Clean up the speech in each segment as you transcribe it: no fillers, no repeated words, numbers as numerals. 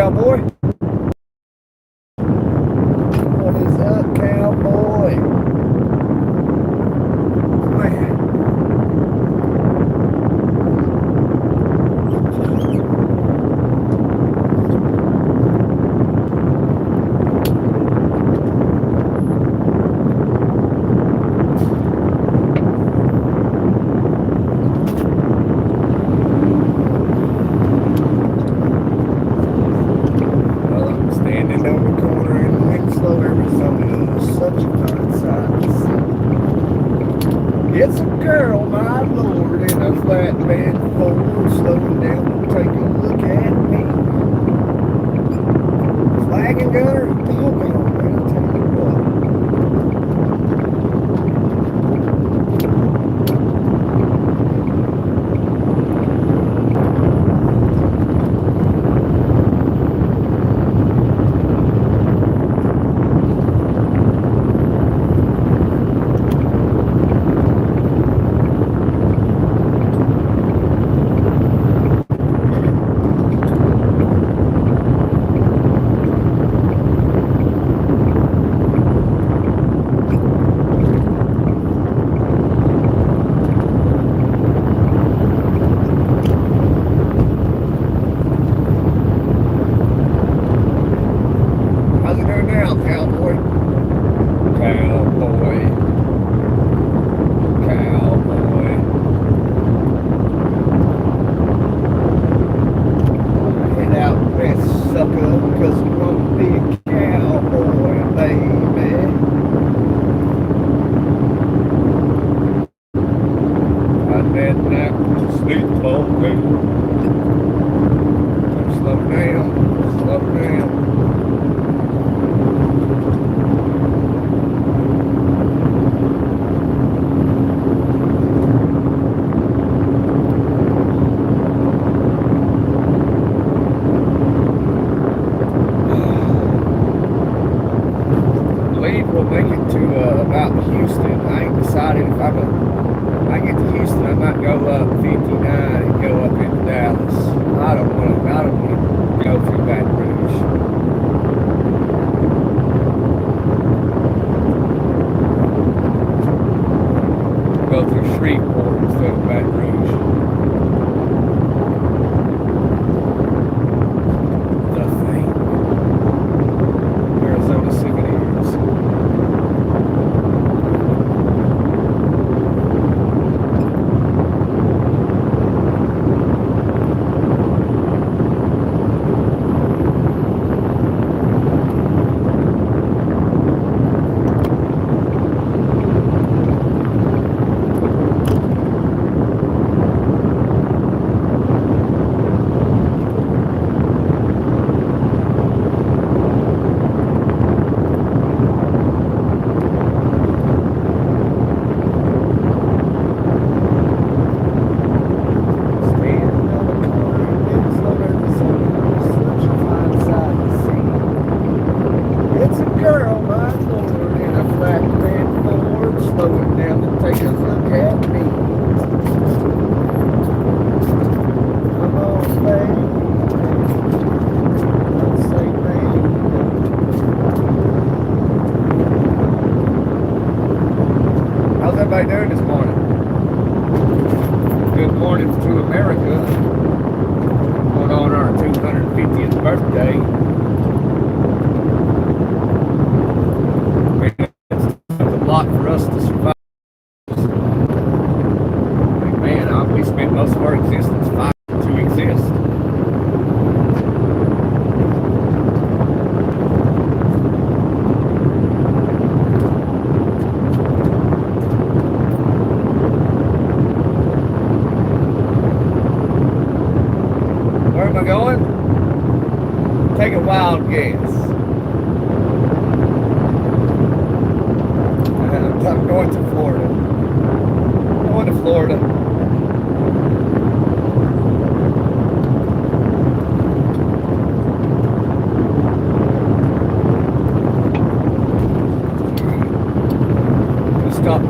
cowboy? What is up, cowboy? Man. It's a girl, my lord, in a flatbed Ford, slowing down to take a look at me. Flag and gunner, doggone, man, I'll tell you what.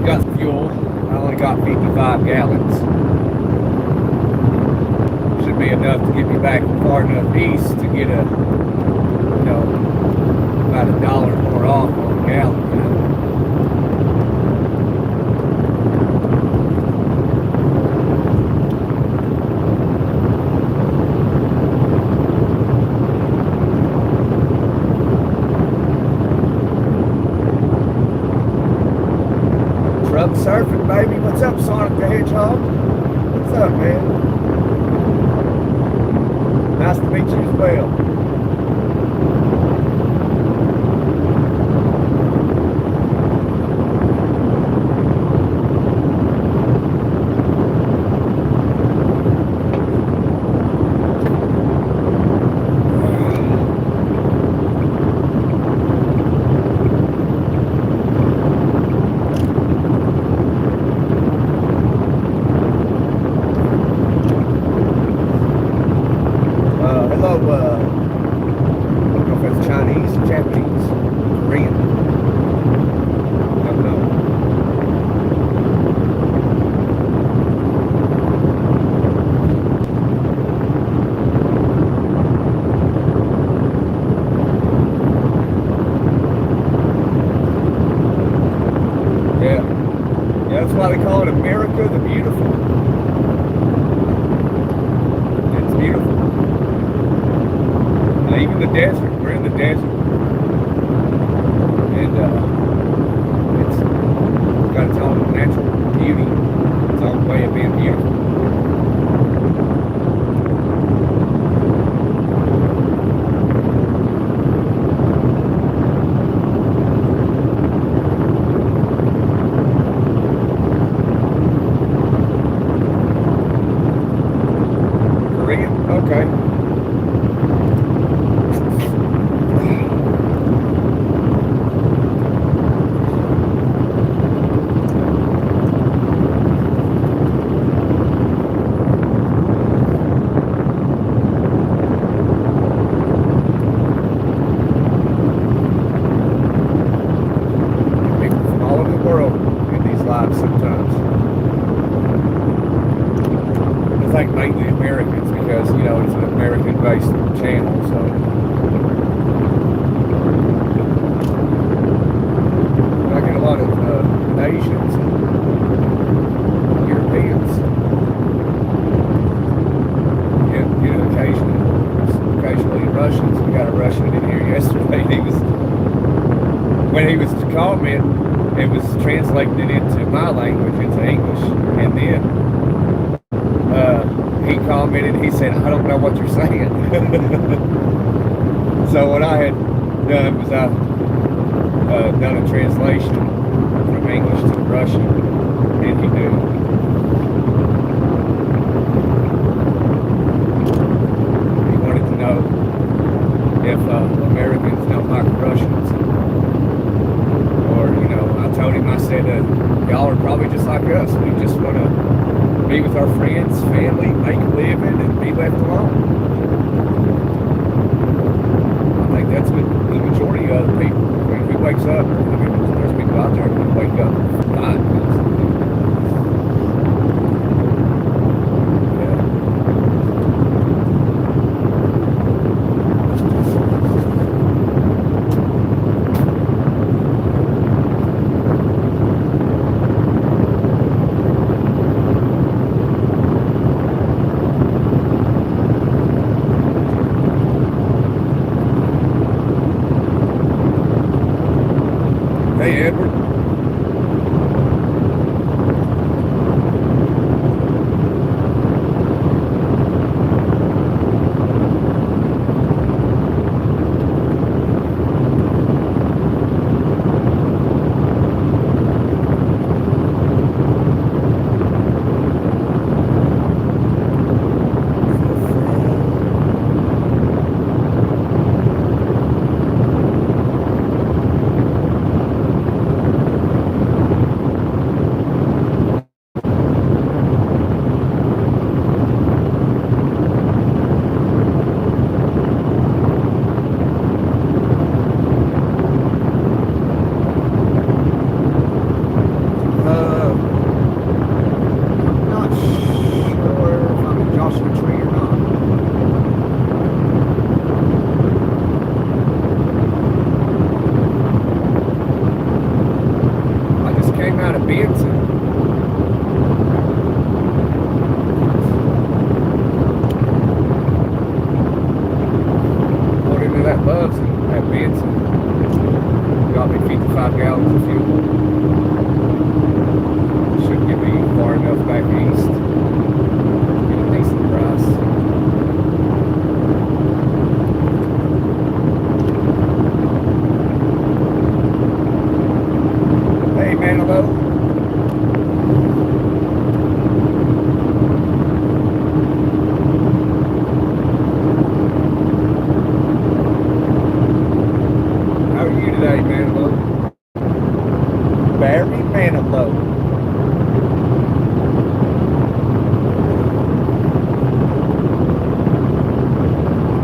Got fuel. I only got 55 gallons. Should be enough to get me back far enough east to get a about $1 more off on a gallon. Truck surfing, baby. What's up, Sonic the Hedgehog? What's up, man? Nice to meet you as well. That's why they call it America the Beautiful. It's beautiful. And even the desert. We're in the desert. And it's got its own natural beauty. Its own way of being beautiful. Okay. People from all over the world in these lives sometimes. I think mainly Americans because, you know, it's an American-based channel, so. I get a lot of Asians and Europeans. Get occasionally Russians. We got a Russian in here yesterday. When he was commenting, it was translating it into my language, into English, and then he commented, he said, I don't know what you're saying. So what I had done was I done a translation from English to Russian, and he knew. He wanted to know if Americans don't like Russians. Or, you know, I told him, I said, y'all are probably just like us. We just want to be with our friends, family, make a living, and be left alone. I think that's what the majority of the people, who wakes up, I mean, there's people out there who wake up fine. Hey, Edward. beats and poured into that Bubs and that bits and got me 55 gallons of fuel. Should get me far enough back east. Get a decent price. Hey, man, hello. How are you today, Manilow? Barry Manilow.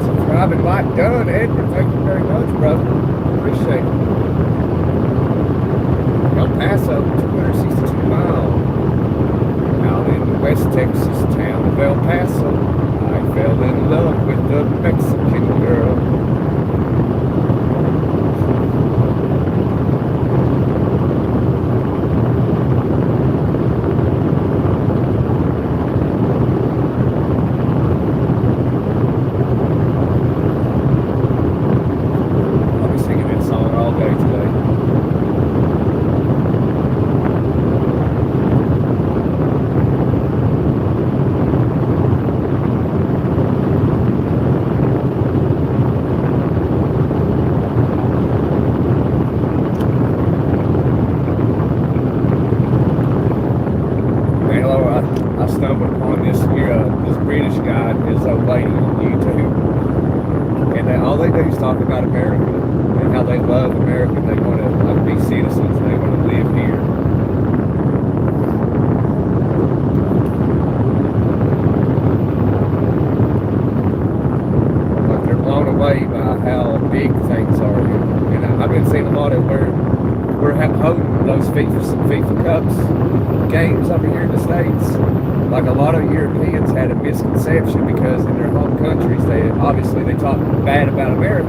Subscribing, like done, Edward. Thank you very much, brother. Appreciate it. El Paso, 262 miles. Out in the West Texas town of El Paso, I fell in love with a Mexican girl. I'll be singing that song all day today. I stumbled upon this British guy and his old lady on YouTube, and all they do is talk about America and how they love America. They want to be citizens. They want to live here. Like they're blown away by how big things are here. And I've been seeing a lot of where we're holding those FIFA Cups games over here in the States. Like a lot of Europeans had a misconception because in their home countries, they talk bad about America.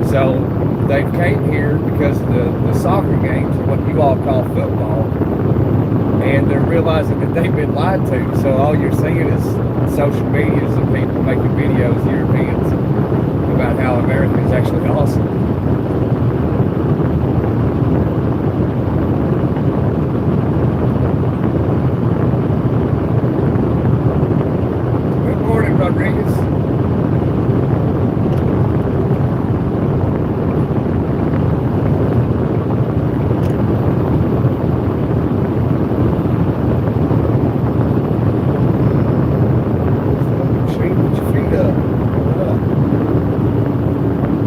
So they came here because of the soccer games, what you all call football, and they're realizing that they've been lied to. So all you're seeing is social medias of people making videos, Europeans, about how America is actually awesome. Rodriguez. Put your feet up.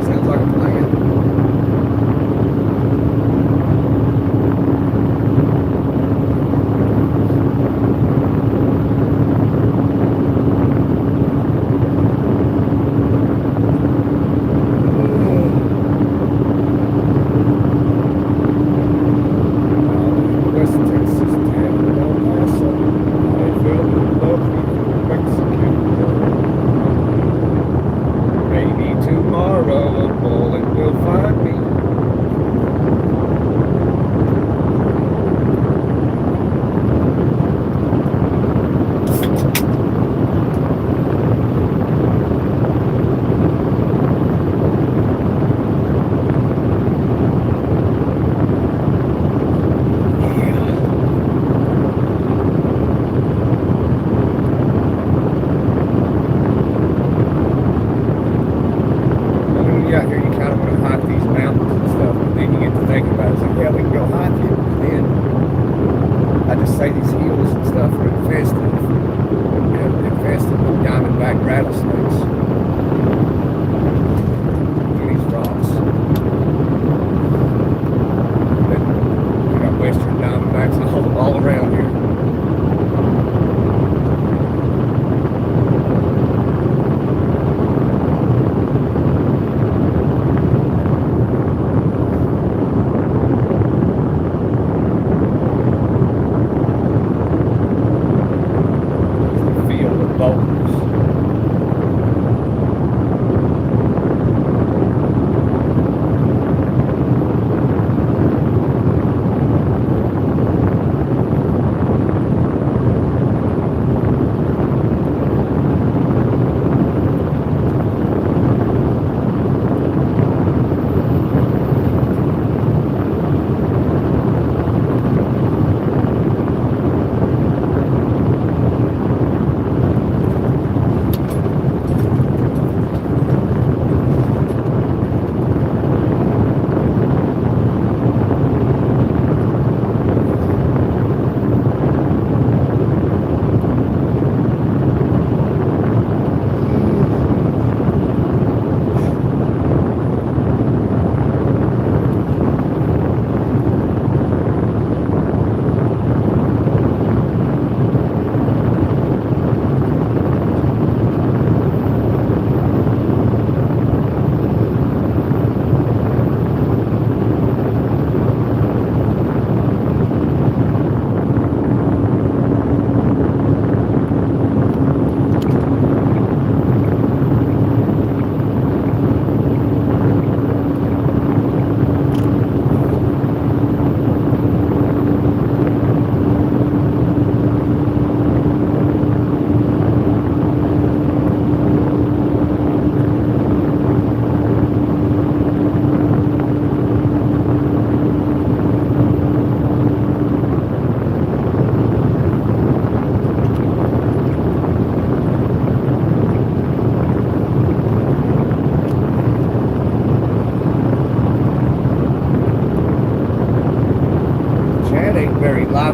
Sounds like a plan. Out here, you kind of want to hike these mountains and stuff, but then you get to thinking about it. It's like, yeah, we can go hike it. And then I just say these hills and stuff are infested. Infested with diamondback rattlesnakes. Look at these rocks. We got western diamondbacks all around here. Boulders.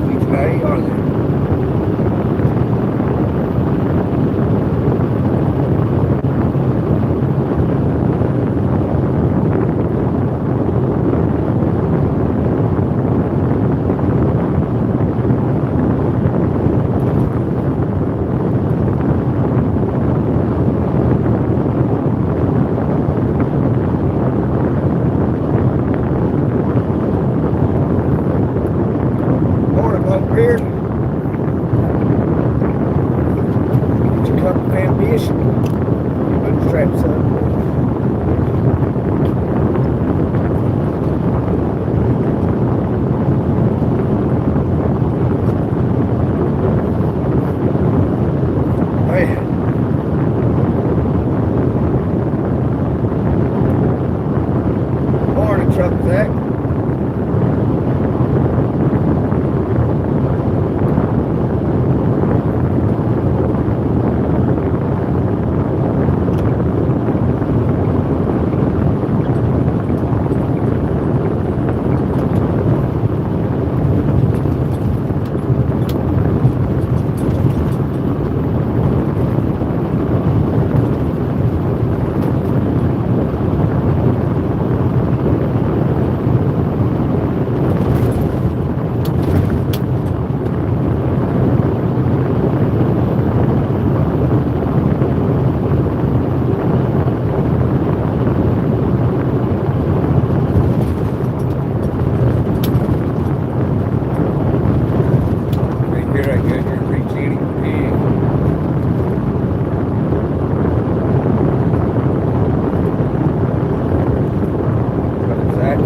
me today, are they? Here, get your cup of ambition, put the straps up. Man. Morning, Truck Zach.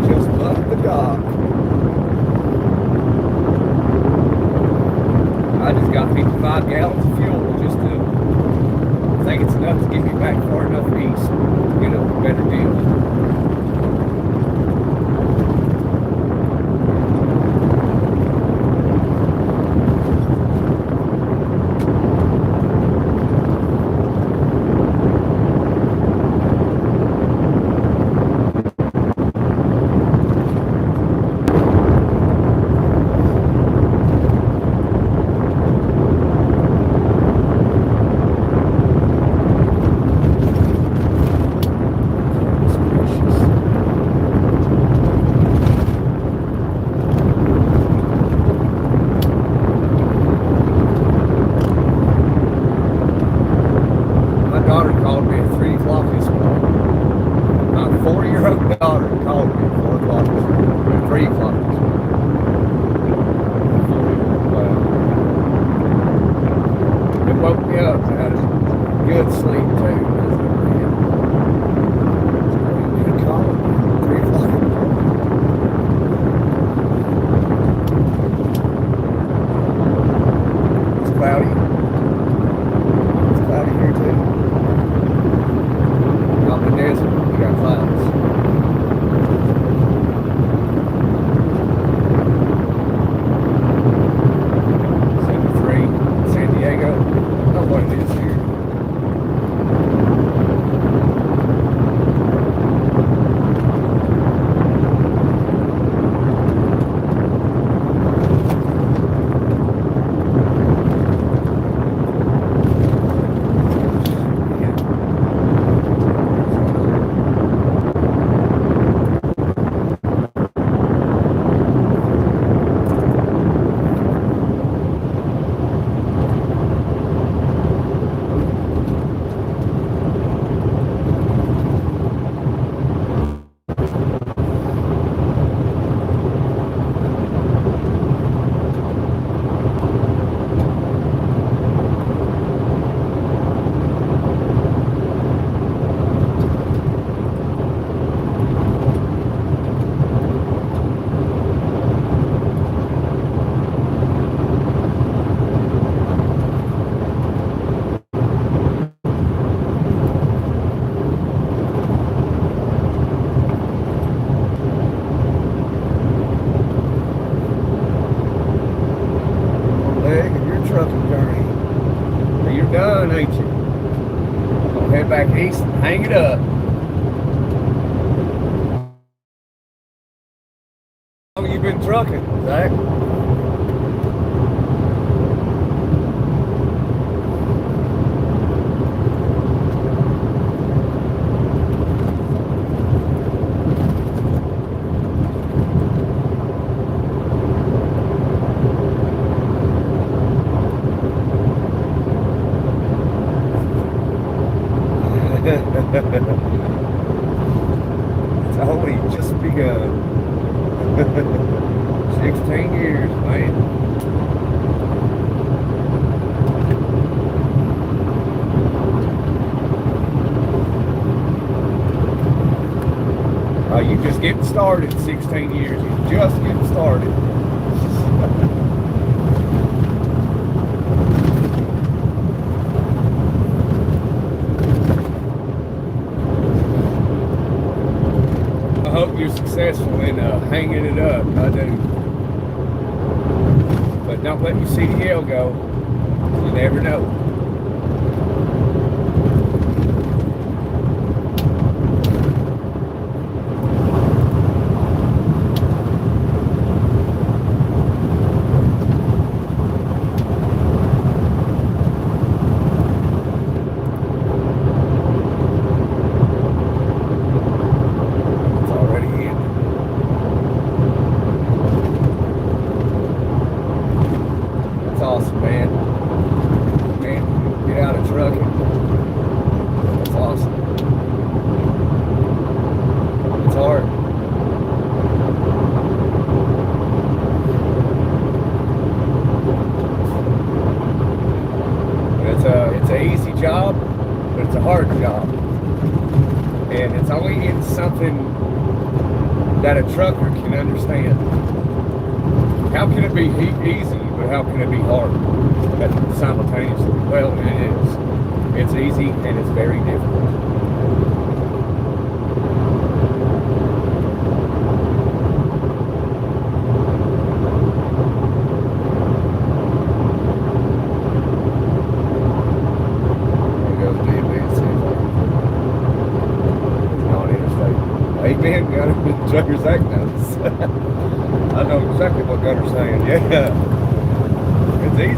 Just left the dock. I just got 55 gallons of fuel just to, I think it's enough to get me back far enough east to get a better deal. Daughter called me at 3 o'clock this morning. My 4-year-old daughter called me at 4 o'clock this morning, at 3 o'clock this morning. It woke me up. I had a good sleep too. You called me at 3 o'clock in the morning. It's cloudy. It's cloudy here too. Out in the desert, you got clouds. San Diego. I don't know what it is here. Trucking journey. Well, you're done, ain't you? Gonna head back east and hang it up. How long you been trucking, Zach? It's only just begun. 16 years, man. You just getting started. 16 years. You're just getting started. I hope you're successful in hanging it up. I do. But don't let your CDL go. You never know. Awesome, man. Man, get out of trucking. That's awesome. It's hard. It's an easy job, but it's a hard job. And it's only in something that a trucker can understand. How can it be easy? But how can it be hard simultaneously? Well, it is. It's easy and it's very difficult. There goes DB. On interstate. Amen. Got it with Trucker's Act notice. I know exactly what Gunner's saying. Yeah. It's easy.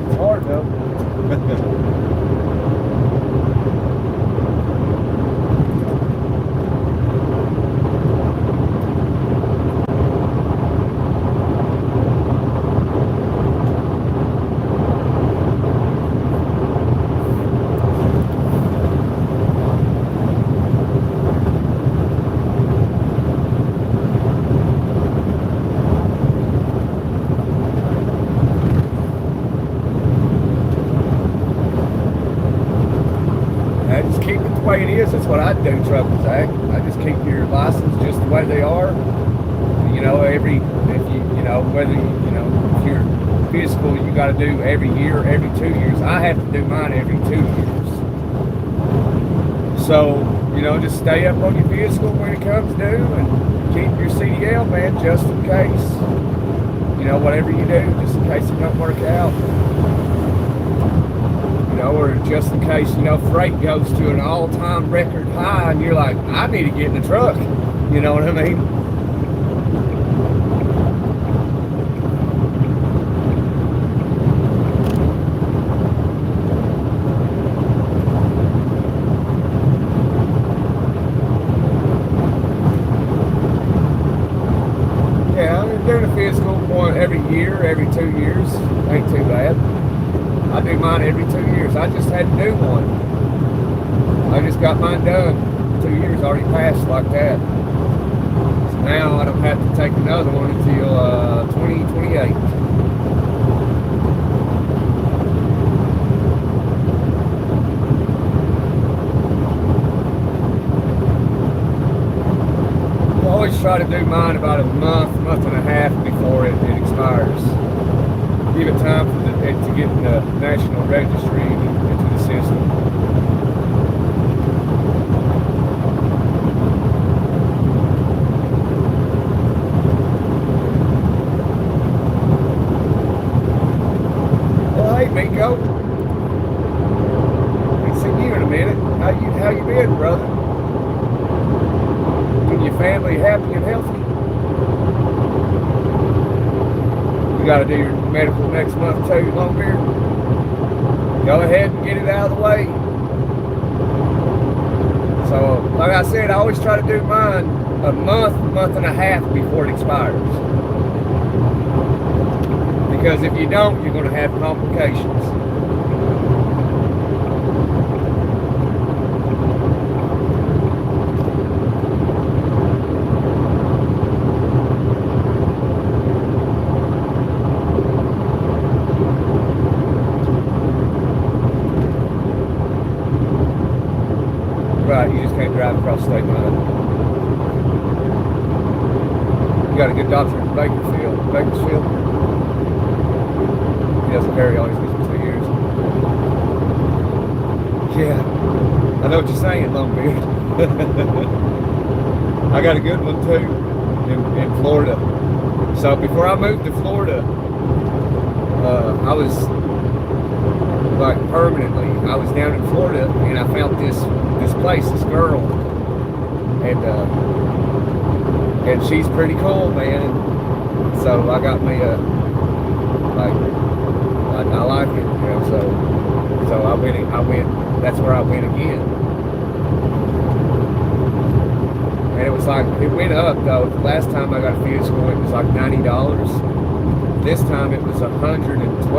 It's hard though. Just keep it the way it is. That's what I do, Truckers Act. I just keep your license just the way they are. You know, if you're physical, you got to do every year, every 2 years. I have to do mine every 2 years. So, just stay up on your physical when it comes due and keep your CDL, man, just in case. Whatever you do, just in case it don't work out. Or just in case, freight goes to an all-time record high and you're like, I need to get in the truck. You know what I mean? Yeah, I'm doing a physical one every year, every 2 years. Ain't too bad. I do mine every 2 years. I just had to do one. I just got mine done. 2 years already passed like that. So now I don't have to take another one until 2028. I always try to do mine about a month and a half before it expires. Give it time for it to get in the national registry into the system. Well, hey, Miko. Ain't seen you in a minute. How you been, brother? And your family happy and healthy? You got to do your medical next month too, Longbeard. Go ahead and get it out of the way. So, like I said, I always try to do mine a month and a half before it expires. Because if you don't, you're going to have complications. right. You just can't drive across state line. You got a good doctor in Bakersfield. He doesn't carry on. He's been for 2 years. Yeah, I know what you're saying, Longbeard. I got a good one too in Florida. So before I moved to Florida, I was like permanently. I was down in Florida and I found this place, this girl, and she's pretty cool, man. And so I got me I like it, you know. So I went. That's where I went again. And it was like, it went up though. The last time I got a physical, it was like $90. This time it was $112.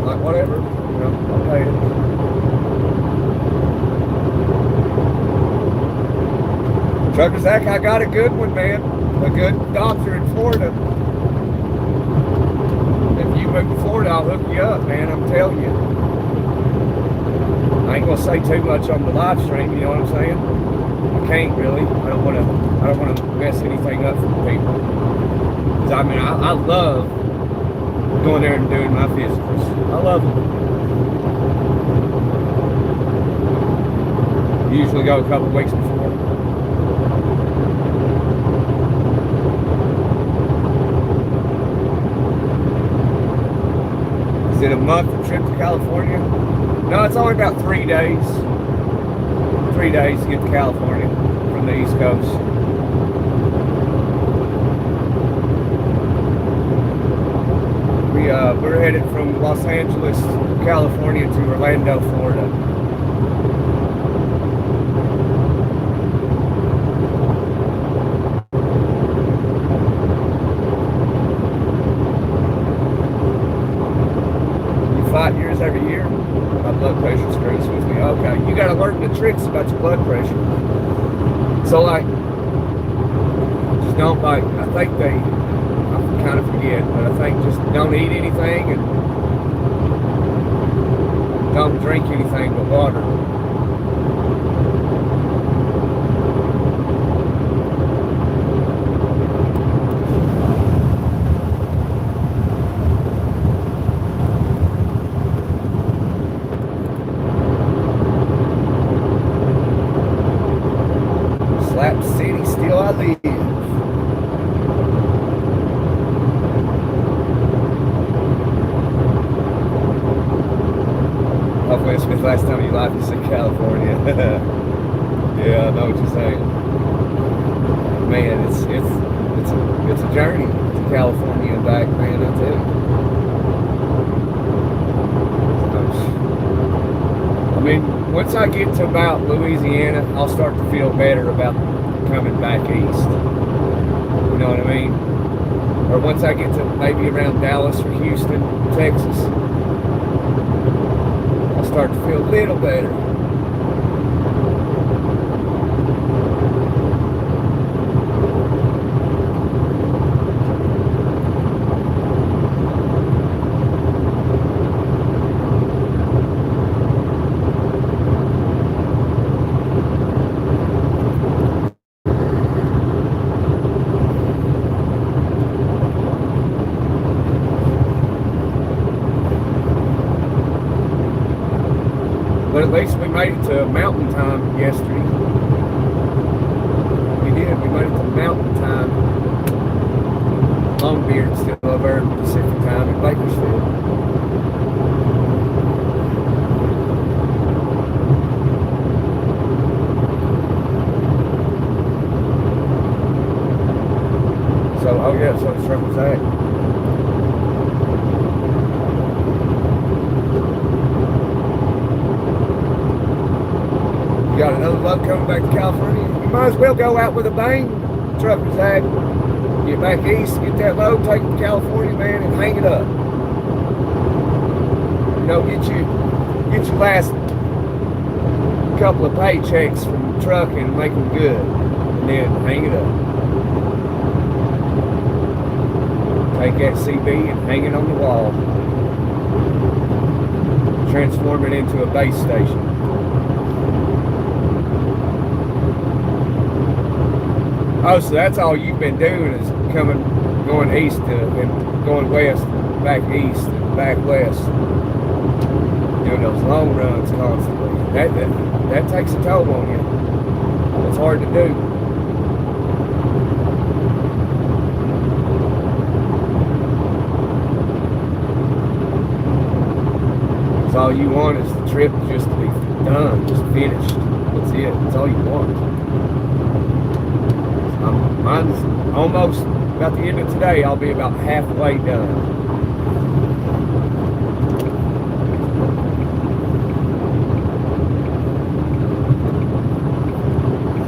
Like, whatever, you know, I'll pay it. Trucker Zach, I got a good one, man. A good doctor in Florida. If you move to Florida, I'll hook you up, man. I'm telling you. I ain't gonna say too much on the live stream, you know what I'm saying? I can't really. I don't wanna mess anything up for people. Cause I mean, I love going there and doing my physicals. I love them. Usually go a couple weeks before. Is it a month trip to California? No, it's only about 3 days. 3 days to get to California from the East Coast. We're headed from Los Angeles, California to Orlando, Florida. You fight yours every year? My blood pressure screws with me. Okay, you got to learn the tricks about your blood pressure. So like, just don't like, I think I kind of forget, but I think just don't eat anything and don't drink anything but water. Slap City, still I live. Hopefully it's the last time you live, you said California. Yeah, I know what you're saying. Man, it's a journey to California and back, man, I tell you. I mean, once I get to about Louisiana, I'll start to feel better about coming back east. You know what I mean? Or once I get to maybe around Dallas or Houston, Texas, I'll start to feel a little better. But at least we made it to mountain time yesterday. We did. We made it to mountain time. Longbeard still over in Pacific time in Bakersfield. So, oh yeah, so it's Trucking Zach. You got another load coming back to California? You might as well go out with a bang, Trucking Zach. Get back east, get that load, take it to California, man, and hang it up. You know, get your last couple of paychecks from trucking and make them good, and then hang it up. Take that CB and hang it on the wall. transform it into a base station. Oh, so that's all you've been doing is going east and going west, back east and back west, doing those long runs constantly. That takes a toll on you. It's hard to do. Because all you want is the trip just to be done, just finished. That's it. That's all you want. Mine's almost about the end of today. I'll be about halfway done.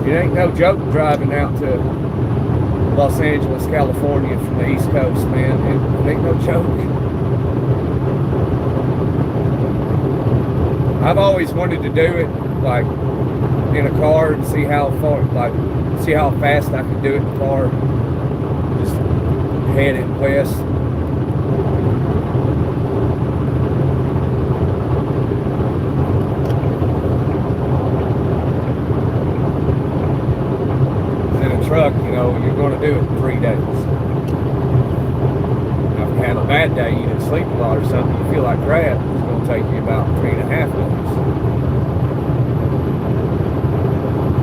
It ain't no joke driving out to Los Angeles, California from the East Coast, man. It ain't no joke. I've always wanted to do it, like, in a car and see how fast I could do it in the car. Just headed west. In a truck, you know, you're going to do it in 3 days. Now, if you have a bad day, you didn't sleep a lot or something, you feel like crap, it's going to take you about 3.5 days.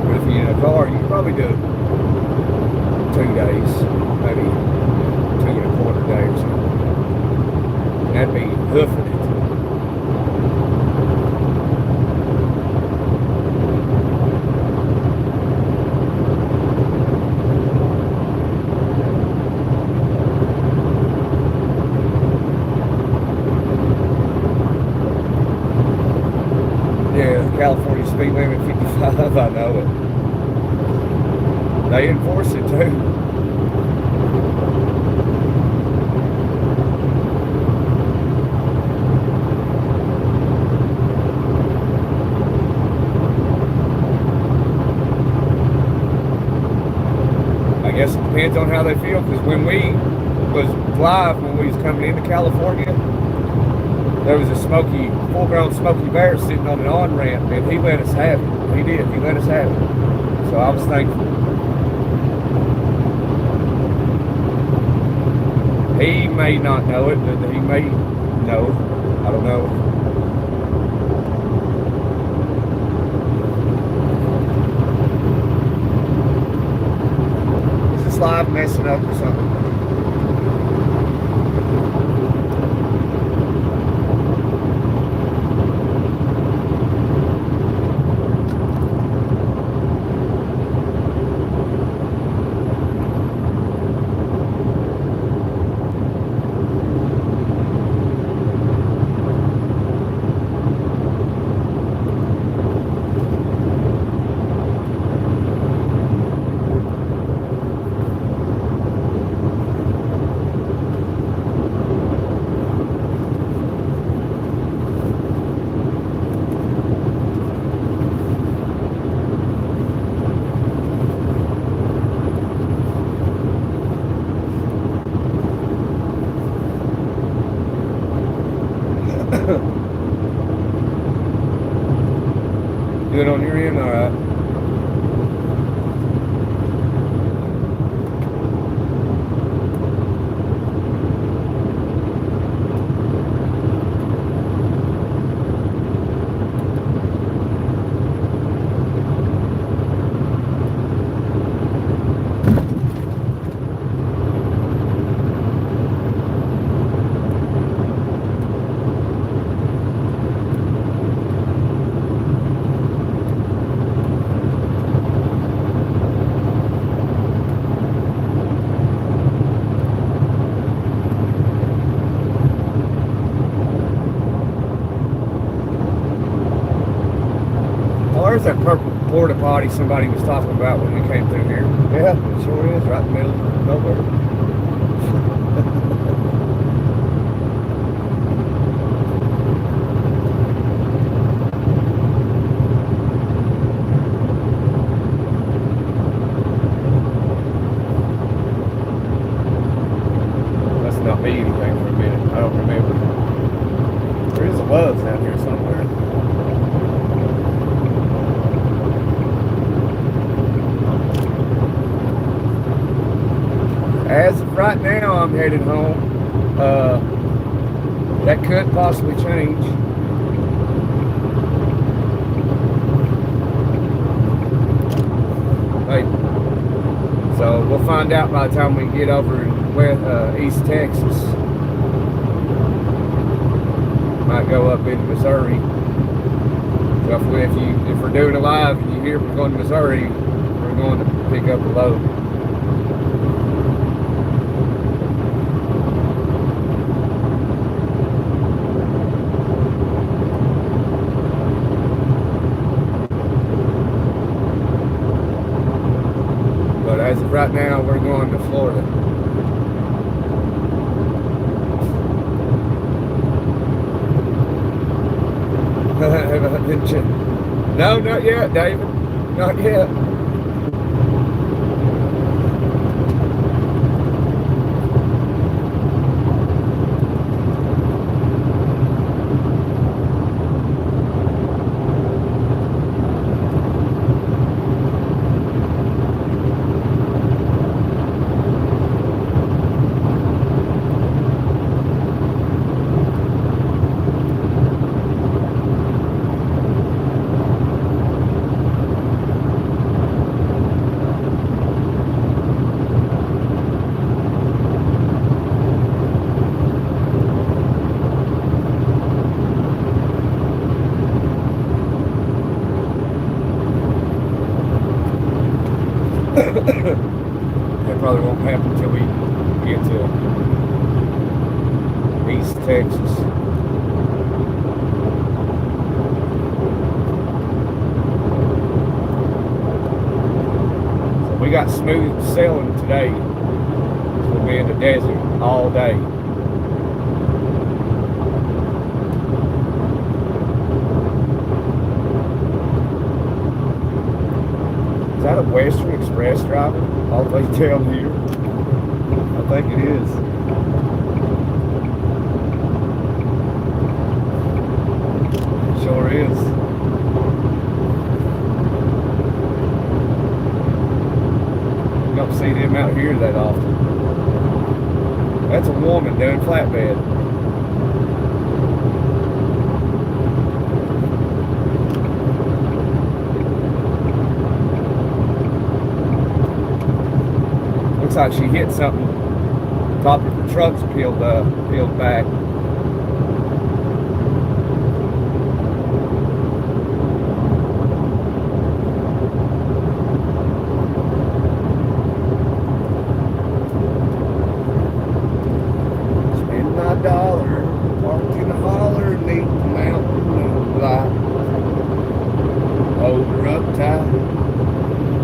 But if you're in a car, you can probably do it 2 days, maybe 2.25 days or something. That'd be hoofing it. California speed limit 55, I know it. They enforce it too. I guess it depends on how they feel, because when we was live, when we was coming into California, there was a full-grown Smokey Bear sitting on an on-ramp, and he let us have it. He did. He let us have it. So I was thankful. He may not know it, but he may know. I don't know. Is this live messing up or something? Good on your end, all right. There's that purple porta potty somebody was talking about when we came through here. Yeah, it sure is, right in the middle of nowhere. Must not be anything for a minute. I don't remember. There is a gloves out here somewhere. As of right now, I'm headed home. That could possibly change. Hey, so we'll find out by the time we get over in East Texas. Might go up in Missouri. So if we're doing a live and you hear we're going to Missouri, we're going to pick up a load. But as of right now, we're going to Florida. No, not yet, David. Not yet. That probably won't happen until we get to East Texas. So we got smooth sailing today. We'll be in the desert all day. Is that a Western Express driver all the way down here? I think it is. Sure is. You don't see them out here that often. That's a woman doing flatbed. Looks like she hit something. Top of the truck's peeled back. Spend my dollar, parked in the holler, neath the mountain moonlight. Hold her up tight,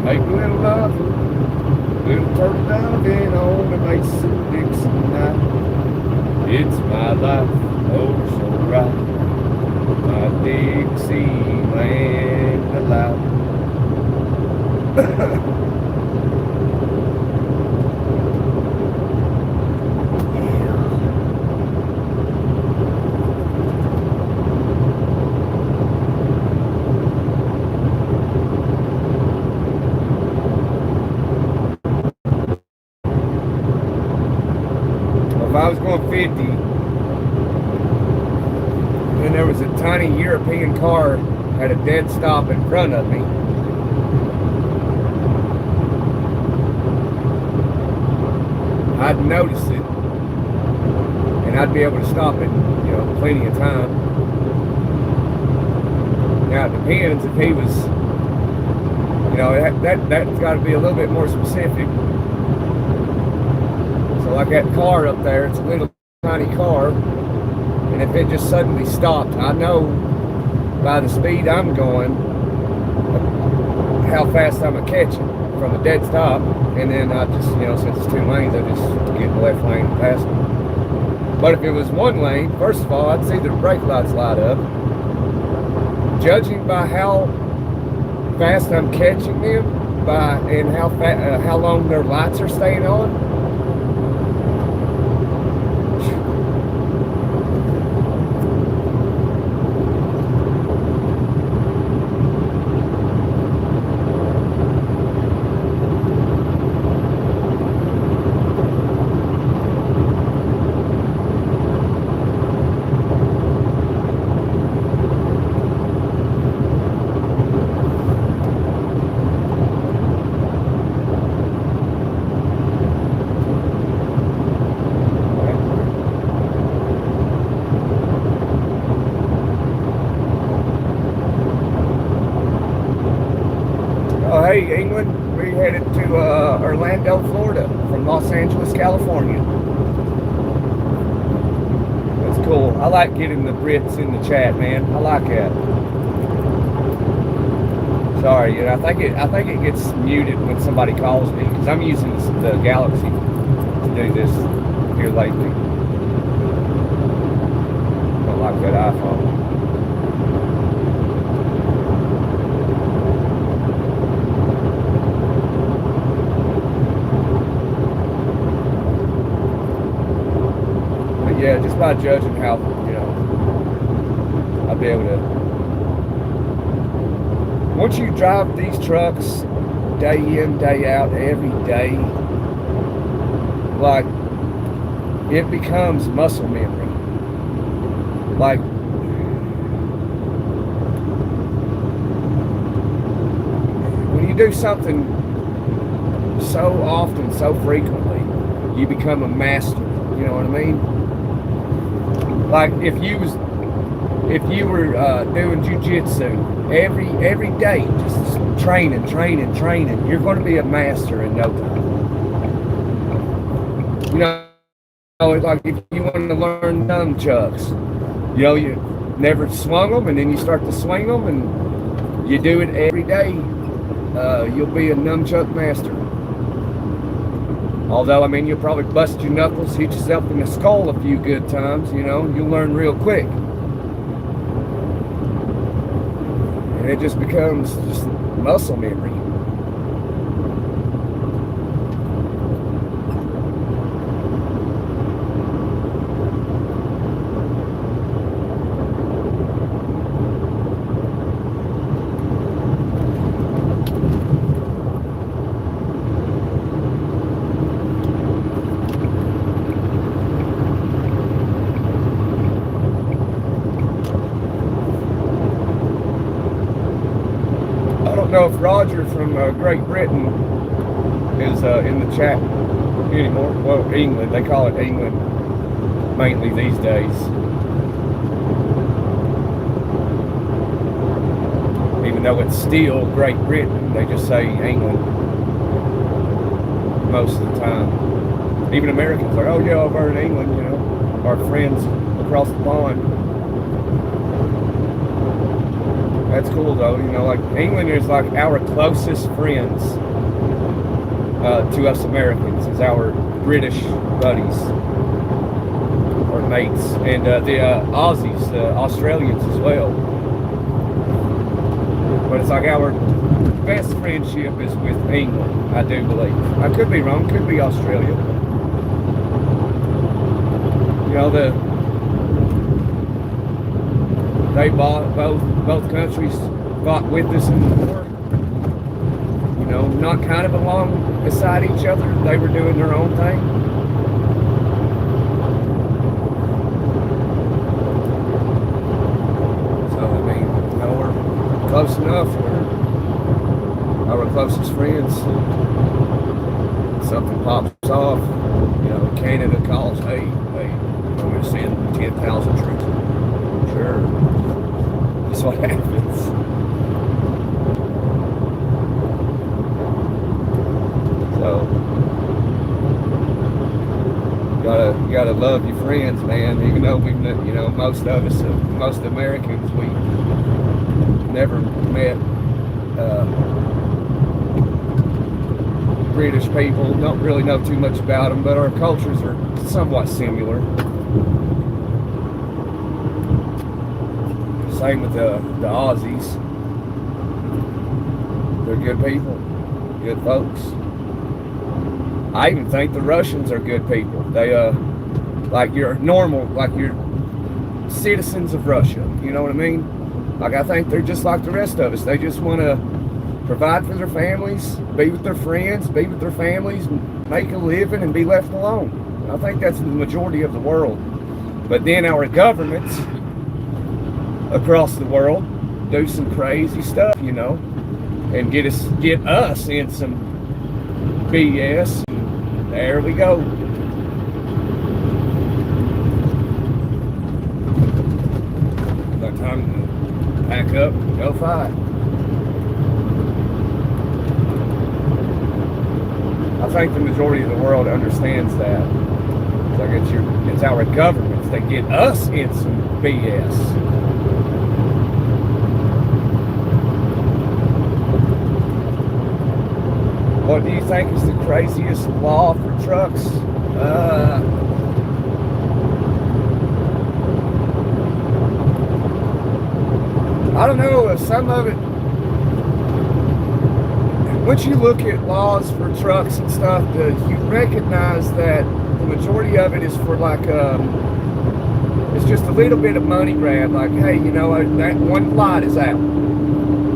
make a little love. Little turtle diving on a Mason-Dixon night. It's my life, oh so right. My Dixieland alive. If I was going 50 and there was a tiny European car at a dead stop in front of me, I'd notice it and I'd be able to stop it, plenty of time. Now it depends if he was, that's got to be a little bit more specific. Like that car up there, it's a little tiny car, and if it just suddenly stopped, I know by the speed I'm going how fast I'm catching from a dead stop, and then I just, since it's two lanes, I just get in the left lane and pass them. But if it was one lane, first of all, I'd see the brake lights light up. Judging by how fast I'm catching them, and how long their lights are staying on, Orlando, Florida, from Los Angeles, California. That's cool. I like getting the Brits in the chat, man. I like that. Sorry, I think it gets muted when somebody calls me because I'm using the Galaxy to do this here lately. Don't like that iPhone. But yeah, just by judging how, I'll be able to. Once you drive these trucks day in, day out, every day, like, it becomes muscle memory. Like, when you do something so often, so frequently, you become a master. You know what I mean? Like, if you were doing jiu-jitsu every day, just training, you're going to be a master in no time. Like if you want to learn nunchucks, you never swung them, and then you start to swing them, and you do it every day, you'll be a nunchuck master. Although, you'll probably bust your knuckles, hit yourself in the skull a few good times, you'll learn real quick. And it just becomes just muscle memory. I don't know if Roger from Great Britain is in the chat anymore. Well, England, they call it England mainly these days. Even though it's still Great Britain, they just say England most of the time. Even Americans are, oh yeah, over in England, our friends across the pond. That's cool though, like England is like our closest friends to us Americans, is our British buddies or mates, and the Aussies, Australians as well. But it's like our best friendship is with England, I do believe. I could be wrong, could be Australia. They both countries fought with us in the war. Not kind of along beside each other. They were doing their own thing. So we're close enough. We're our closest friends. Something pops off. Canada calls, hey, I'm going to send 10,000 troops. Sure. That's what happens. So, you gotta love your friends, man. Even though most of us, most Americans, we never met British people. Don't really know too much about them, but our cultures are somewhat similar. Same with the Aussies. They're good people, good folks. I even think the Russians are good people. They like your citizens of Russia. You know what I mean? Like, I think they're just like the rest of us. They just want to provide for their families, be with their friends, be with their families, make a living, and be left alone. I think that's the majority of the world. But then our governments across the world do some crazy stuff, and get us in some BS. There we go. About time to pack up and go fight. I think the majority of the world understands that. It's like it's our governments that get us in some BS. What do you think is the craziest law for trucks? I don't know. Some of it, once you look at laws for trucks and stuff, you recognize that the majority of it is for like, it's just a little bit of money grab. Like, hey, you know, that one light is out.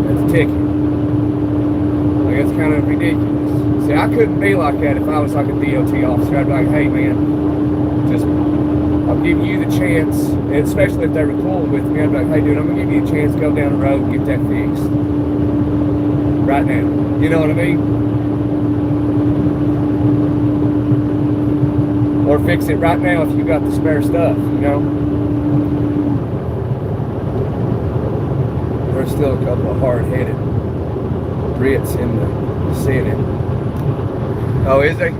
That's a ticket. Like, it's kind of ridiculous. See, I couldn't be like that if I was like a DOT officer. I'd be like, hey, man, just, I'll give you the chance, and especially if they were cool with me, I'd be like, hey, dude, I'm going to give you a chance to go down the road and get that fixed. Right now. You know what I mean? Or fix it right now if you got the spare stuff, you know? There's still a couple of hard-headed Brits in the Senate. Oh, is there?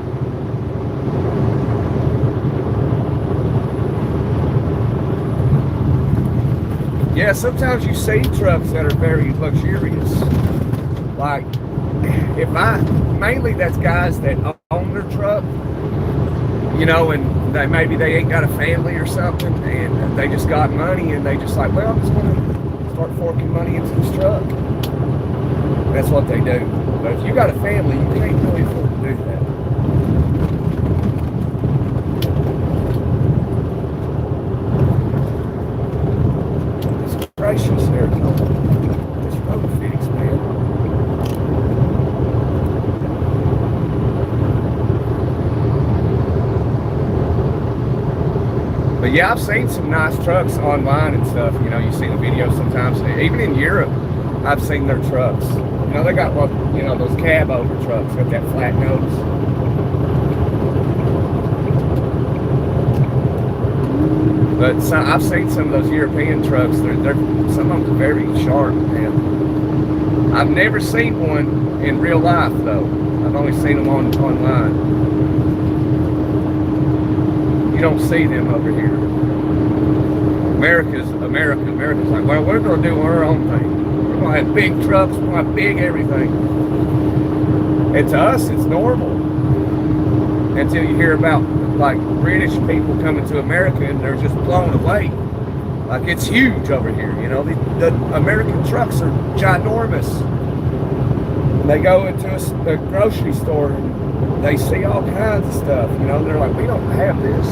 Yeah, sometimes you see trucks that are very luxurious. Like, mainly that's guys that own their truck, you know, and maybe they ain't got a family or something, and they just got money, and they just like, well, I'm just gonna start forking money into this truck. That's what they do. But if you got a family, you can't really afford to do that. It's gracious, Arizona. This road fix, man. But yeah, I've seen some nice trucks online and stuff. You know, you see the videos sometimes. Even in Europe, I've seen their trucks. You know, they got, you know, those cab over trucks with that flat nose. But I've seen some of those European trucks. They're some of them are very sharp, man. I've never seen one in real life though. I've only seen them online. You don't see them over here. America's like, well, we're going to do our own thing. We're going to have big trucks. We're going to have big everything. And to us, it's normal. Until you hear about, like, British people coming to America and they're just blown away. Like, it's huge over here, you know. The American trucks are ginormous. They go into a grocery store and they see all kinds of stuff, you know. They're like, we don't have this.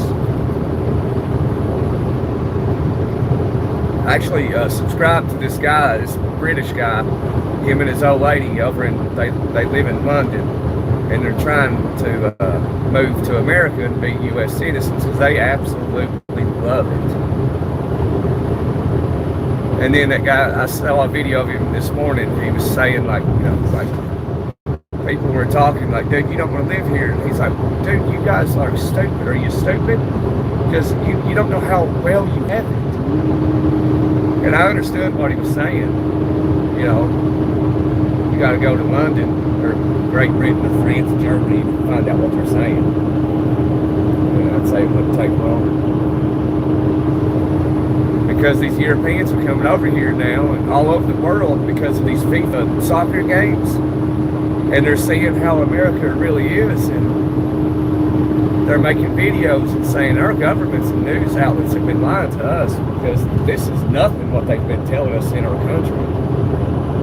I actually subscribed to this guy, this British guy, him and his old lady over in, they live in London, and they're trying to move to America and be U.S. citizens because they absolutely love it. And then that guy, I saw a video of him this morning, he was saying, like, you know, like, people were talking like, dude, you don't want to live here. And he's like, dude, you guys are stupid. Are you stupid? Because you don't know how well you have it. And I understood what he was saying. You know, you got to go to London or Great Britain or France or Germany to find out what they're saying. And I'd say it wouldn't take long. Because these Europeans are coming over here now and all over the world because of these FIFA soccer games. And they're seeing how America really is, and they're making videos and saying our governments and news outlets have been lying to us because this is nothing what they've been telling us in our country.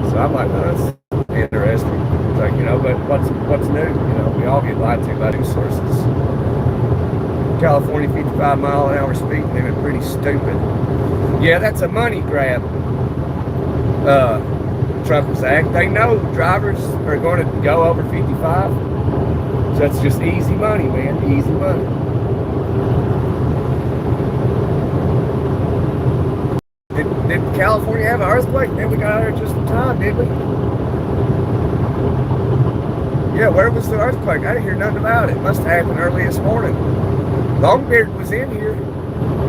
So I'm like, oh, that's interesting. It's like, you know, but what's new? You know, we all get lied to by news sources. California 55-mile-an-hour speed limit, pretty stupid. Yeah, that's a money grab. Truckers Act. They know drivers are going to go over 55. So that's just easy money, man. Easy money. Did California have an earthquake? Man, we got out here just in time, didn't we? Yeah, where was the earthquake? I didn't hear nothing about it. Must have happened early this morning. Longbeard was in here.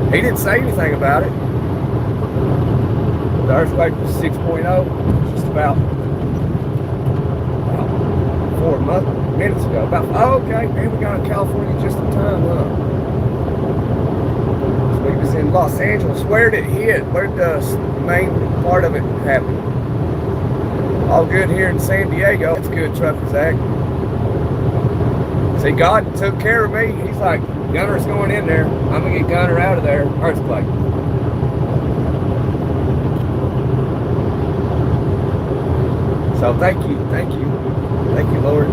He didn't say anything about it. The earthquake was 6.0. Just about 4 months, minutes ago. Oh, okay, man, we got in California just in time, huh? So we was in Los Angeles. Where did it hit? Where did the main part of it happen? All good here in San Diego. That's good, Trucking Zach. See, God took care of me. He's like, Gunner's going in there. I'm going to get Gunner out of there. Earthquake. So thank you, Lord.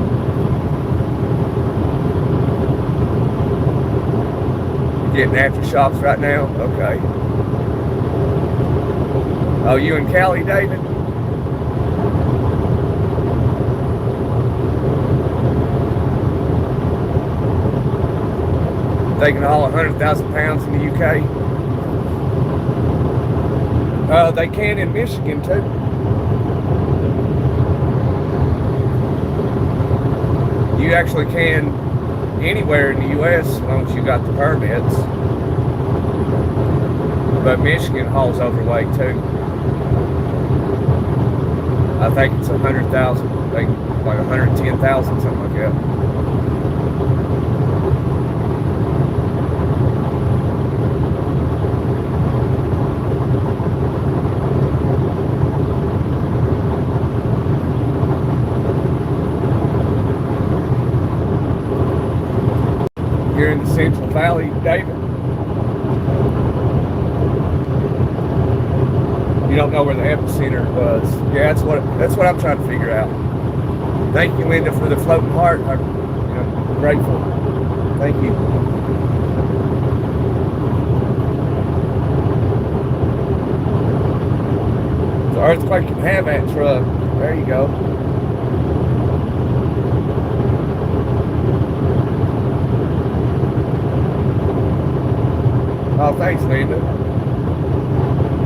You're getting aftershocks right now? Okay. Oh, you in Cali, David? Taking all 100,000 pounds in the UK? They can in Michigan too. You actually can anywhere in the U.S. as long as you got the permits. But Michigan hauls overweight too. I think it's 100,000, like 110,000, something like that. Here in the Central Valley, David. You don't know where the epicenter was. Yeah, that's what I'm trying to figure out. Thank you, Linda, for the floating heart. I'm grateful. Thank you. The earthquake can have that truck. There you go. Oh, thanks, Linda.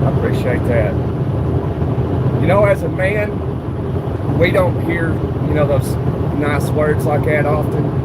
I appreciate that. You know, as a man, we don't hear, those nice words like that often.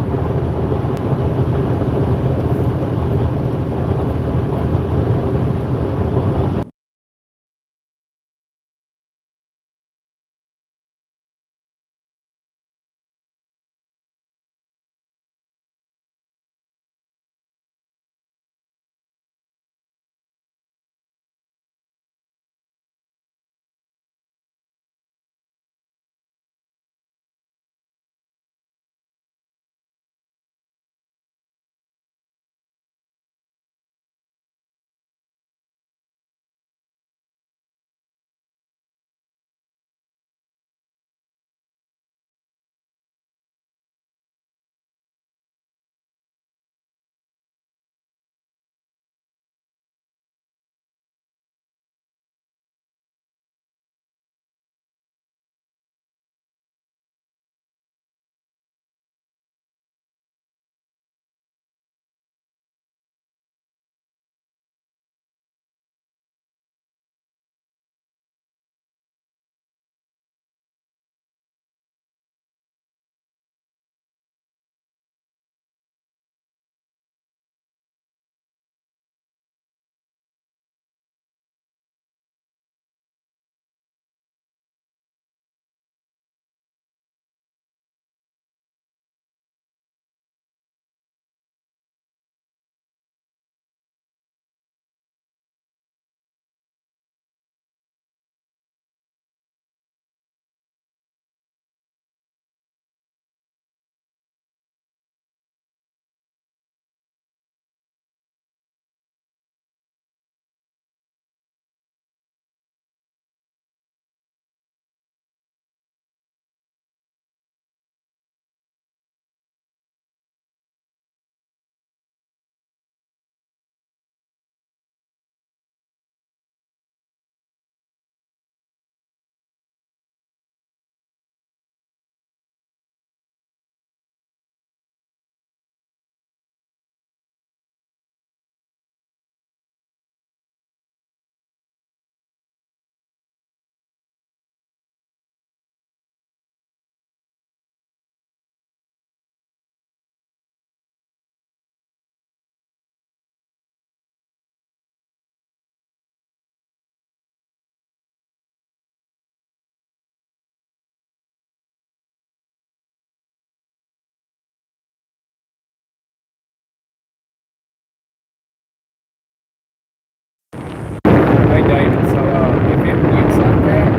David. So if it looks like that,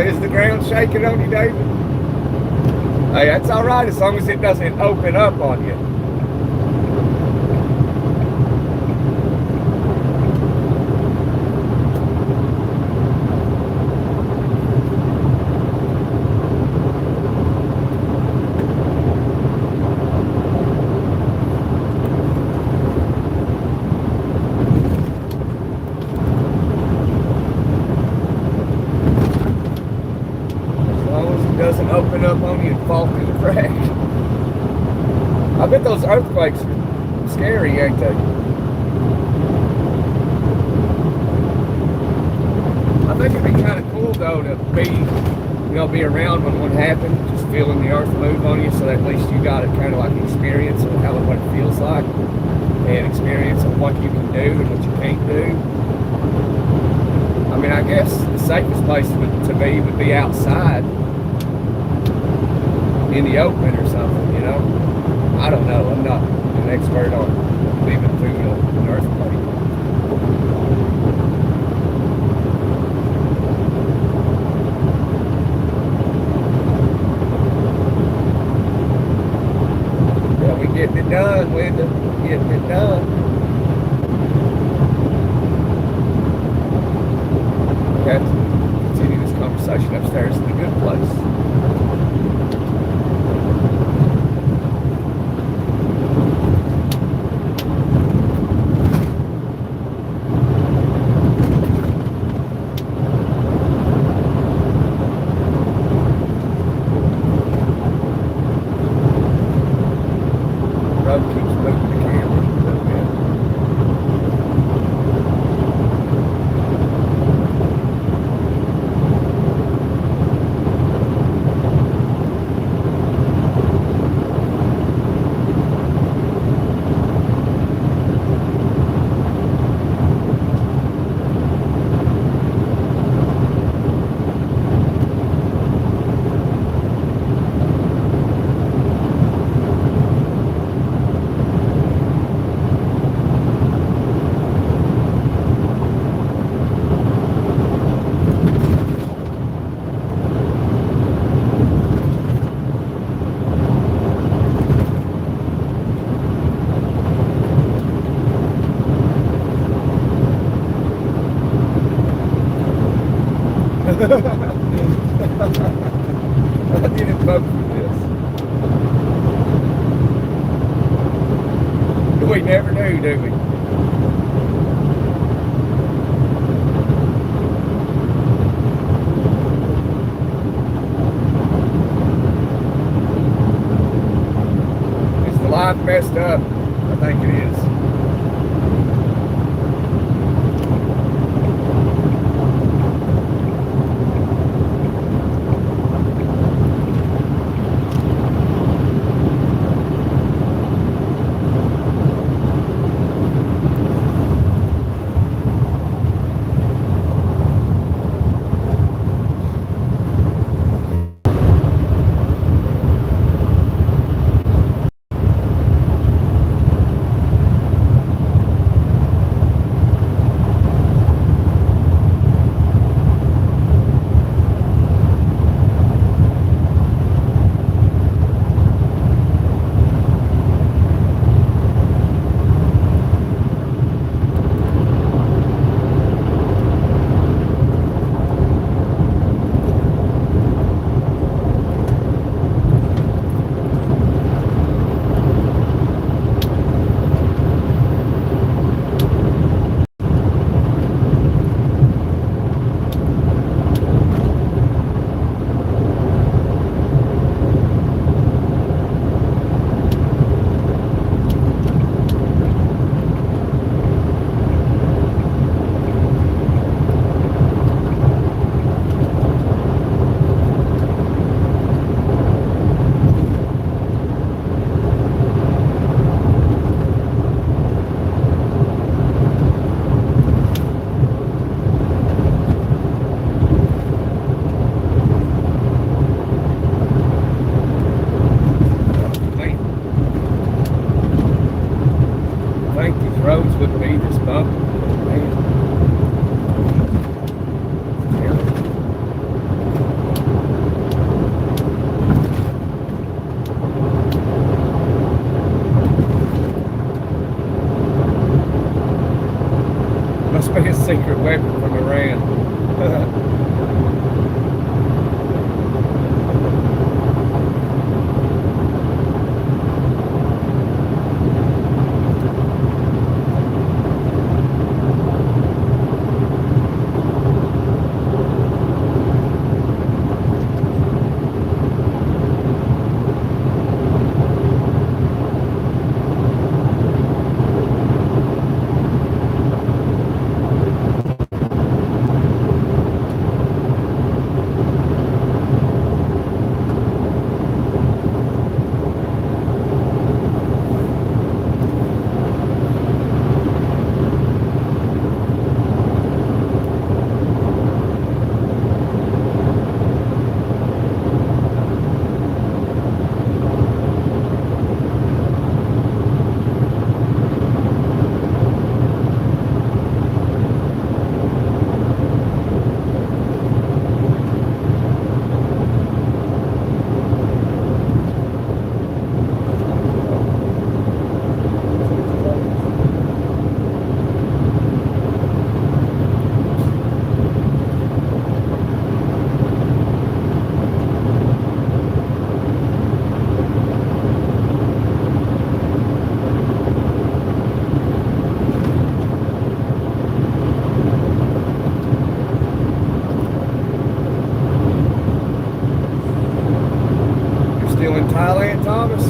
is the ground shaking on you, David? Hey, that's all right as long as it doesn't open up on you. Doesn't open up on you and fall through the crack. I bet those earthquakes are scary, ain't they? I think it'd be kind of cool though to be around when one happened, just feeling the earth move on you, so that at least you got a kind of like experience of what it feels like, and experience of what you can do and what you can't do. I mean, I guess the safest place to me would be outside in the open or something, you know? I don't know. I'm not an expert on living through an earthquake. Yeah, we getting it done, Linda. Getting it done. We have to continue this conversation upstairs in the good place. I didn't vote for this. We never do we? Is the line messed up? I think it is. Roads would be this bumpy. Man. Must be a secret weapon from Iran. Thailand, Thomas?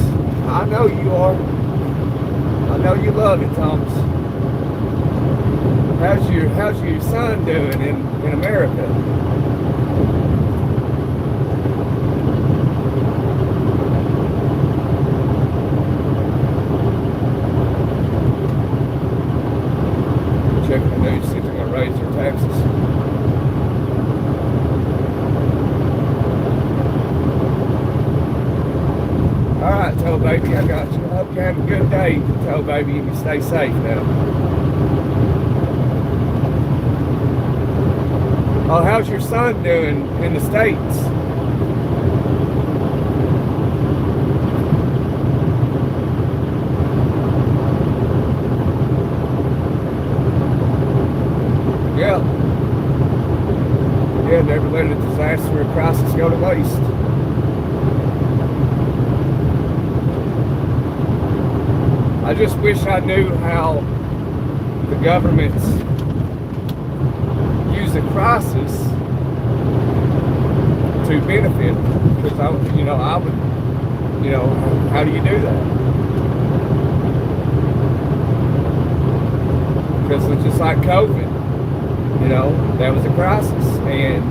I know you are. I know you love it, Thomas. How's your son doing in America? Checking the news, see if they're gonna raise their taxes. All right, Toe Baby, I got you. I hope you have a good day, Toe Baby, and you stay safe now. Oh, how's your son doing in the States? Yeah. Yeah, never let it pass through a crisis go to waste. I just wish I knew how the governments use a crisis to benefit, because I would, how do you do that? Because it's just like COVID, that was a crisis, and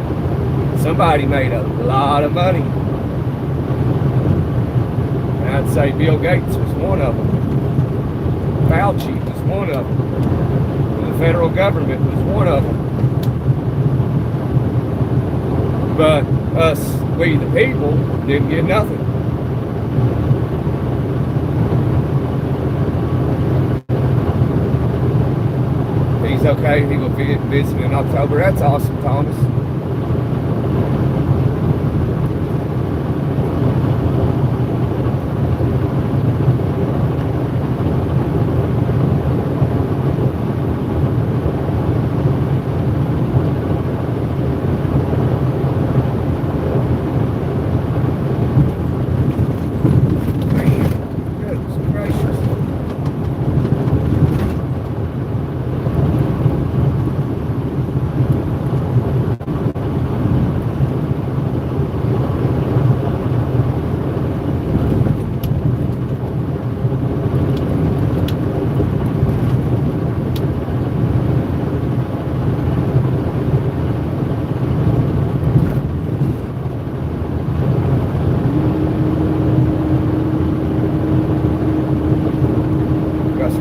somebody made a lot of money. And I'd say Bill Gates was one of them. Fauci was one of them. The federal government was one of them. But us, we the people, didn't get nothing. He's okay. He will be visiting in October. That's awesome, Thomas.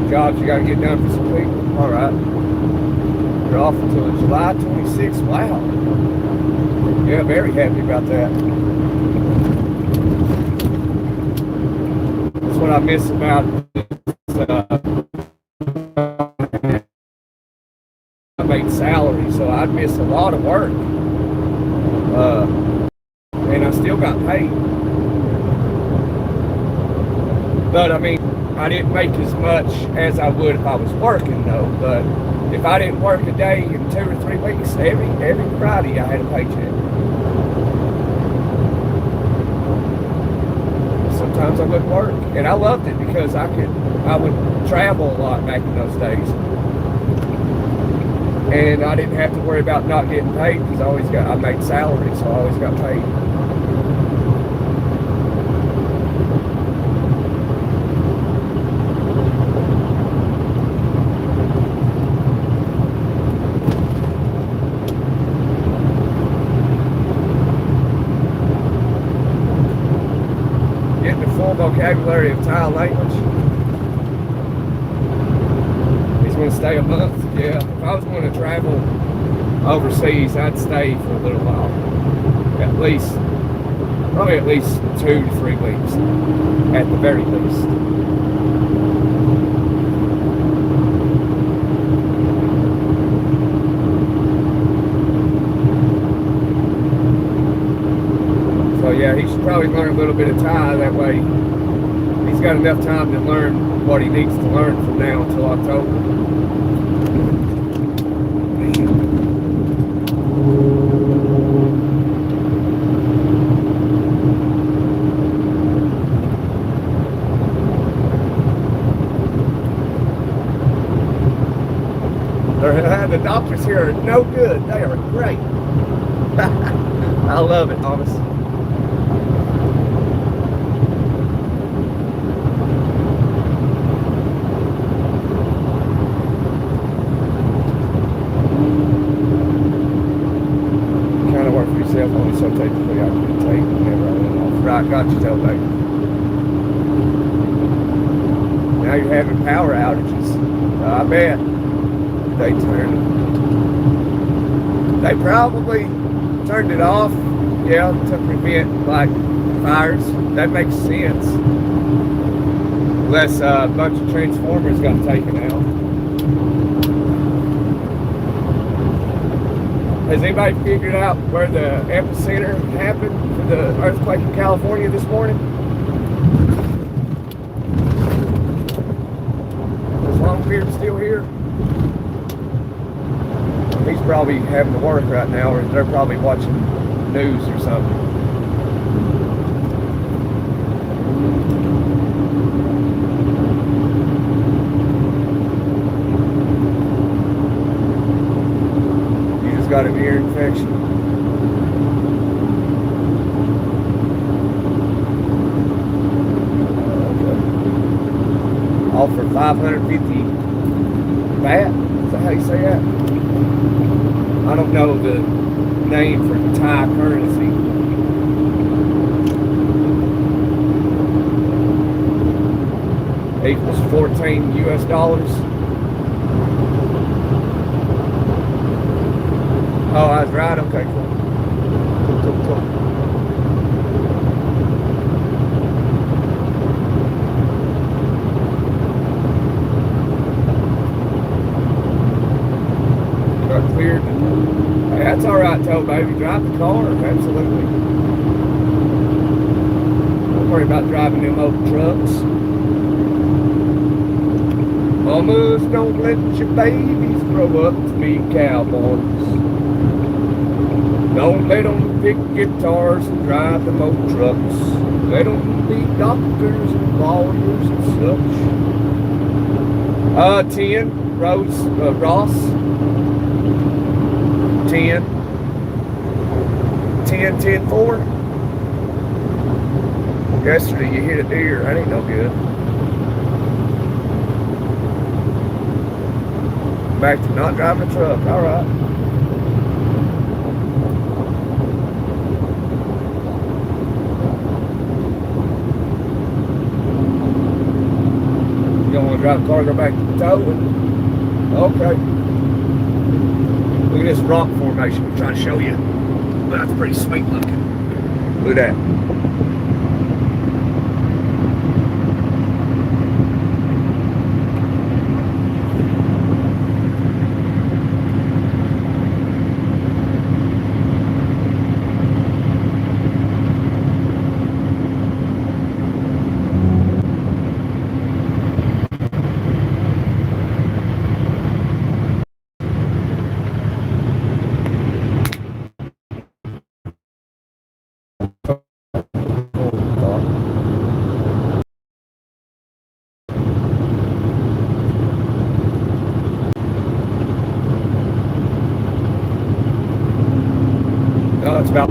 Jobs you got to get done for some people. All right. You're off until July 26th. Wow. Yeah, very happy about that. That's what I miss about I made salary, so I'd miss a lot of work. And I still got paid. But I mean, I didn't make as much as I would if I was working, though. But if I didn't work a day in 2 or 3 weeks, every Friday I had a paycheck. Sometimes I wouldn't work, and I loved it because I would travel a lot back in those days, and I didn't have to worry about not getting paid because I made salary, so I always got paid. Vocabulary of Thai language. He's going to stay a month. Yeah, if I was going to travel overseas, I'd stay for a little while. Probably at least 2 to 3 weeks, at the very least. So yeah, he should probably learn a little bit of Thai. That way he's got enough time to learn what he needs to learn from now until October. The doctors here are no good. They are great. I love it, honestly. Only so technically I can take whenever I went off. Right, got you, tailgate. Now you're having power outages. I bet they probably turned it off, yeah, to prevent like fires. That makes sense. Unless a bunch of transformers got taken out. Has anybody figured out where the epicenter happened for the earthquake in California this morning? Is Longbeard still here? He's probably having to work right now, or they're probably watching news or something. You just got an ear infection. Offer 550 baht. Is that how you say that? I don't know the name for Thai currency. Equals 14 US dollars. Oh, I was right. Okay, cool. Cool. Cleared. Hey, that's all right, Toe baby. Drive the car, absolutely. Don't worry about driving them old trucks. Mamas, don't let your babies grow up to be cowboys. Don't let them pick guitars and drive them old trucks. Let them be doctors and lawyers and such. 10, Ross. 10, 4. Yesterday you hit a deer. That ain't no good. Back to not driving a truck. All right. You don't want to drive the car, go back to the towing? Okay. Look at this rock formation I'm trying to show you. Well, that's pretty sweet looking. Look at that. No, it's about.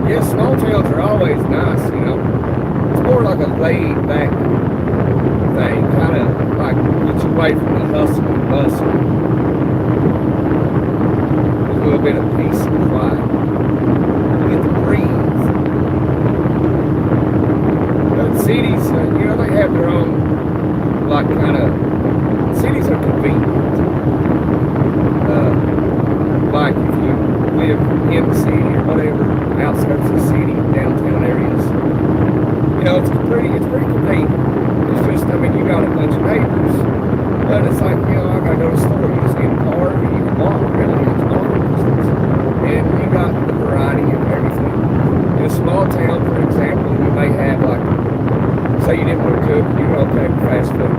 Yeah, small towns are always nice, you know. It's more like a laid back thing, kind of like gets you away from the hustle and bustle. There's a little bit of peace and quiet. You get to breathe. But cities, you know, they have their own, like, kind of, cities are convenient. Like if you live in the city or whatever, outskirts of the city, downtown areas, you know, it's pretty convenient. It's just, I mean, you got a bunch of neighbors, but it's like, you know, I gotta go to the store, you just get a car, or you can walk, really, it's walking distance. And you got the variety of everything. In a small town, for example, you may have, like, say you didn't want to cook, you're okay with fast food.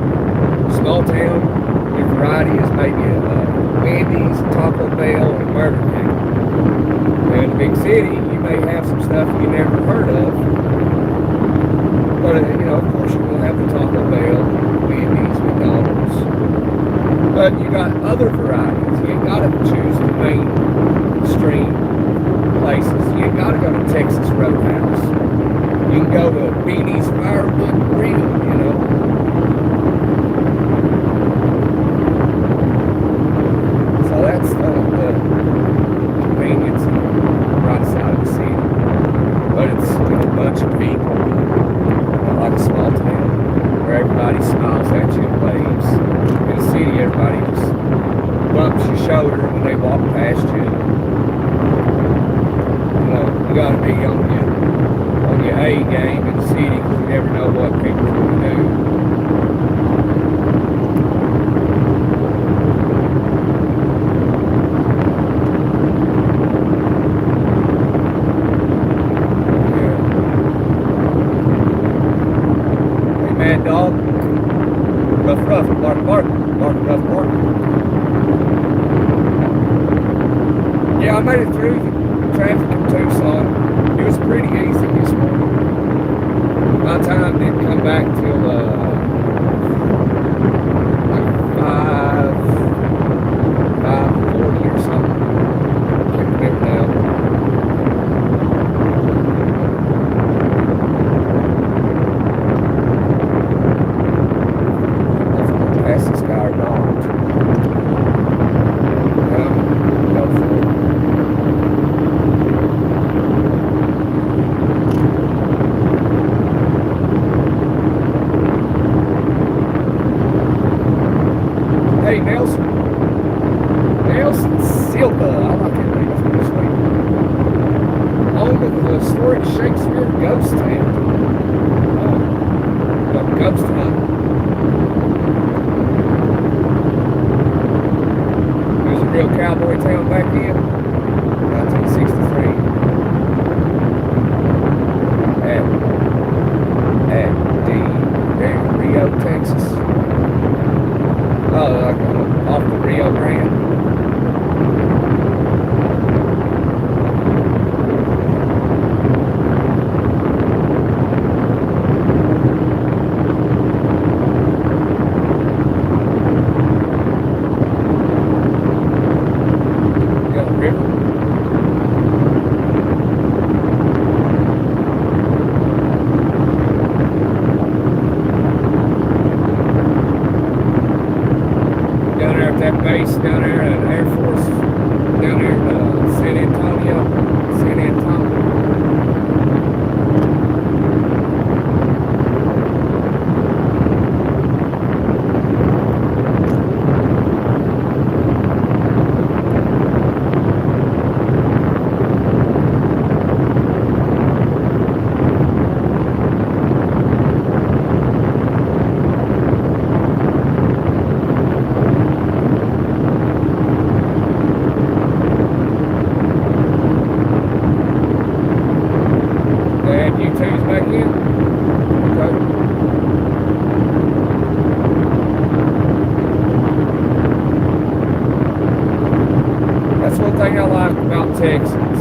Small town, your variety is maybe Wendy's, Taco Bell, and Burger King. Now in the big city, you may have some stuff you never heard of. But, you know, of course you will have the Taco Bell, Wendy's, McDonald's. But you got other varieties. You ain't got to choose the mainstream places. You ain't got to go to Texas Roadhouse. You can go to Beanie's Firewood Grill, you know. So that's the convenience on the right side of the city. But it's, you know, a bunch of people, like a small town, where everybody smiles at you and waves. In the city, everybody just bumps your shoulder when they walk past you. You know, you gotta be on your A game in the city because you never know what people are going to do. Mad dog, rough, bark, bark, bark, rough, bark. Yeah, I made it through the traffic in Tucson. It was pretty easy this morning. My time didn't come back till like 5:40 or something. I can't remember now. Pass this guy or not. Go for it. Hey, Nelson Silva, I like that name, it's pretty sweet. Home of the historic Shakespeare ghost town. Ghost hunt. Real cowboy town back then, 1963. At Rio, Texas. Oh, like off the Rio Grande. That base down there at Air Force, down there in San Antonio. U-turns back in. Okay. That's one thing I like about Texans.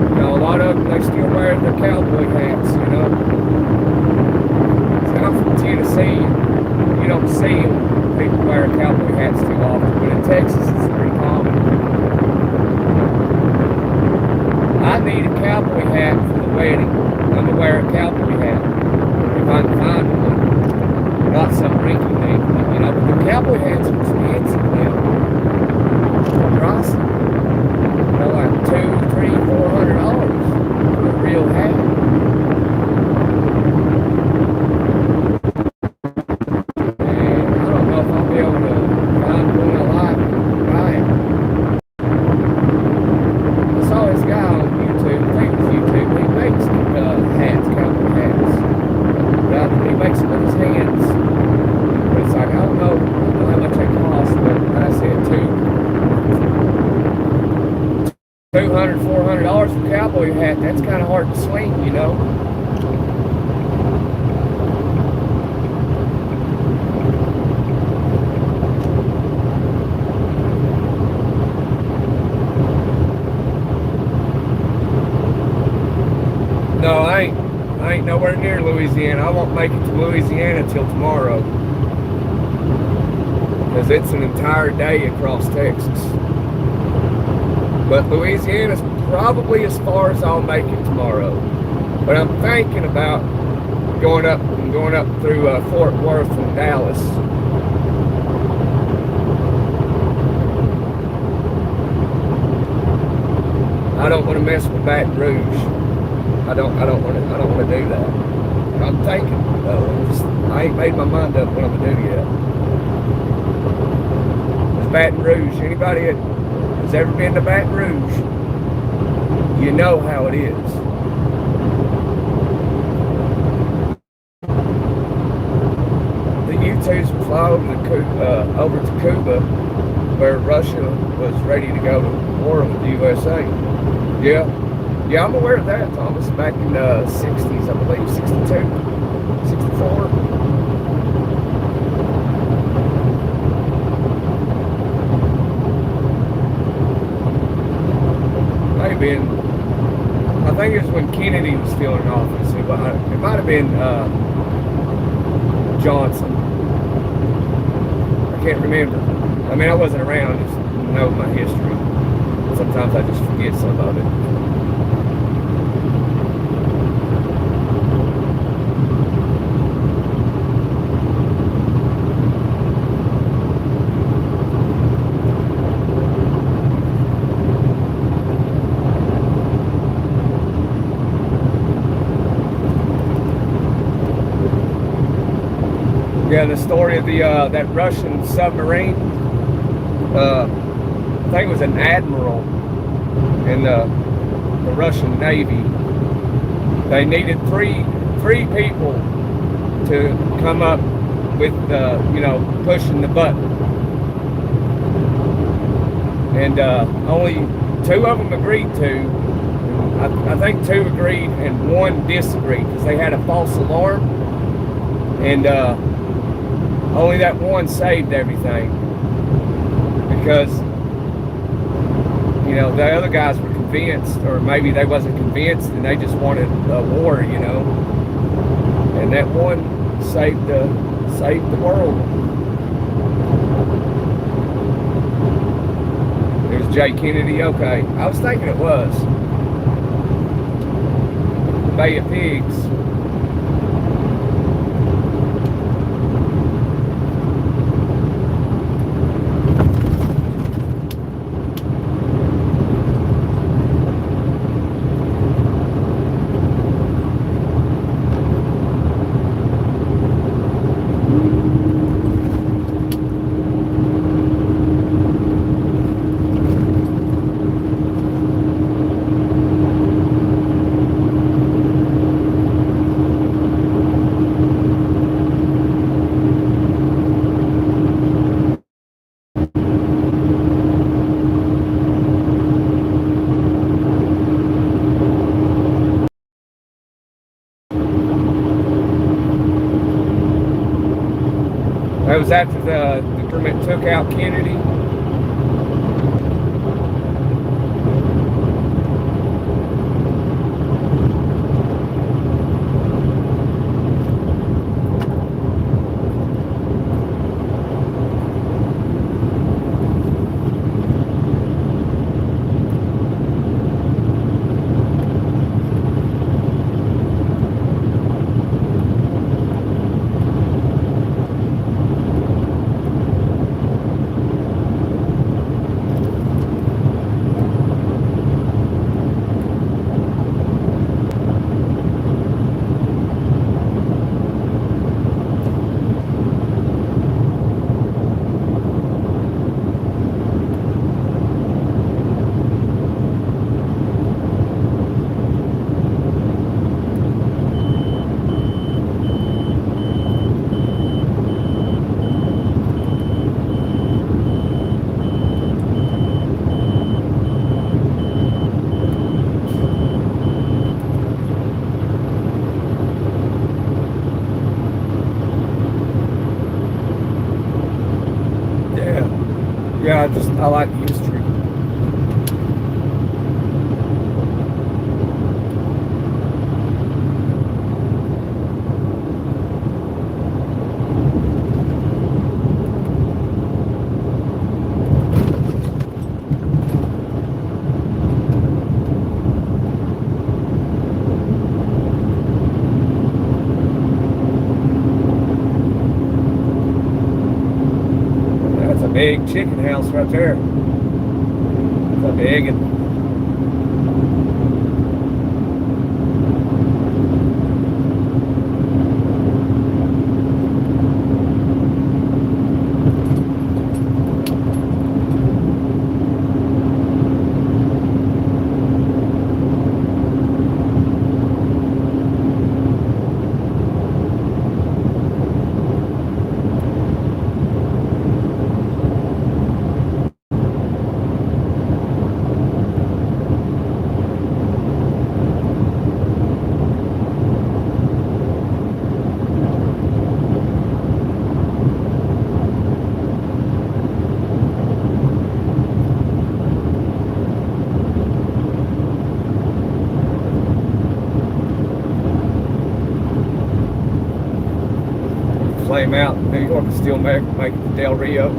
You know, a lot of them, they still wear their cowboy hats, you know. See, I'm from Tennessee, and you don't see people wear cowboy hats too often, but in Texas it's pretty common. I need a cowboy hat for the wedding. I'm gonna wear a cowboy hat if I can find one. Not some rinky dink, but you know, but the cowboy hats are expensive now. Pricey. You know, like $200, $300, $400 for a real hat. And I don't know if I'll be able to find one I like and buy it. I saw this guy on YouTube, I think it's YouTube, he makes hats, cowboy hats. He makes them with his hands. But it's like, I don't know how much they cost, but like I said, $200, $400 for a cowboy hat, that's kind of hard to swing, you know. No, I ain't nowhere near Louisiana. I won't make it to Louisiana till tomorrow, because it's an entire day across Texas. But Louisiana's probably as far as I'll make it tomorrow. But I'm thinking about going up through Fort Worth and Dallas. I don't want to mess with Baton Rouge. I don't want to do that. I'm thinking though. I ain't made my mind up what I'm gonna do yet. It's Baton Rouge. Anybody that has ever been to Baton Rouge, you know how it is. The U-2s would fly over to Cuba, where Russia was ready to go to war with the USA. Yeah, I'm aware of that, Thomas. Back in the 60s, I believe, 62, 64. Been, I think it was when Kennedy was still in office. It might have been Johnson. I can't remember. I mean, I wasn't around, just know my history. Sometimes I just forget some of it. Yeah, the story of the that Russian submarine. I think it was an admiral in the Russian Navy. They needed three people to come up with pushing the button, and only two of them agreed to. I think two agreed and one disagreed because they had a false alarm, and only that one saved everything, because the other guys were convinced, or maybe they wasn't convinced, and they just wanted a war, and that one saved the world. It was J. Kennedy. Okay, I was thinking it was Bay of Pigs. That was after the government took out Kennedy. Yeah, I like history. That's a big chicken house right there. It's a big one. Flame out. New York is still making the Del Rio.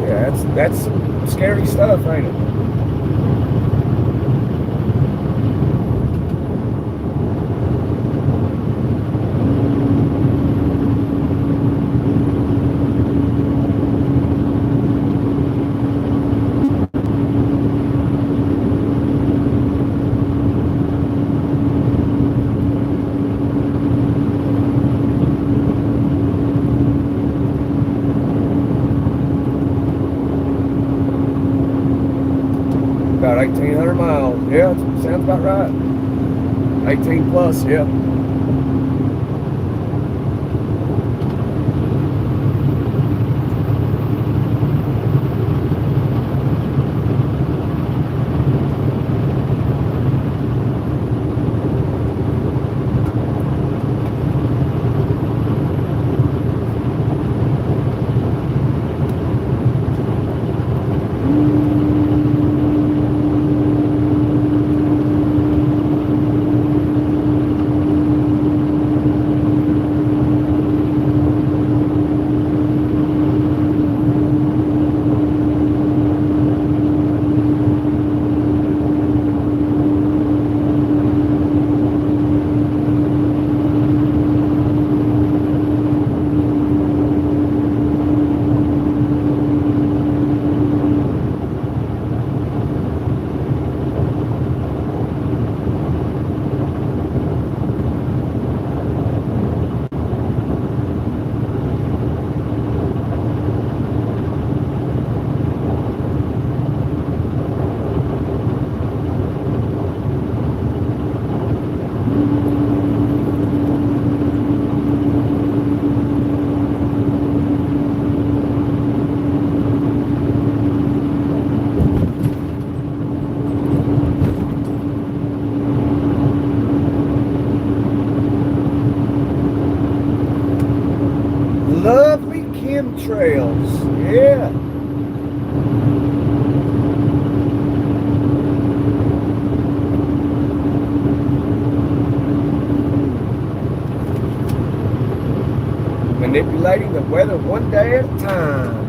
Yeah, that's some scary stuff, ain't it? About 1,800 miles. Yeah, sounds about right. 18 plus, yeah. Lovely chemtrails. Yeah. Manipulating the weather one day at a time.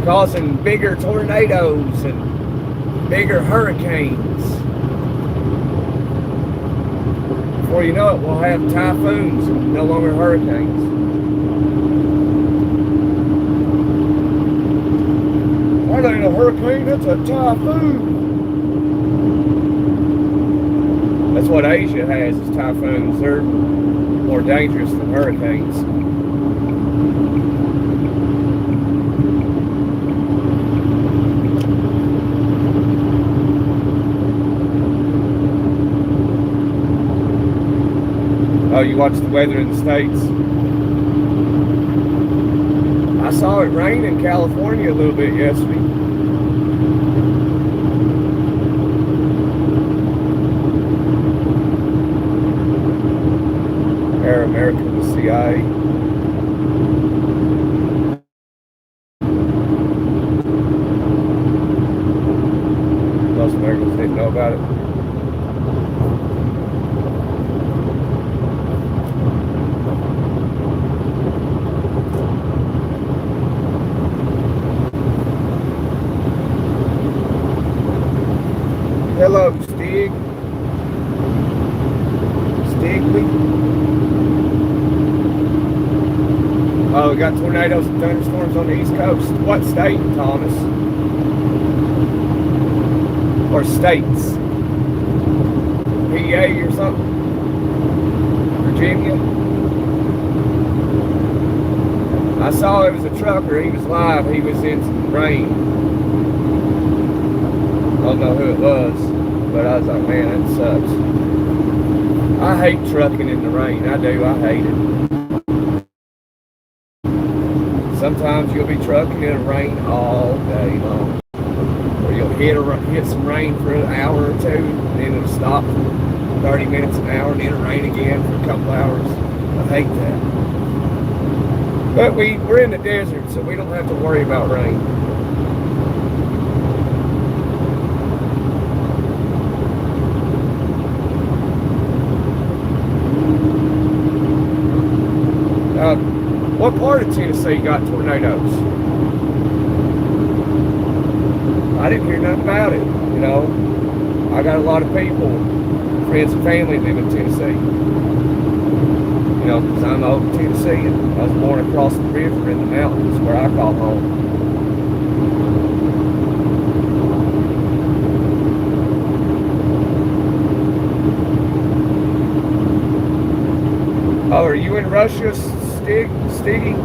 Causing bigger tornadoes and bigger hurricanes. Before you know it, we'll have typhoons, no longer hurricanes. That ain't a hurricane, that's a typhoon. That's what Asia has, is typhoons. They're more dangerous than hurricanes. Oh, you watch the weather in the States? I saw it rain in California a little bit yesterday. PA. Most Americans didn't know about it. Hello, Stigley. Oh, we got tornadoes and thunderstorms on the East Coast. What state, Thomas? Or states? PA or something? Virginia? I saw it was a trucker. He was live. He was in some rain. I don't know who it was, but I was like, man, that sucks. I hate trucking in the rain. I do. I hate it. Sometimes you'll be trucking in the rain all day long. Or you'll hit some rain for an hour or two, and then it'll stop for 30 minutes, an hour, and then it'll rain again for a couple hours. I hate that. But we're in the desert, so we don't have to worry about rain. What part of Tennessee got tornadoes? I didn't hear nothing about it, you know. I got a lot of people, friends and family live in Tennessee. You know, because I'm old Tennessee, and I was born across the river in the mountains where I call home. Oh, are you in Russia, Stiggy?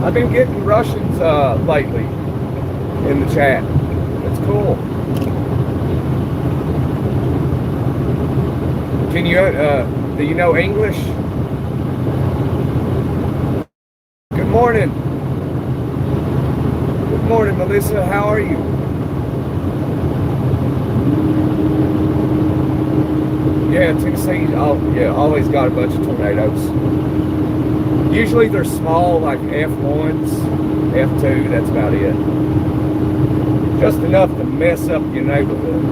I've been getting Russians lately in the chat. It's cool. Can you, do you know English? Good morning. Good morning, Melissa. How are you? Yeah, Tennessee, always got a bunch of tornadoes. Usually they're small, like F1s, F2, that's about it. Just enough to mess up your neighborhood.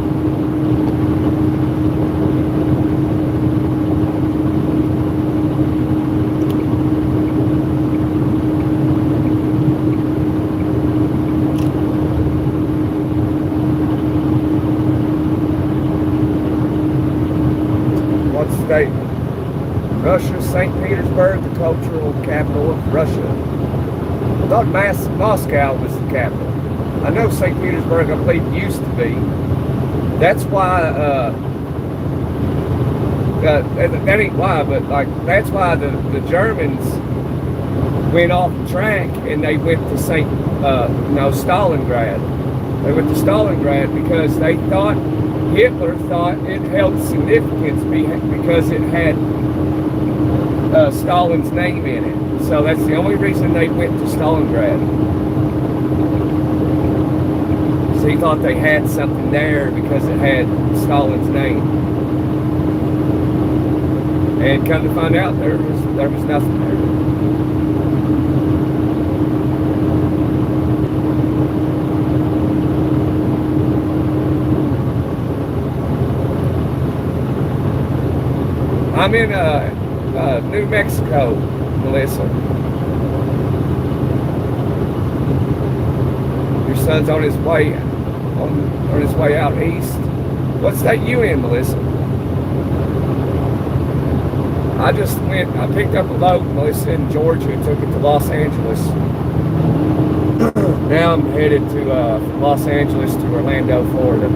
Russia, St. Petersburg, the cultural capital of Russia. I thought Moscow was the capital. I know St. Petersburg, I believe, used to be. That's why, that ain't why, but like, that's why the Germans went off the track and they went to Stalingrad. They went to Stalingrad because they thought, Hitler thought it held significance because it had Stalin's name in it. So that's the only reason they went to Stalingrad. So he thought they had something there because it had Stalin's name. And come to find out, there was nothing there. I'm in New Mexico, Melissa. Your son's on his way out east. What state you in, Melissa? I picked up a load, Melissa, in Georgia, and took it to Los Angeles. Now I'm headed to from Los Angeles to Orlando, Florida.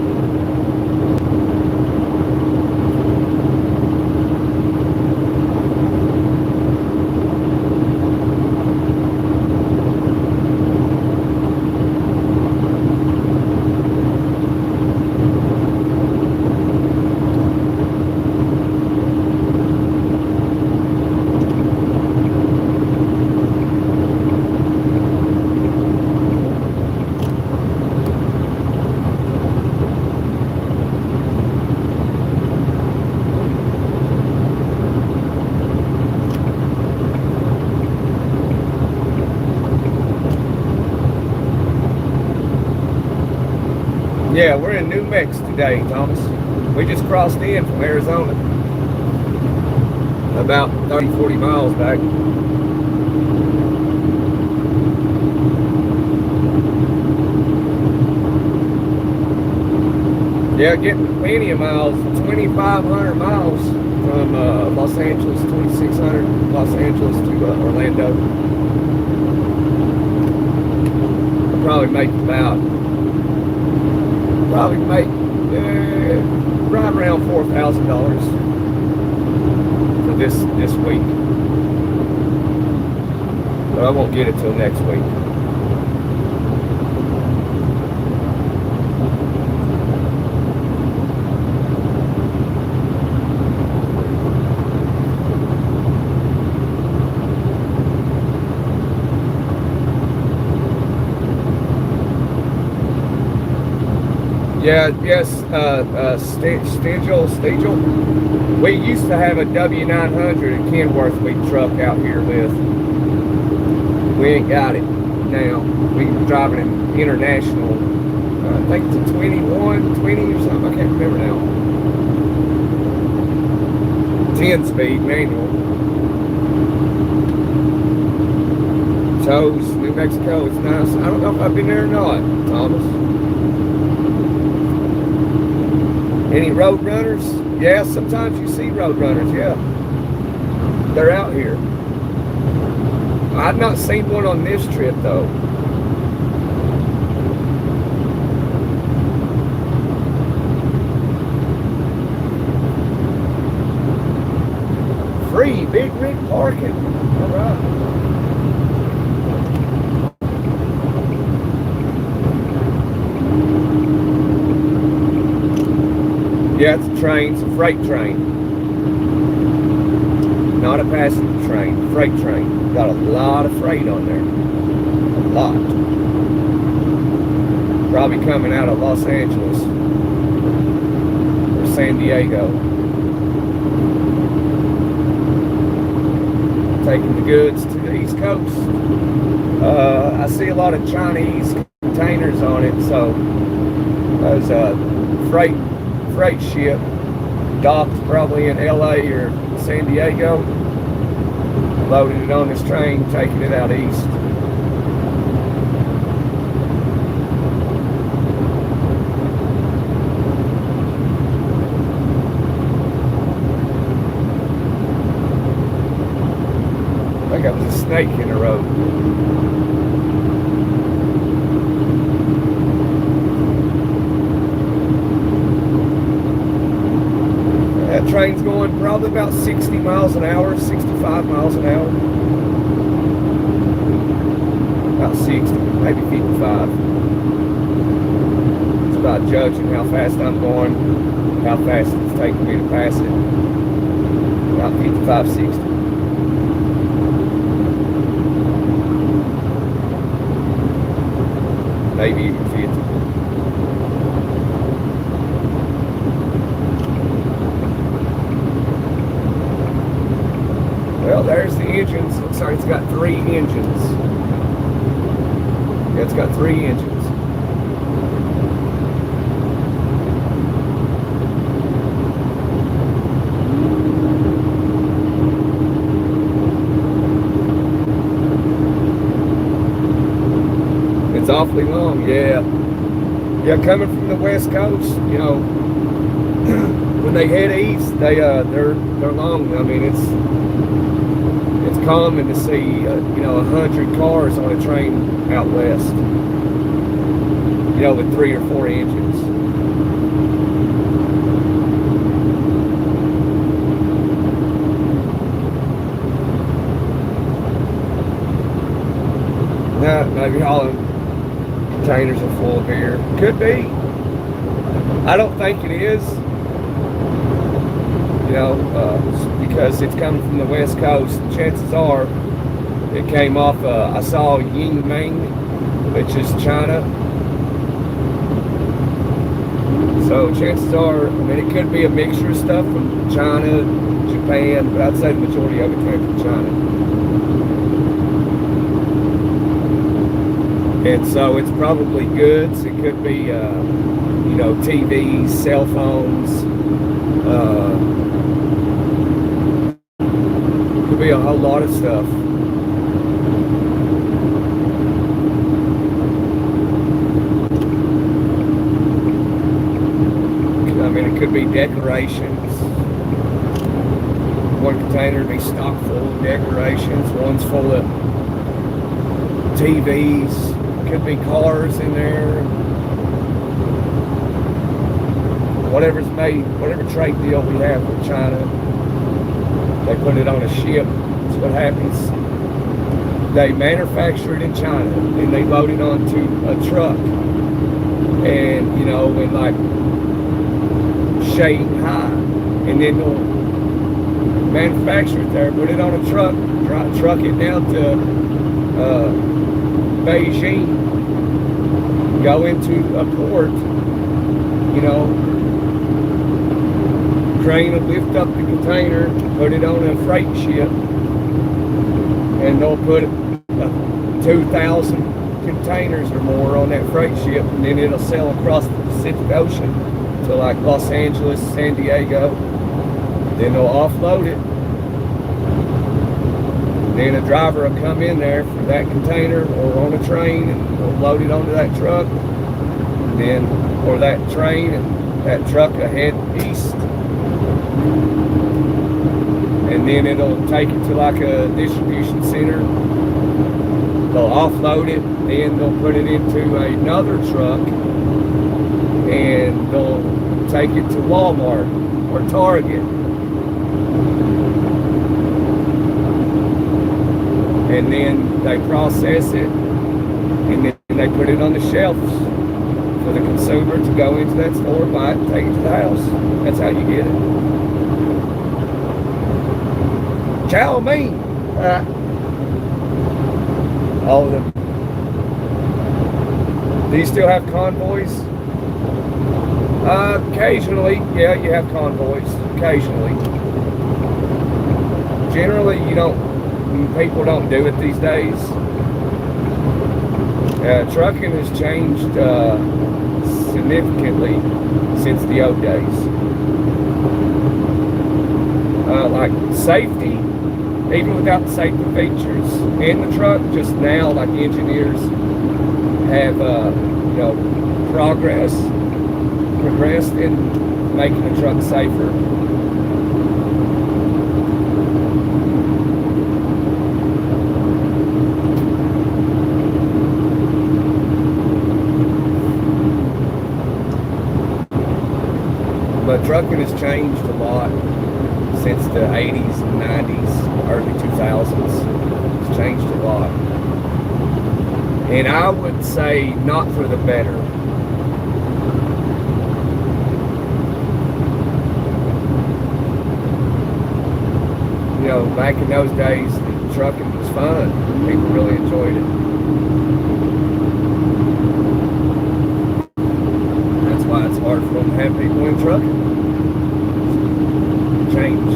Yeah, we're in New Mexico today, Thomas. We just crossed in from Arizona. About 30, 40 miles back. Yeah, getting plenty of miles, 2,500 miles from Los Angeles, 2,600 Los Angeles to Orlando. I'll probably make right around $4,000 for this week. But I won't get it till next week. Yeah, yes, Stegel. We used to have a W900 in Kenworth we'd truck out here with. We ain't got it now. We're driving an international, I think it's a 21, 20 or something, I can't remember now. 10-speed manual. Toes, New Mexico, it's nice. I don't know if I've been there or not, Thomas. Any road runners? Yeah, sometimes you see road runners, yeah. They're out here. I've not seen one on this trip, though. Free big rig parking. All right. Yeah, it's a train. It's a freight train. Not a passenger train. Freight train. Got a lot of freight on there. A lot. Probably coming out of Los Angeles or San Diego. Taking the goods to the East Coast. I see a lot of Chinese containers on it, so there's a freight ship docked probably in LA or San Diego, loading it on this train, taking it out east. I think there was a snake in the road. That train's going probably about 60 miles an hour, 65 miles an hour. About 60, maybe 55. It's about judging how fast I'm going, how fast it's taking me to pass it. About 55, 60. Maybe even 50. Well, there's the engines. Looks like it's got 3 engines. Yeah, it's got 3 engines. It's awfully long, yeah. Yeah, coming from the West Coast, you know, when they head east, they're long. I mean, it's common to see, you know, 100 cars on a train out west, you know, with 3 or 4 engines. Now, maybe all the containers are full of beer. Could be. I don't think it is. You know, because it's coming from the West Coast. Chances are it came off, I saw Yingming, which is China. So chances are, I mean, it could be a mixture of stuff from China, Japan, but I'd say the majority of it came from China. And so it's probably goods. It could be you know, TVs, cell phones. Could be a whole lot of stuff. I mean, it could be decorations. One container would be stocked full of decorations. One's full of TVs. Could be cars in there. Whatever's made, whatever trade deal we have with China, they put it on a ship. That's what happens. They manufacture it in China, and they load it onto a truck. And, you know, in like Shanghai, and then they'll manufacture it there, put it on a truck, truck it down to Beijing, go into a port, you know, crane will lift up the container, put it on a freight ship, and they'll put 2,000 containers or more on that freight ship, and then it'll sail across the Pacific Ocean to like Los Angeles, San Diego. Then they'll offload it. Then a driver will come in there for that container or on a train, and they'll load it onto that truck, and then, or that train, and that truck will head east. And then it'll take it to like a distribution center. They'll offload it, then they'll put it into another truck, and they'll take it to Walmart or Target. And then they process it, and then they put it on the shelves for the consumer to go into that store, buy it, and take it to the house. That's how you get it. Chow mein. All of them. Do you still have convoys? Occasionally, yeah, you have convoys. Occasionally. Generally, you don't. People don't do it these days. Trucking has changed significantly since the old days. Like safety, even without the safety features in the truck, just now, like engineers have, you know, progressed in making the truck safer. But trucking has changed a lot since the 80s and 90s, early 2000s. It's changed a lot. And I would say not for the better. You know, back in those days, trucking was fun. People really enjoyed it. That's why it's hard for them to have people in trucking. Change.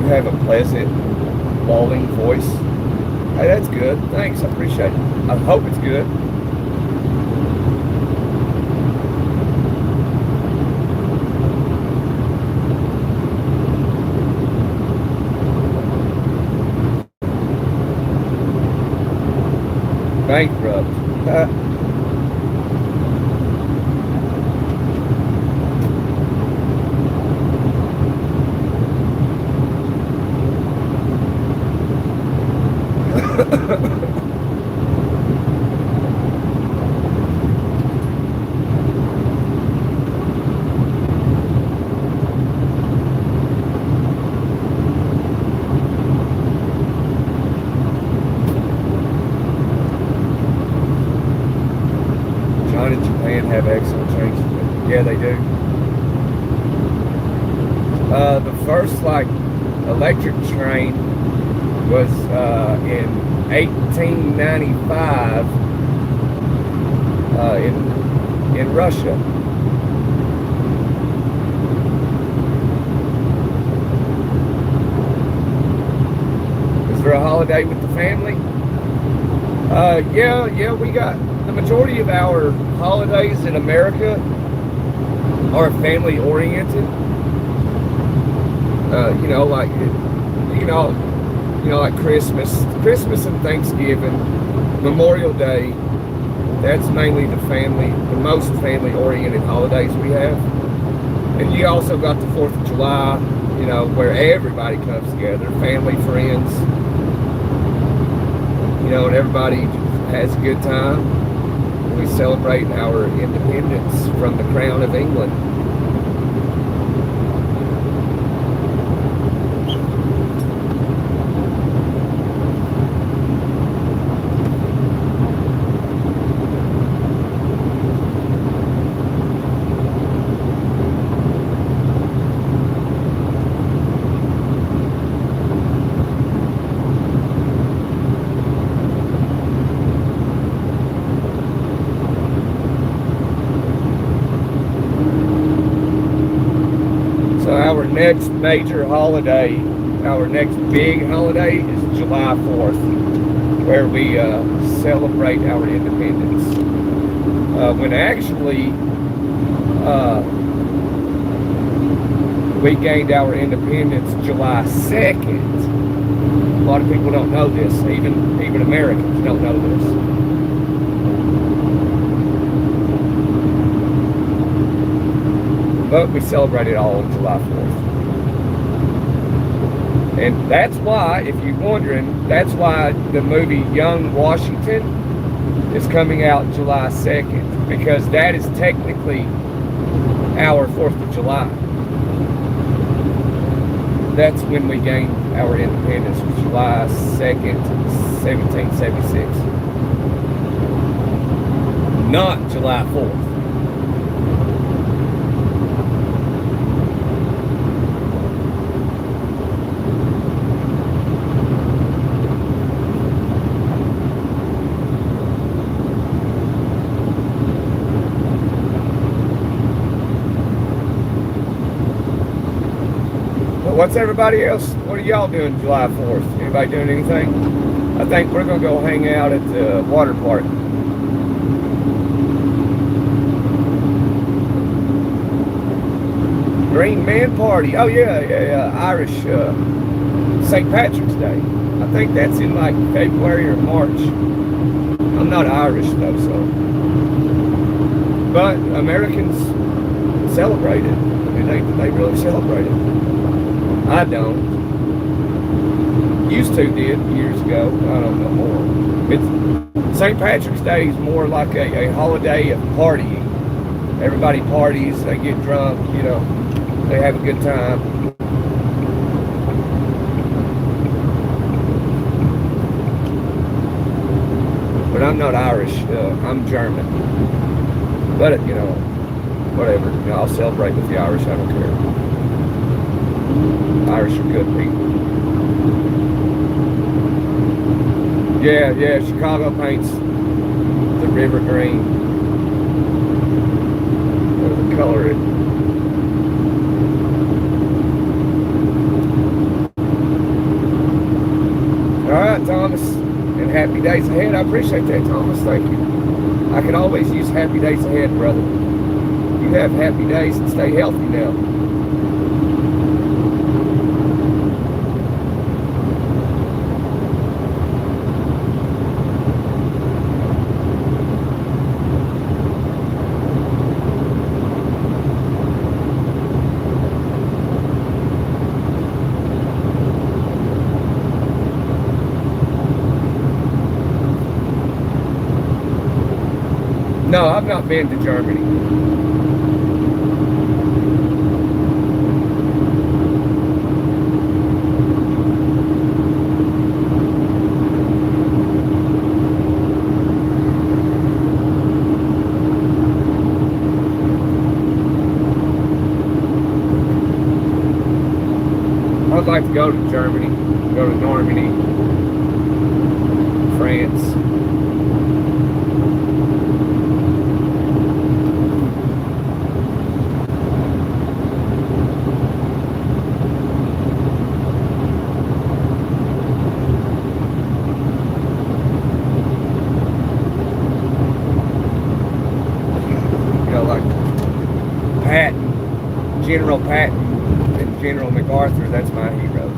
Have a pleasant, lulling voice. Hey, that's good. Thanks, I appreciate it. I hope it's good. Bankrupt. can have excellent changes. But yeah, they do. The first like electric train was in 1895 in Russia. Is there a holiday with the family? Yeah, we got the majority of our holidays in America are family oriented. Like Christmas and Thanksgiving, Memorial Day. That's mainly the most family oriented holidays we have. And you also got the 4th of July, where everybody comes together, family, friends, and everybody has a good time. We celebrate our independence from the Crown of England. Our next major holiday, our next big holiday is July 4th, where we celebrate our independence. When actually we gained our independence July 2nd. A lot of people don't know this, even Americans don't know this. But we celebrate it all on July 4th. And that's why, if you're wondering, that's why the movie Young Washington is coming out July 2nd, because that is technically our 4th of July. That's when we gained our independence, was July 2nd, 1776. Not July 4th. What's everybody else? What are y'all doing July 4th? Anybody doing anything? I think we're going to go hang out at the water park. Green Man Party. Oh, yeah. Irish St. Patrick's Day. I think that's in like February or March. I'm not Irish though, so. But Americans celebrate it. I mean, they really celebrate it. I don't. Used to did years ago. I don't know more. It's St. Patrick's Day is more like a holiday of partying. Everybody parties, they get drunk, they have a good time. But I'm not Irish. I'm German. But whatever. I'll celebrate with the Irish. I don't care. Irish are good people. Yeah, Chicago paints the river green. Or the color it. Alright, Thomas. And happy days ahead. I appreciate that, Thomas. Thank you. I can always use happy days ahead, brother. You have happy days and stay healthy now. No, I've not been to Germany. I'd like to go to Germany, go to Normandy, France. You know, like General Patton and General MacArthur, that's my heroes.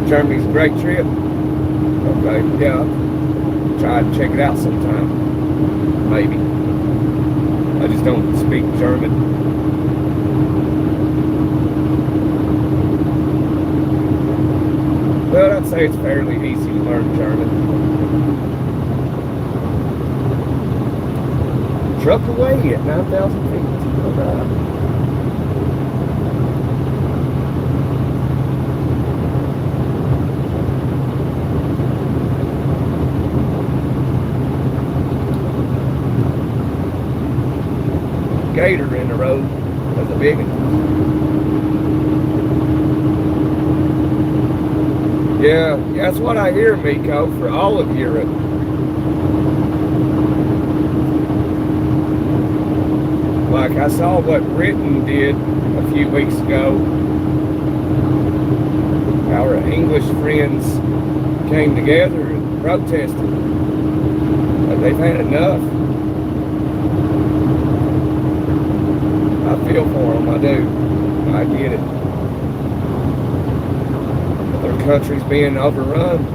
Germany's a great trip. Okay, yeah. Try to check it out sometime. Maybe. I just don't speak German. But I'd say it's fairly easy to learn German. Truck away at 9,000 feet. All right. Gator in the road. That's a big one. Yeah, that's what I hear, Miko, for all of Europe. Like I saw what Britain did a few weeks ago. Our English friends came together and protested. But they've had enough. I feel for them, I do. I get it. Their country's being overrun.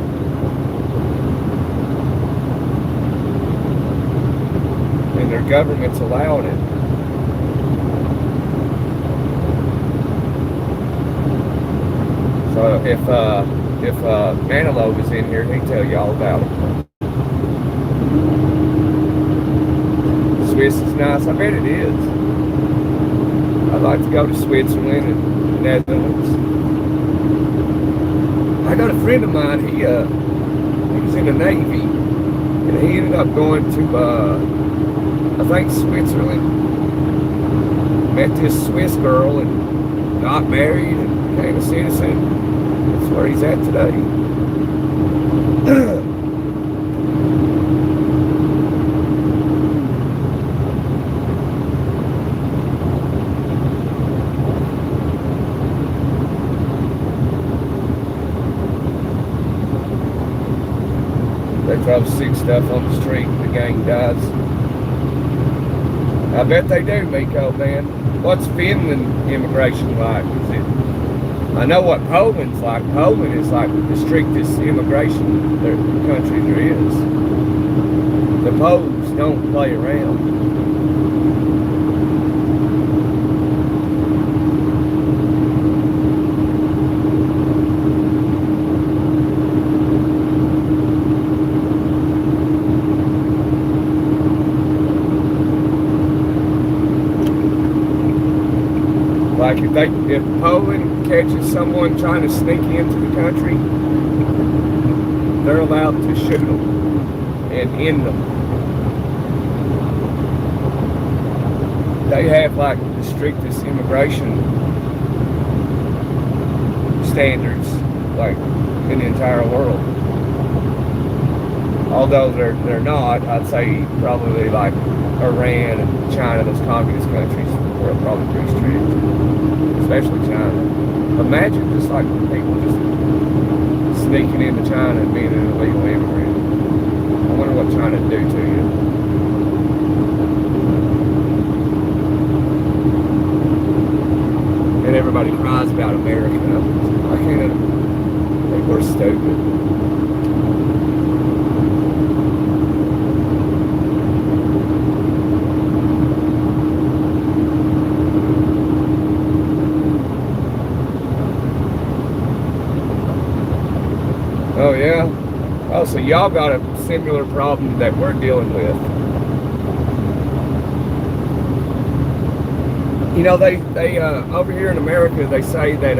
And their government's allowing it. So if Manilow was in here, he'd tell you all about it. Swiss is nice. I bet it is. I'd like to go to Switzerland and the Netherlands. I got a friend of mine, he was in the Navy, and he ended up going to, I think, Switzerland. Met this Swiss girl and got married and became a citizen. That's where he's at today. They throw sick stuff on the street and the gang dies. I bet they do, Miko, man. What's Finland immigration like? Is it? I know what Poland's like. Poland is like the strictest immigration country there is. The Poles don't play around. Like if Poland catches someone trying to sneak into the country, they're allowed to shoot them and end them. They have like the strictest immigration standards, like in the entire world. Although they're not, I'd say probably like Iran and China, those communist countries, are probably pretty strict, especially China. Imagine just like people just sneaking into China and being an illegal immigrant. I wonder what China would do to you. And everybody cries about America. I can't think we're stupid. Oh yeah? Oh, so y'all got a similar problem that we're dealing with. You know, they over here in America, they say that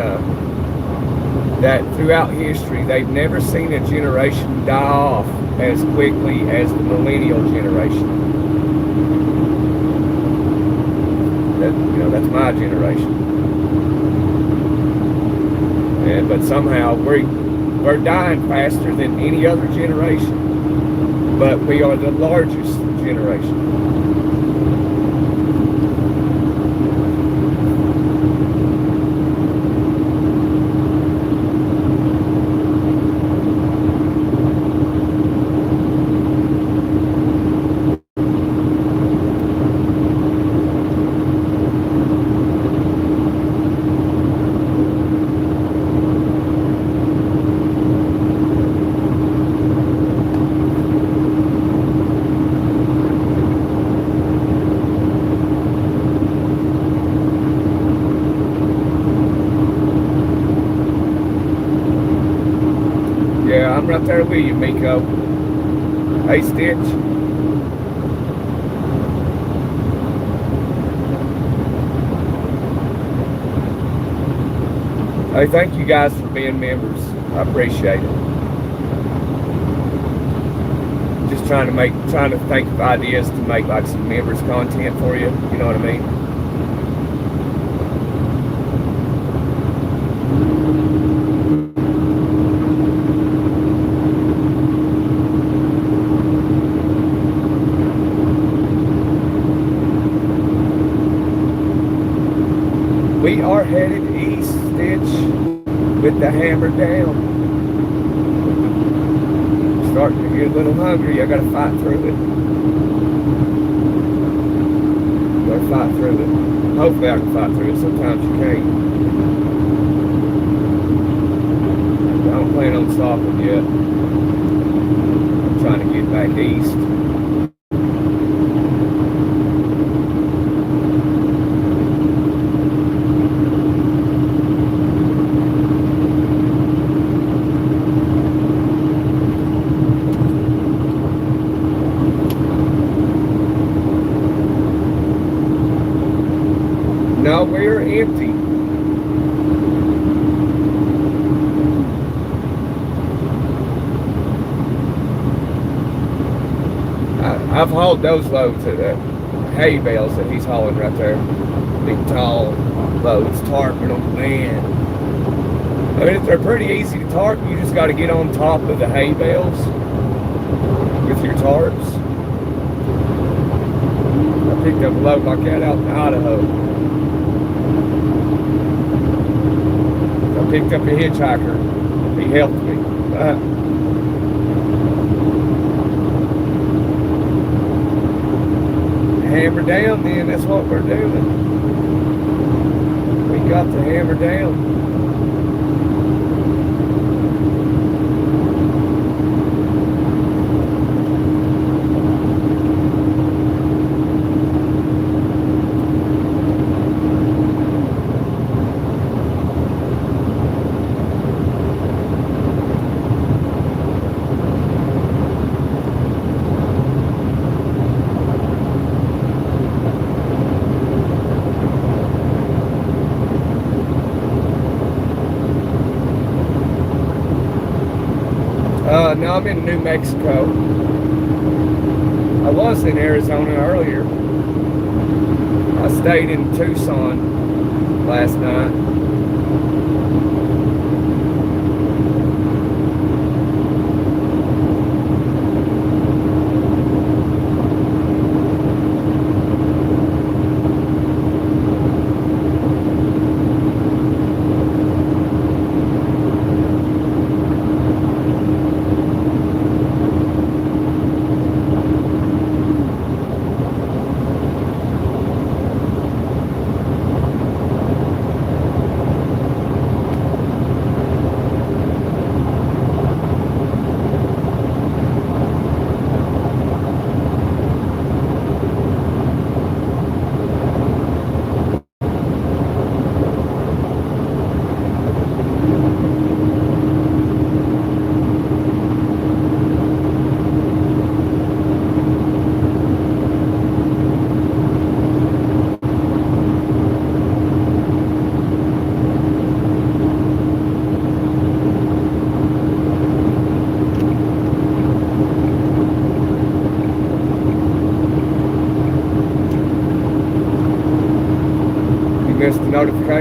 that throughout history, they've never seen a generation die off as quickly as the millennial generation. That's my generation. But somehow we're dying faster than any other generation, but we are the largest generation. Yeah, I'm right there with you, Miko. Hey, Stitch. Hey, thank you guys for being members. I appreciate it. Just trying to think of ideas to make like some members content for you. You know what I mean? We are headed east, Stitch, with the hammer down. Starting to get a little hungry. I gotta fight through it. Gotta fight through it. Hopefully I can fight through it. Sometimes you can't. I don't plan on stopping yet. I'm trying to get back east. No, we're empty. I've hauled those loads of the hay bales that he's hauling right there. Big tall loads, tarping them, man. I mean, they're pretty easy to tarp. You just got to get on top of the hay bales with your tarps. I picked up a load like that out in Idaho. I picked up a hitchhiker. He helped me. Hammer down then, that's what we're doing. We got the hammer down. Now I'm in New Mexico. I was in Arizona earlier. I stayed in Tucson last night.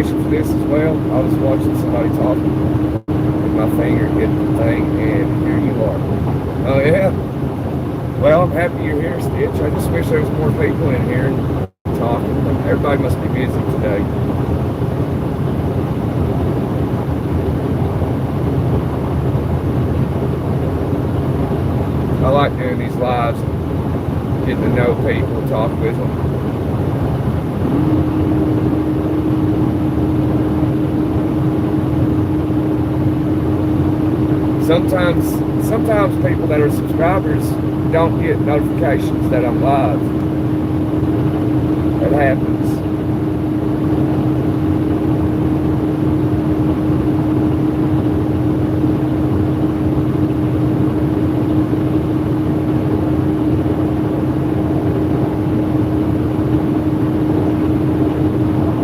notification for this as well. I was watching somebody talking, and my finger hit the thing, and here you are. Oh yeah. Well, I'm happy you're here, Stitch. I just wish there was more people in here talking. Everybody must be busy today. I like doing these lives, getting to know people, talk with them. Sometimes people that are subscribers don't get notifications that I'm live. That happens.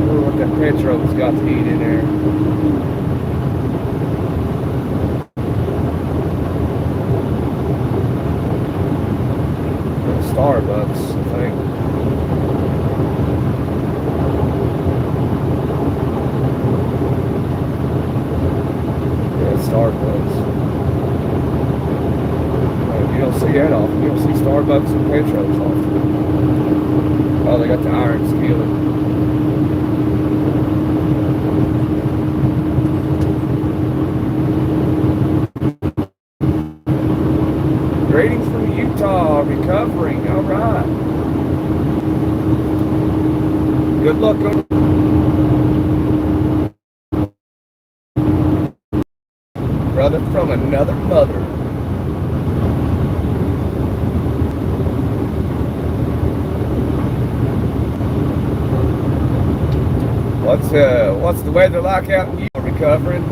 Oh, what that petrol's got to eat in there. Starbucks, I think. Yeah, Starbucks. You don't see that often. You don't see Starbucks and Petros often. Oh, they got the iron skillet. Greetings from Utah, recovering. All right. Good luck on. Brother from another mother. What's the weather like out in Utah? Recovering.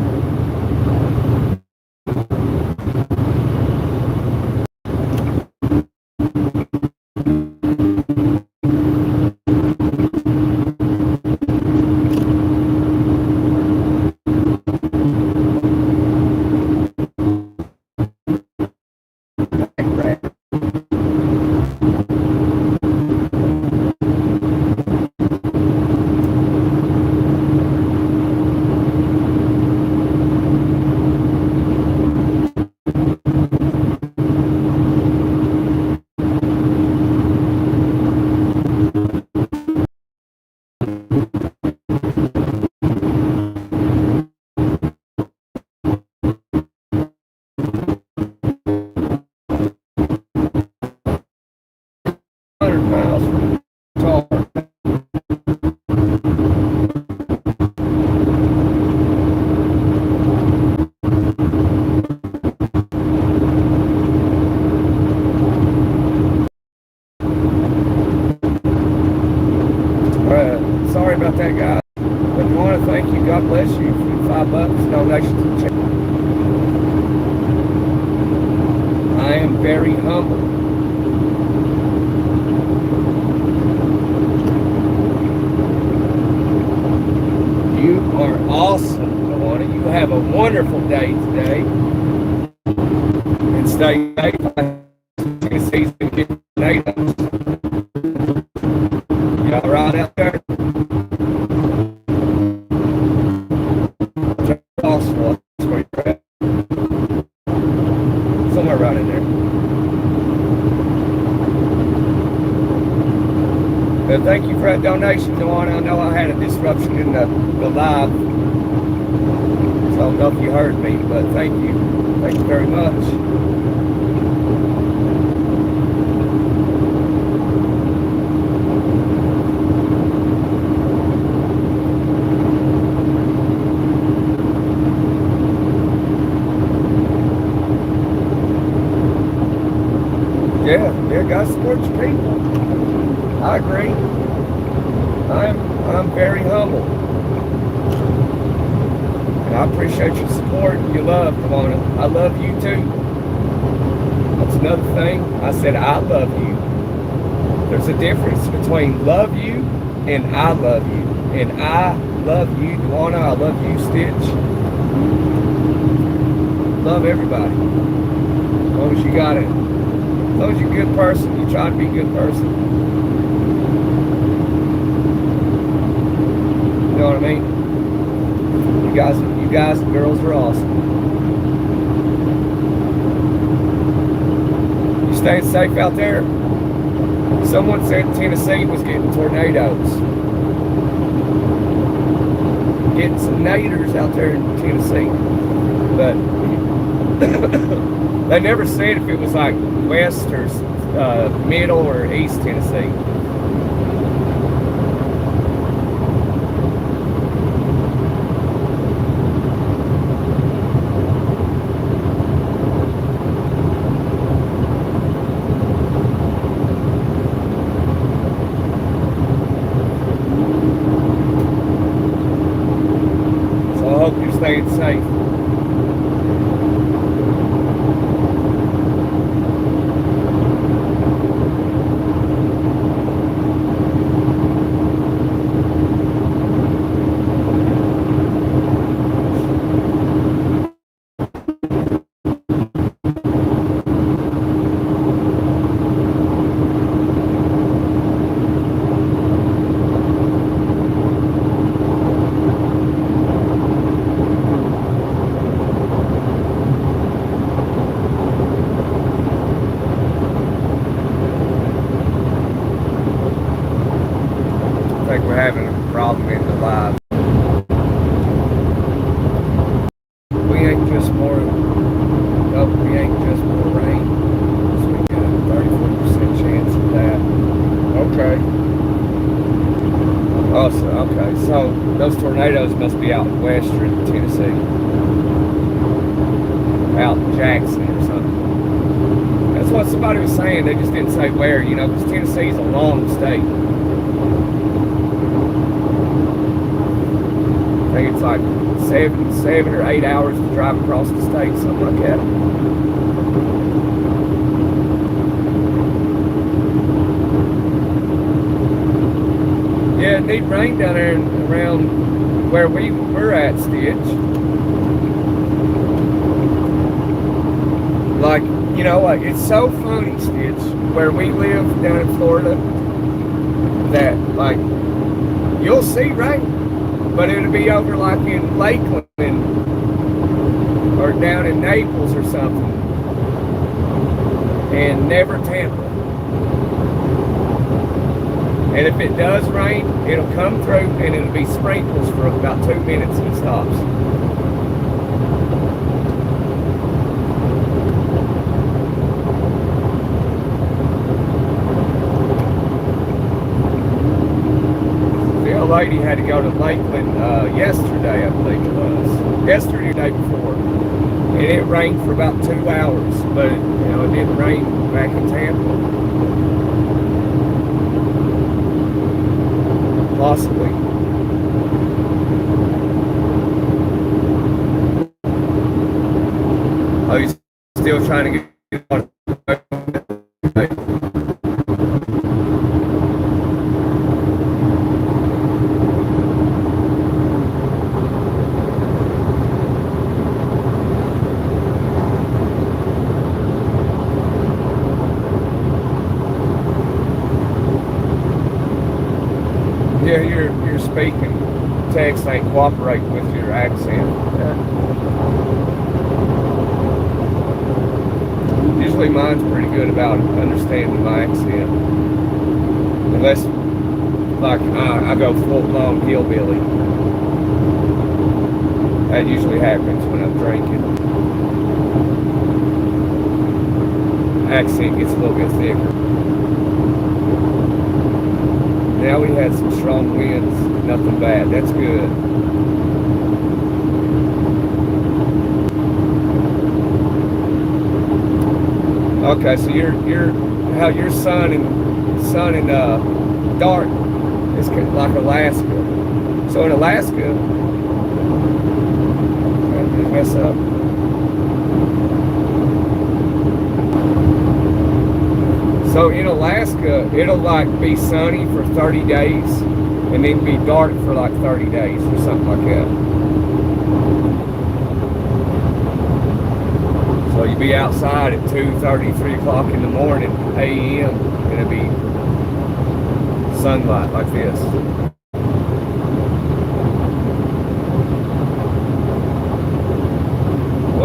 Sorry about that, guys. But I want to thank you. God bless you for the $5 donation to the channel. I am very humble. You are awesome, Luana. You have a wonderful day today. And stay safe. Tennessee's been getting tornadoes. Y'all right out there? Somewhere right in there. But thank you for that donation, Luana. I know I had a disruption in the live, so I don't know if you heard me, but thank you. Thank you very much. Yeah, guys, support your people. I agree. I'm very humble. And I appreciate your support and your love, Luana. I love you too. That's another thing. I said I love you. There's a difference between love you and I love you. And I love you, Luana. I love you, Stitch. Love everybody. As long as you got it. As long as you're a good person, you try to be a good person. You know what I mean? You guys and girls are awesome. You staying safe out there? Someone said Tennessee was getting tornadoes. Getting some naders out there in Tennessee. But they never said if it was like west or middle or east Tennessee. So I hope you're staying safe. I think we're having a problem in the live. We ain't just more rain. So we got a 34% chance of that. Okay. Oh, so those tornadoes must be out in western Tennessee. Out in Jackson or something. That's what somebody was saying. They just didn't say where, because Tennessee's a long state. I think it's like 7 or 8 hours to drive across the state, something like that. Yeah, it need rain down there around where we're at, Stitch. Like, it's so funny, Stitch, where we live down in Florida, that, like, you'll see rain. But it'll be over like in Lakeland or down in Naples or something. And never Tampa. And if it does rain, it'll come through and it'll be sprinkles for about 2 minutes and it stops. Lady had to go to Lakeland yesterday, I believe it was. Yesterday or the day before. And it rained for about 2 hours. But, it didn't rain back in Tampa. Possibly. Oh, he's still trying to get on. Yeah, you're speaking. Text ain't cooperating with your accent. Usually mine's pretty good about understanding my accent. Unless, like, I go full-blown hillbilly. That usually happens when I'm drinking. Accent gets a little bit thicker. Now we had some strong winds, nothing bad. That's good. Okay, so how your sun and dark is like Alaska. So in Alaska, I'm gonna mess up. So in Alaska, it'll like be sunny for 30 days and then be dark for like 30 days or something like that. So you'll be outside at 2:30, 3 o'clock in the morning, a.m., and it'll be sunlight like this.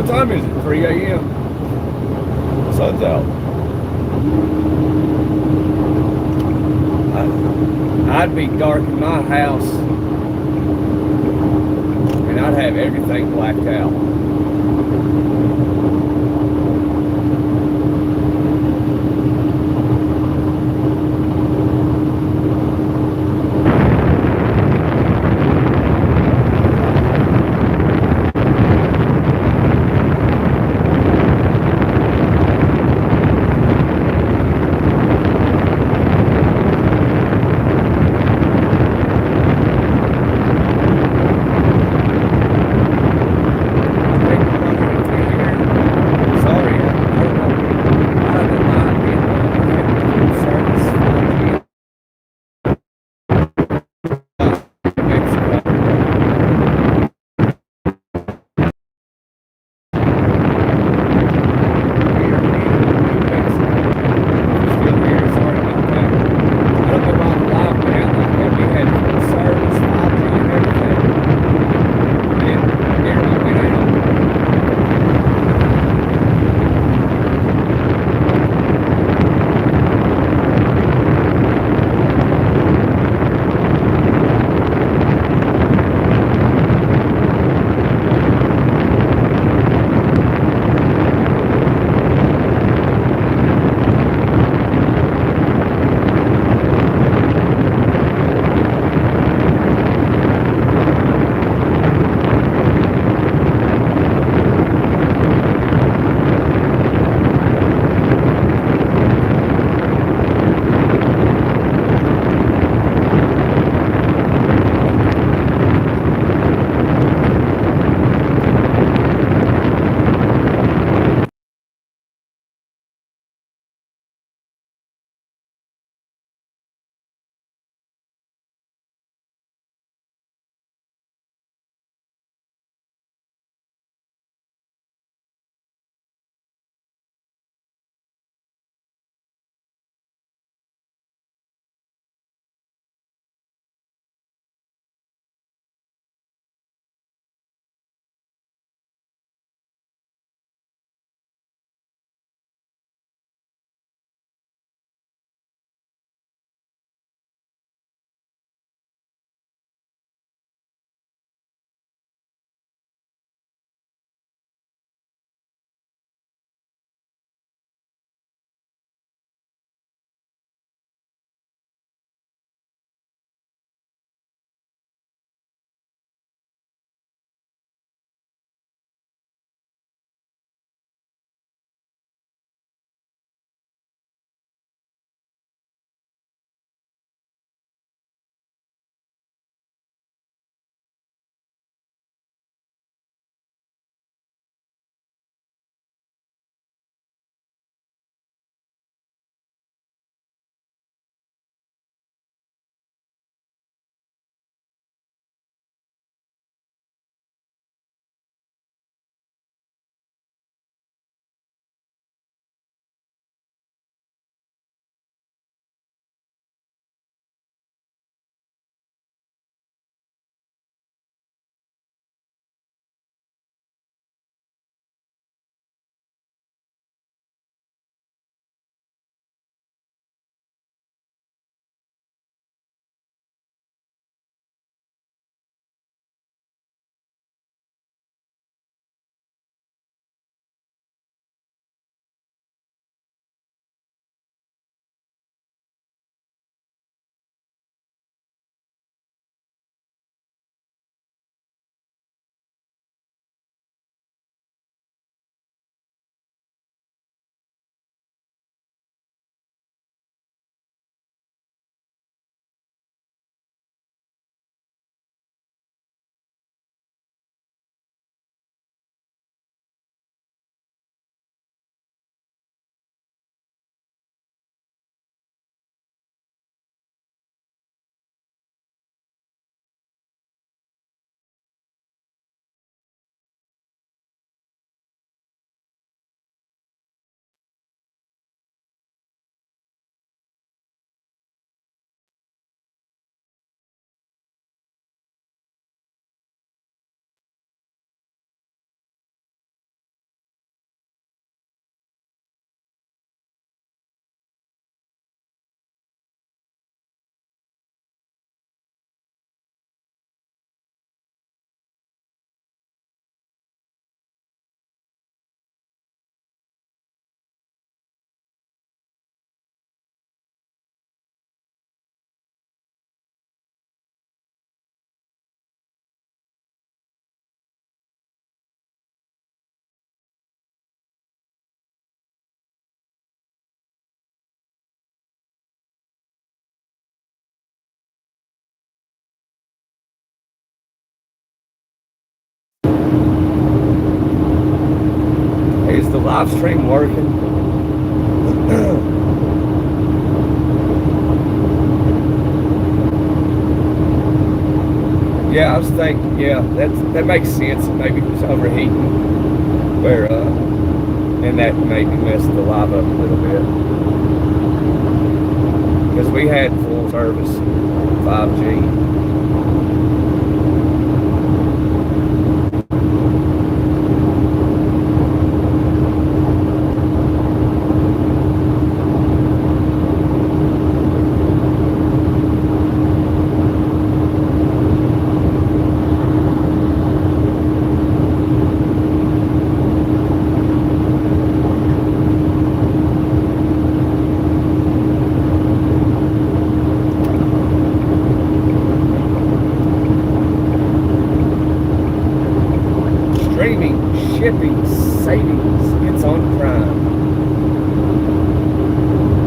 What time is it? 3 a.m. Sun's out. I'd be dark in my house and I'd have everything blacked out. live stream working? Yeah, I was thinking, yeah, that makes sense. Maybe it was overheating, and that maybe messed the live up a little bit. Because we had full service 5G. Shipping savings, it's on Prime.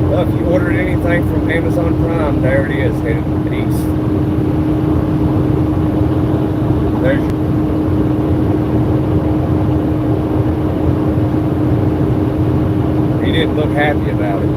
Well, if you ordered anything from Amazon Prime, there it is, headed east. There's he didn't look happy about it.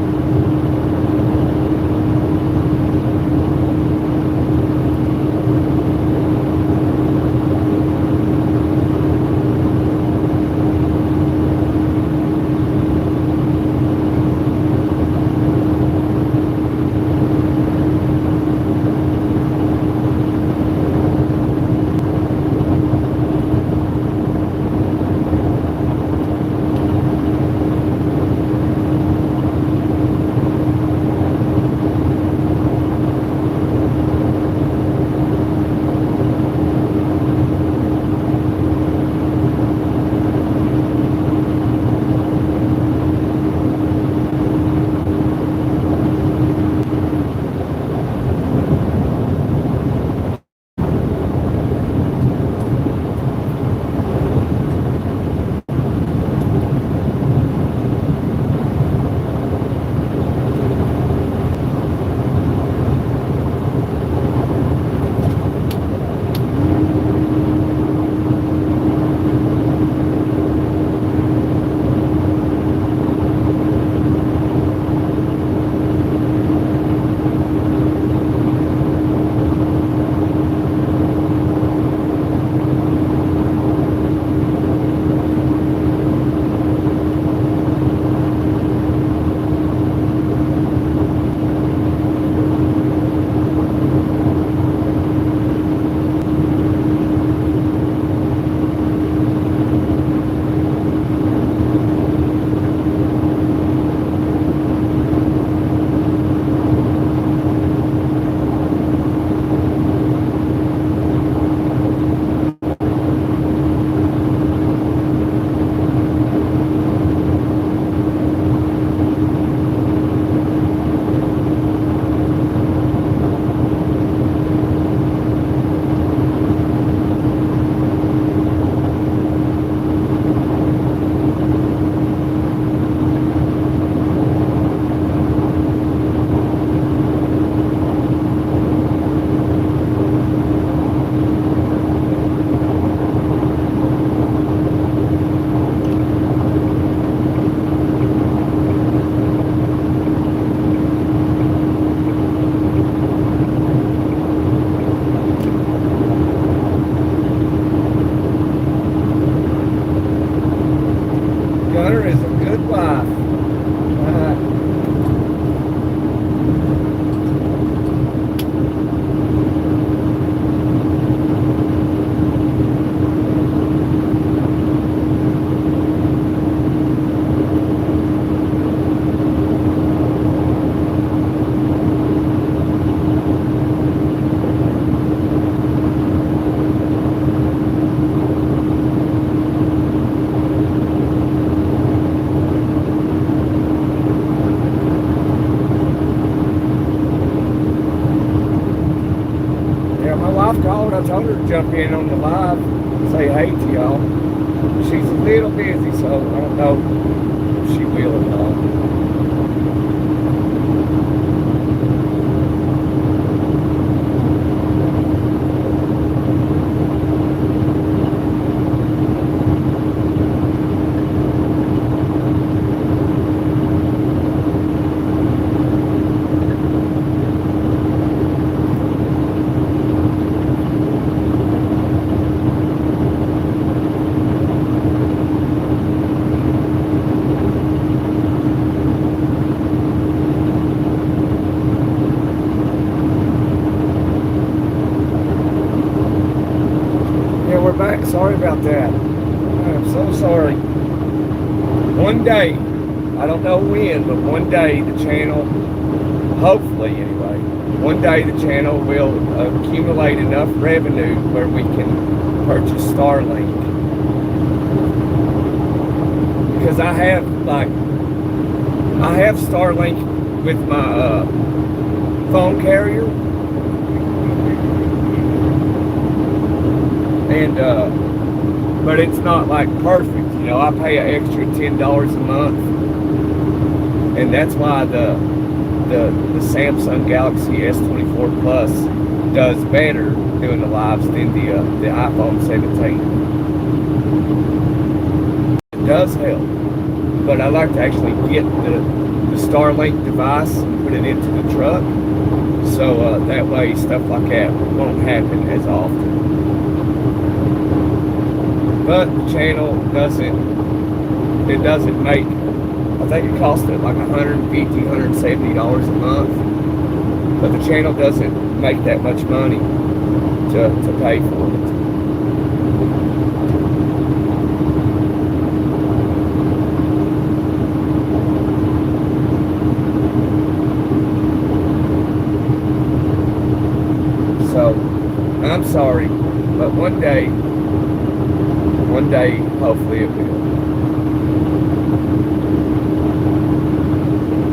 I told her to jump in on the live and say hey to y'all. She's a little busy, so I don't know if she will or not. about that. I'm so sorry. One day, I don't know when, but one day the channel, hopefully anyway, one day the channel will accumulate enough revenue where we can purchase Starlink. Because I have Starlink with my phone carrier, and but it's not like perfect. You know, I pay an extra $10 a month, and that's why the Samsung Galaxy S24 Plus does better doing the lives than the iPhone 17. It does help, but I like to actually get the Starlink device and put it into the truck, so that way stuff like that won't happen as often. But the channel doesn't make, I think it costs it like $150, $170 a month, but the channel doesn't make that much money to pay for it. So, I'm sorry, but one day, hopefully it will.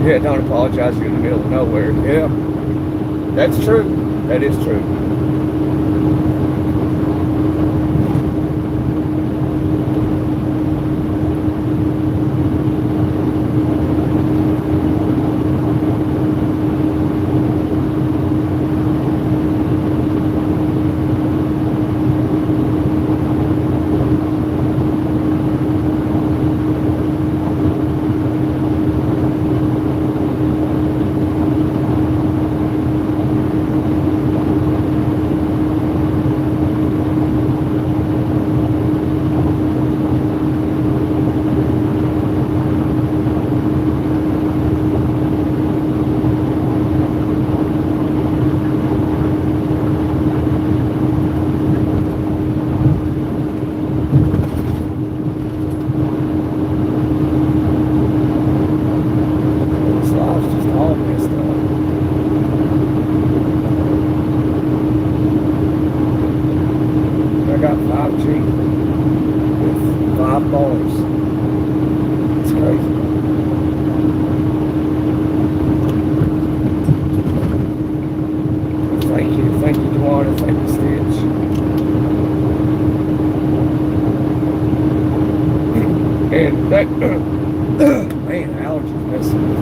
Yeah, don't apologize, you're in the middle of nowhere. Yeah, that's true. That is true. I got 5G with 5 bars. It's crazy. Thank you, Duana, thank you, Stitch. And that, man, allergies messing with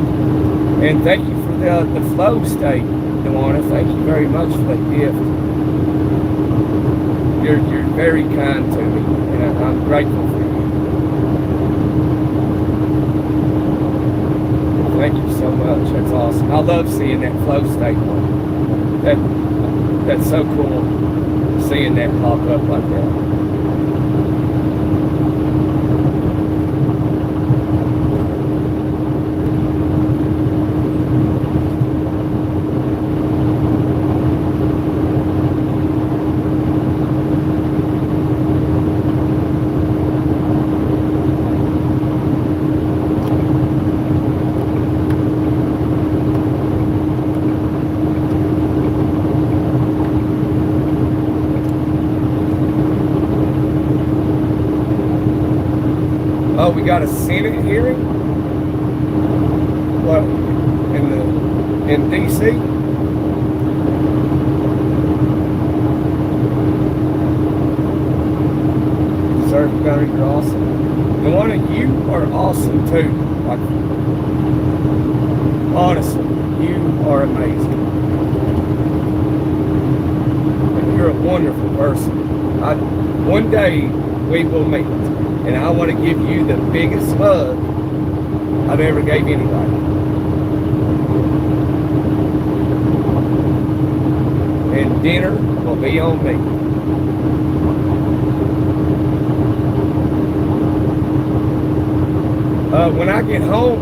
me. And thank you for the flow state, Duana. Thank you very much for that gift. You're very kind to me, and I'm grateful for you. Thank you so much. That's awesome. I love seeing that flow state one. That's so cool, seeing that pop up like that. Oh, we got a Senate hearing? What? In D.C.? Sir, you're awesome. And one of you are awesome too. Like, honestly, you are amazing. And you're a wonderful person. One day we will meet. And I want to give you the biggest hug I've ever gave anybody. And dinner will be on me. When I get home,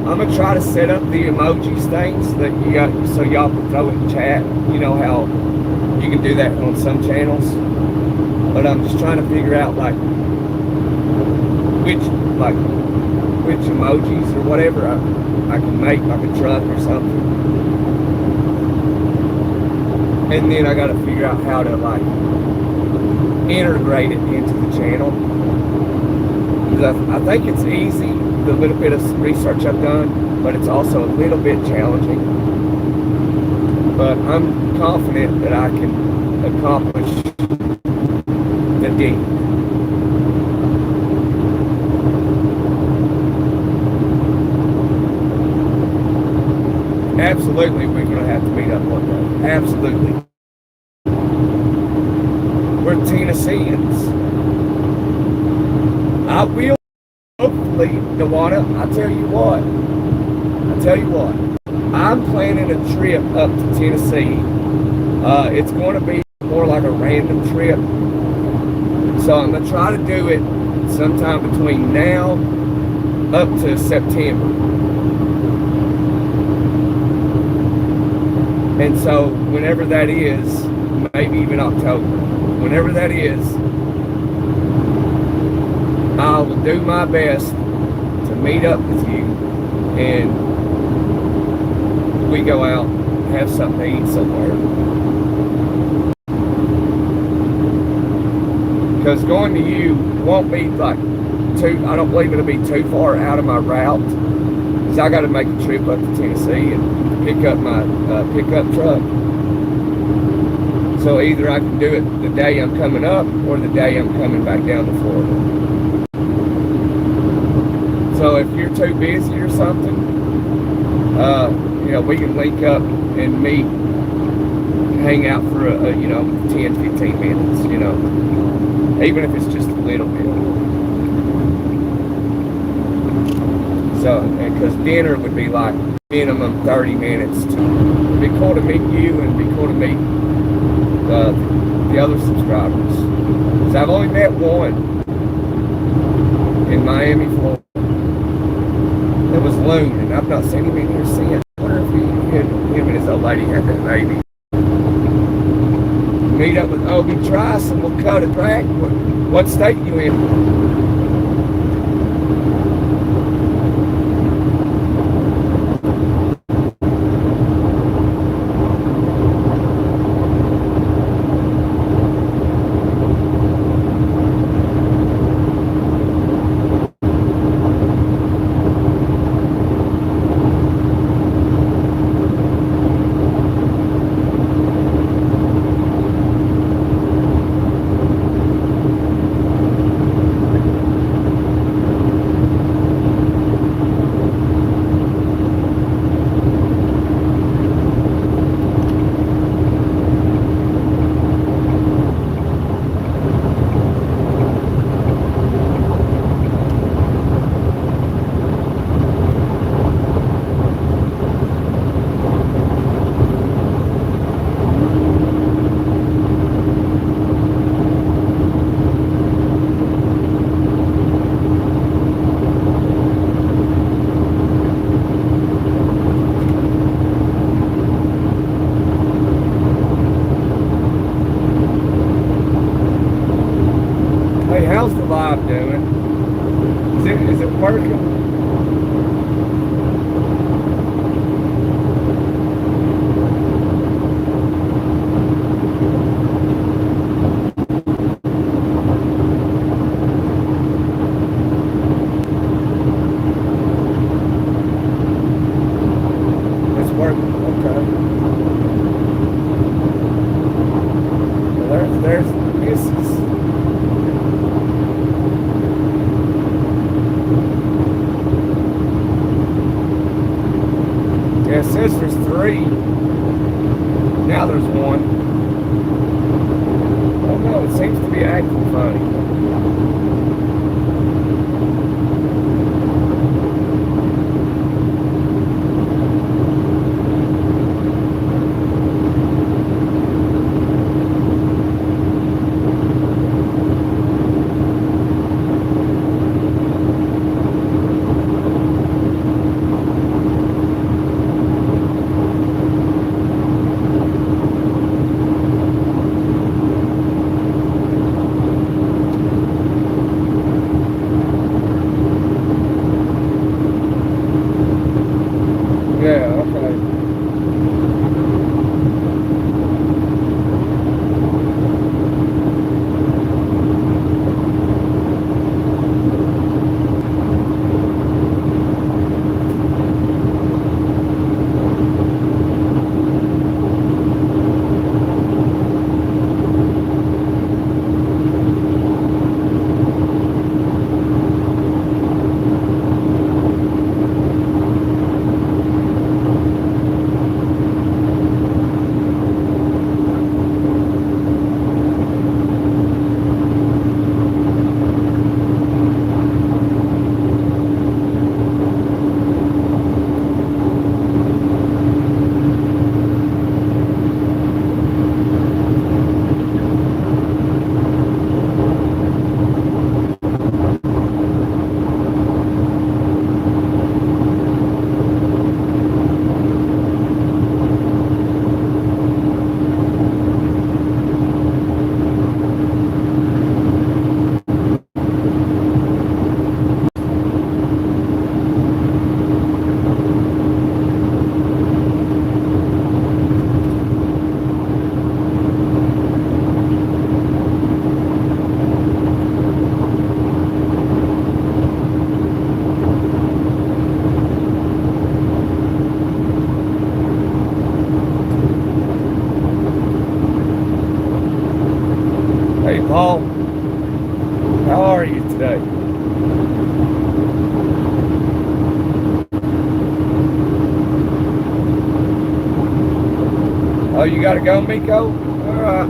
I'm going to try to set up the emojis things that you got, so y'all can throw it in chat. You know how you can do that on some channels. But I'm just trying to figure out like which emojis or whatever I can make, like a truck or something. And then I got to figure out how to like integrate it into the channel. Because I think it's easy, the little bit of research I've done, but it's also a little bit challenging. But I'm confident that I can accomplish the deed. Absolutely, we're going to have to meet up one day. Absolutely. We're Tennesseans. I will, hopefully, Dewana, I tell you what, I'm planning a trip up to Tennessee. It's going to be more like a random trip. So I'm going to try to do it sometime between now up to September. And so whenever that is, maybe even October, whenever that is, I will do my best to meet up with you and we go out and have something to eat somewhere. Because going to you won't be like I don't believe it'll be too far out of my route. Because I got to make a trip up to Tennessee and pick up my pickup truck. So either I can do it the day I'm coming up or the day I'm coming back down to Florida. So if you're too busy or something, we can link up and meet, hang out for 10, 15 minutes, even if it's just a little bit. So, because dinner would be like minimum 30 minutes. It'd be cool to meet you and it'd be cool to meet the other subscribers. Because I've only met one in Miami, Florida. It was Loon, and I've not seen him in here since. I wonder if him and his old lady had that baby. Meet up with Obi Trice and we'll cut a track. What state you in? How's the live doing? Is it working? It's working, okay. Well, there's the missus. Yeah, it says there's 3. Now there's 1. I don't know, it seems to be acting funny. Oh, you gotta go, Miko? Alright.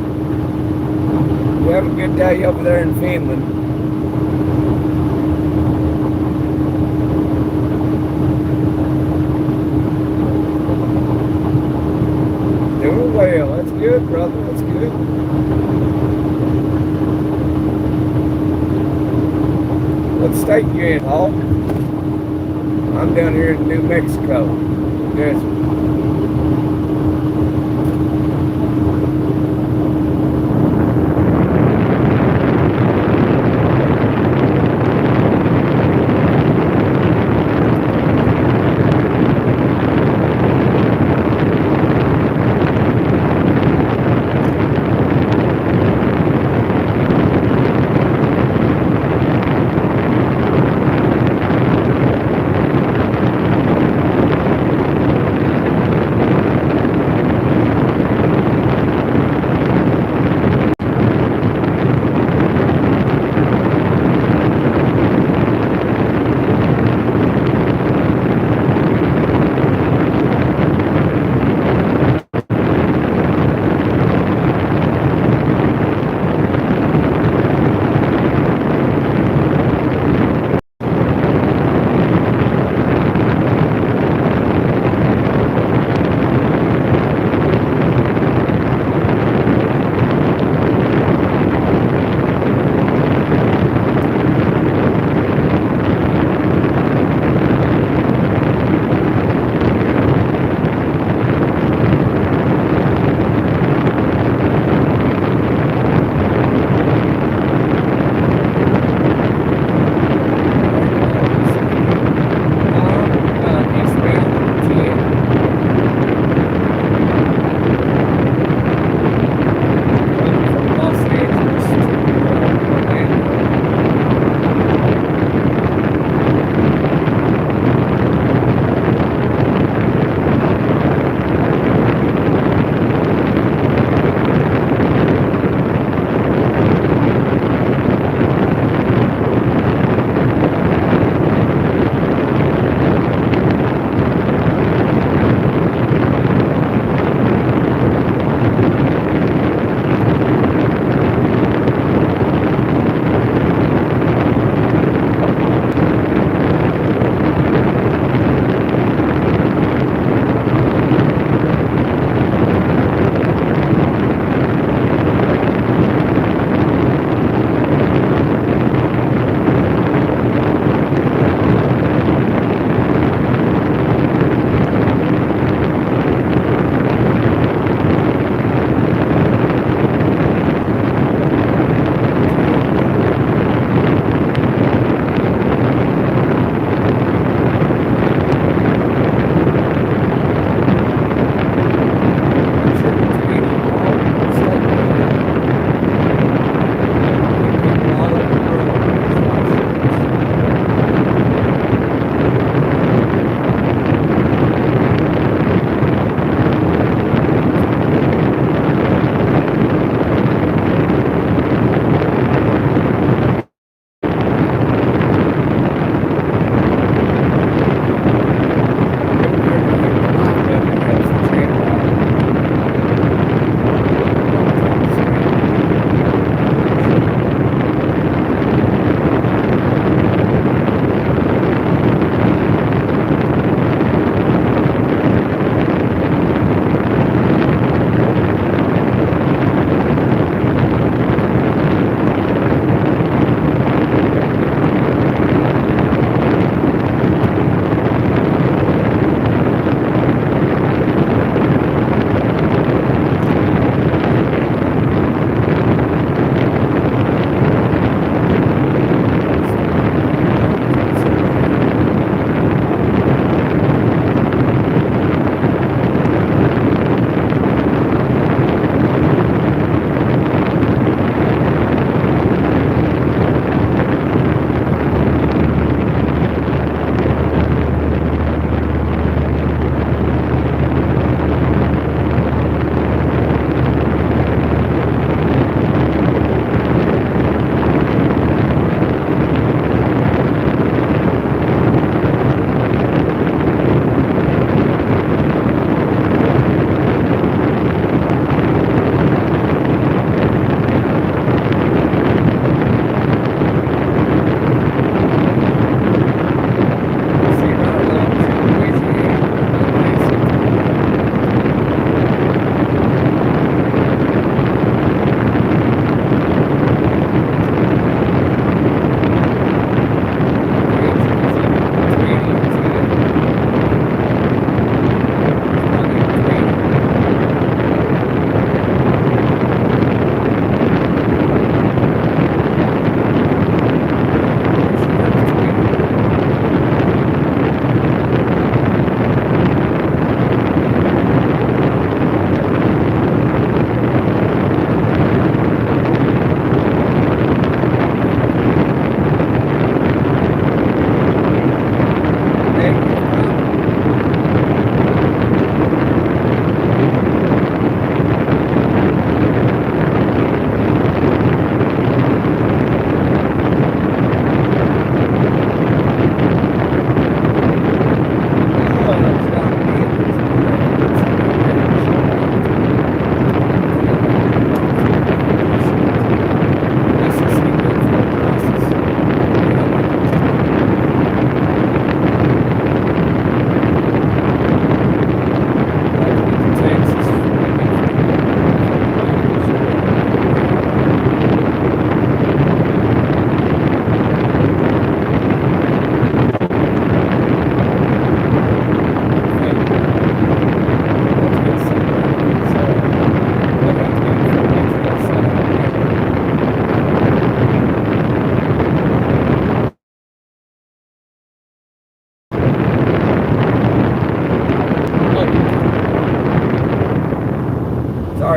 You have a good day over there in Finland. Doing well. That's good, brother. That's good. What state you in, Hall? I'm down here in New Mexico. Desert.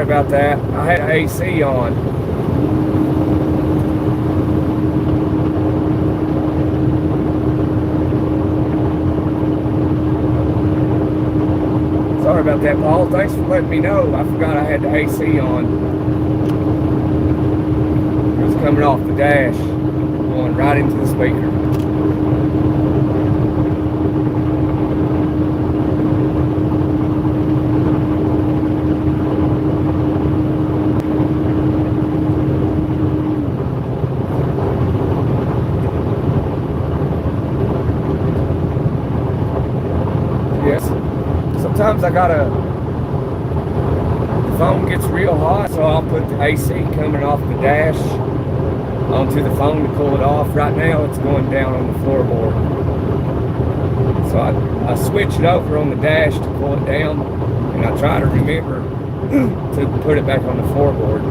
about that. I had AC on. Sorry about that, Paul. Thanks for letting me know. I forgot I had the AC on. It was coming off the dash, going right into the speaker. Yes. Sometimes the phone gets real hot, so I'll put the AC coming off the dash onto the phone to cool it off. Right now it's going down on the floorboard. So I switch it over on the dash to cool it down, and I try to remember to put it back on the floorboard.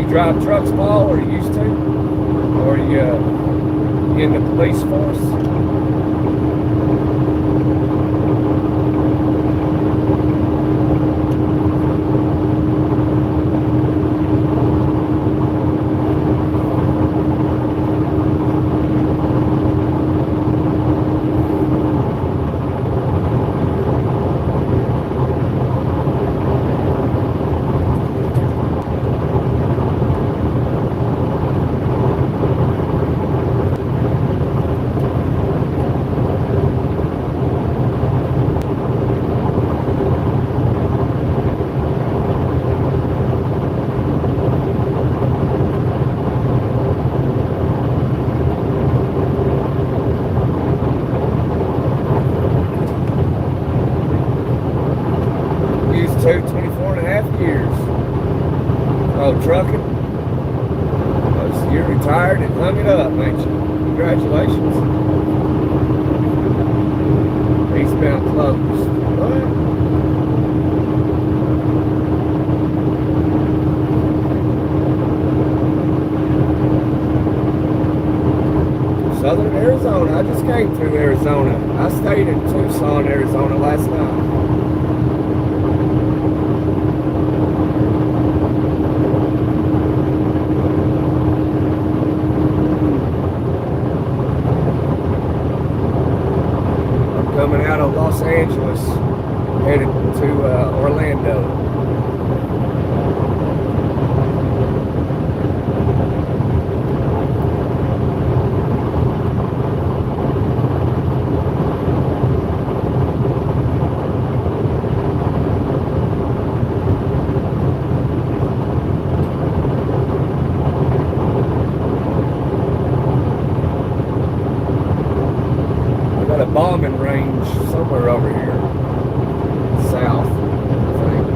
Drive trucks, Paul, or you used to? Or you in the police force? Used to 24.5 years. Oh, trucking. So you're retired and hung it up, ain't you? Congratulations. Eastbound closed. What? Southern Arizona. I just came through Arizona. I stayed in Tucson, Arizona last night. Coming out of Los Angeles, headed to Orlando. Got a bombing range somewhere over here, south, I think.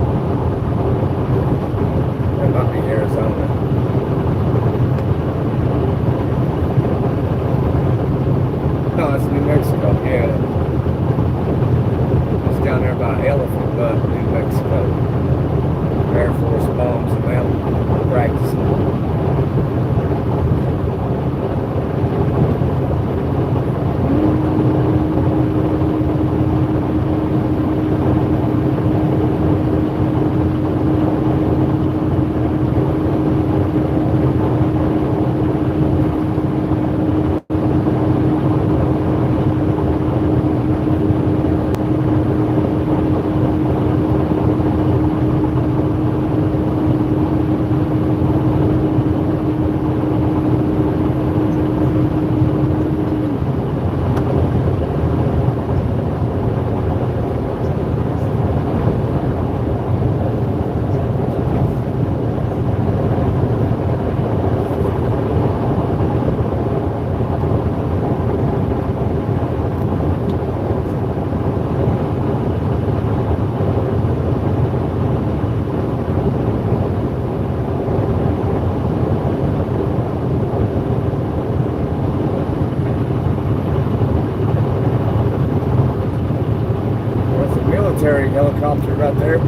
right there.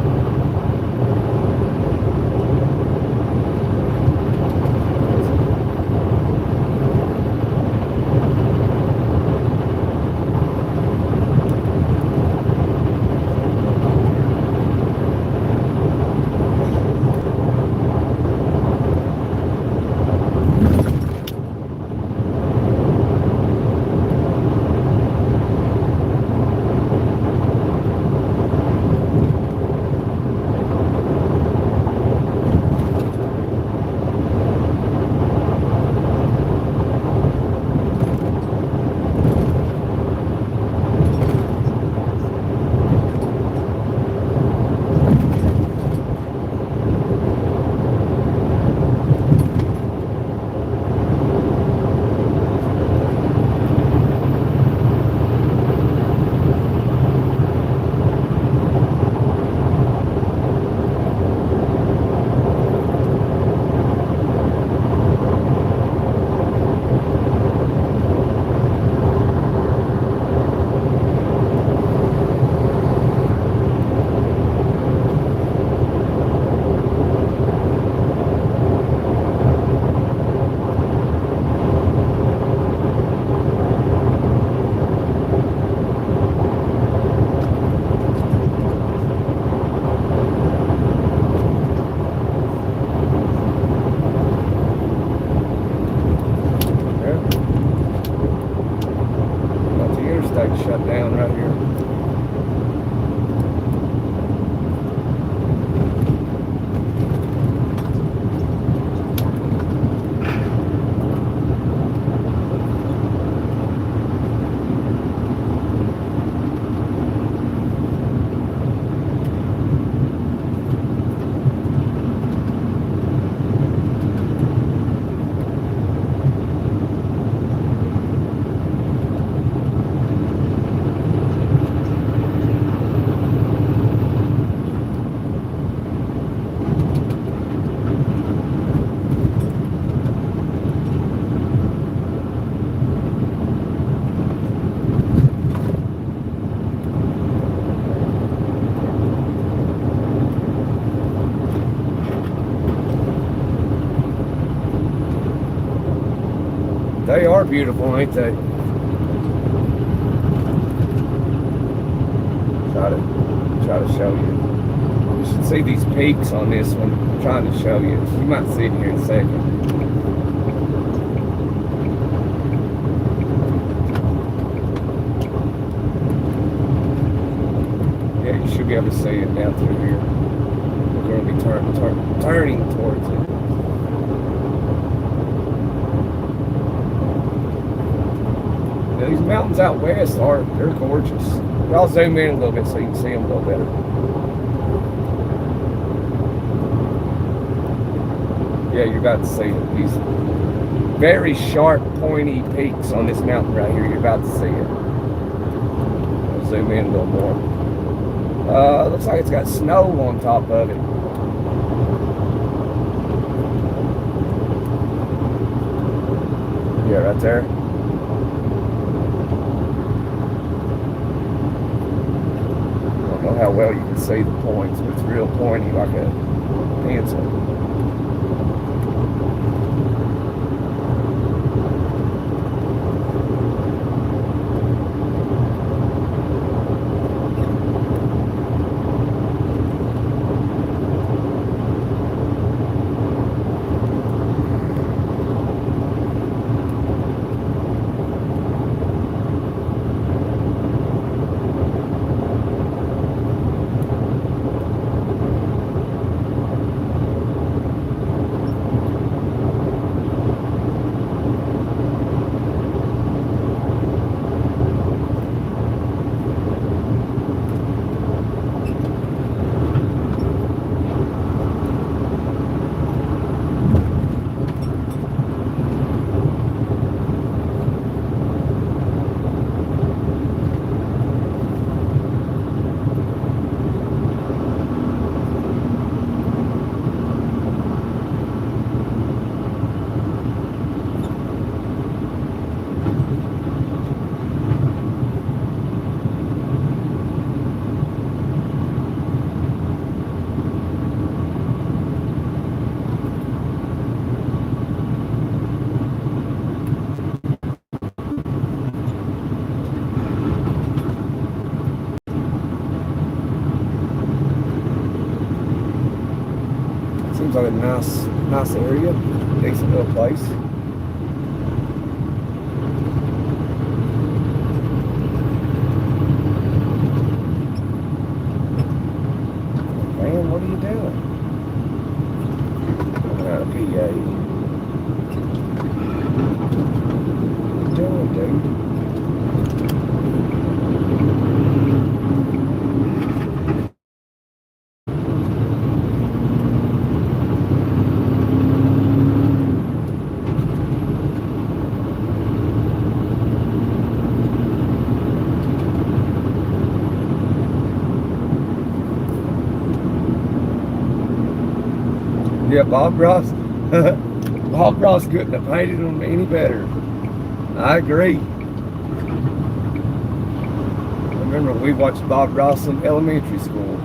Shut down right here. They are beautiful, ain't they? Try to show you. You should see these peaks on this one. I'm trying to show you. You might see it here in a second. Yeah, you should be able to see it down through here. We're going to be turning towards it. These mountains out west they're gorgeous. I'll zoom in a little bit so you can see them a little better. Yeah, you're about to see it. These very sharp, pointy peaks on this mountain right here. You're about to see it. I'll zoom in a little more. Looks like it's got snow on top of it. Yeah, right there. How well you can see the points, but it's real pointy like a pencil. seems like a nice area, decent little place. Man, what are you doing? Coming out of PA. What are you doing, dude? Yeah, Bob Ross. Bob Ross couldn't have painted them any better. I agree. I remember we watched Bob Ross in elementary school.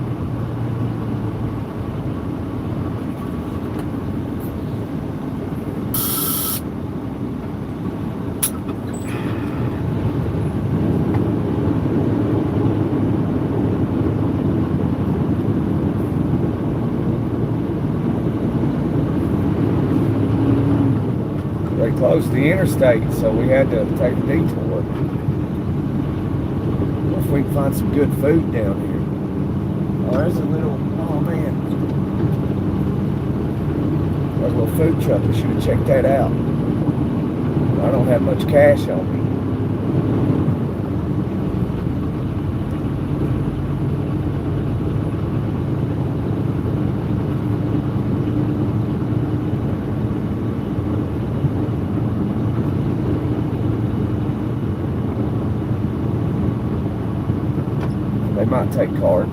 They closed the interstate, so we had to take a detour. If we can find some good food down here. Oh, there's a little, oh man. There's a little food truck. I should have checked that out. I don't have much cash on me. They might take card.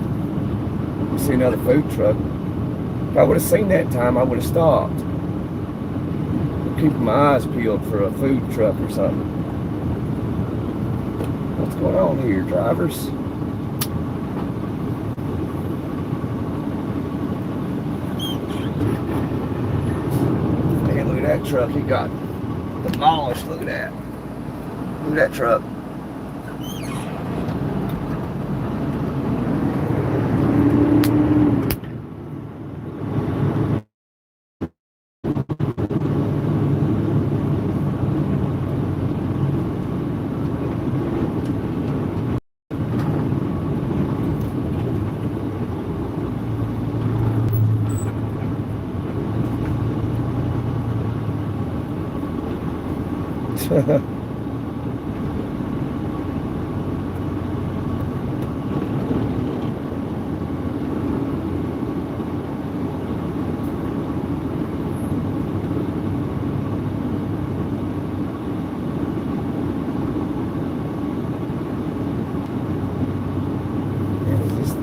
You see another food truck. If I would have seen that time, I would have stopped. I'm keeping my eyes peeled for a food truck or something. What's going on here, drivers? Man, look at that truck. He got demolished. Look at that. Look at that truck.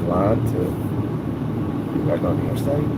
Line to back on the interstate.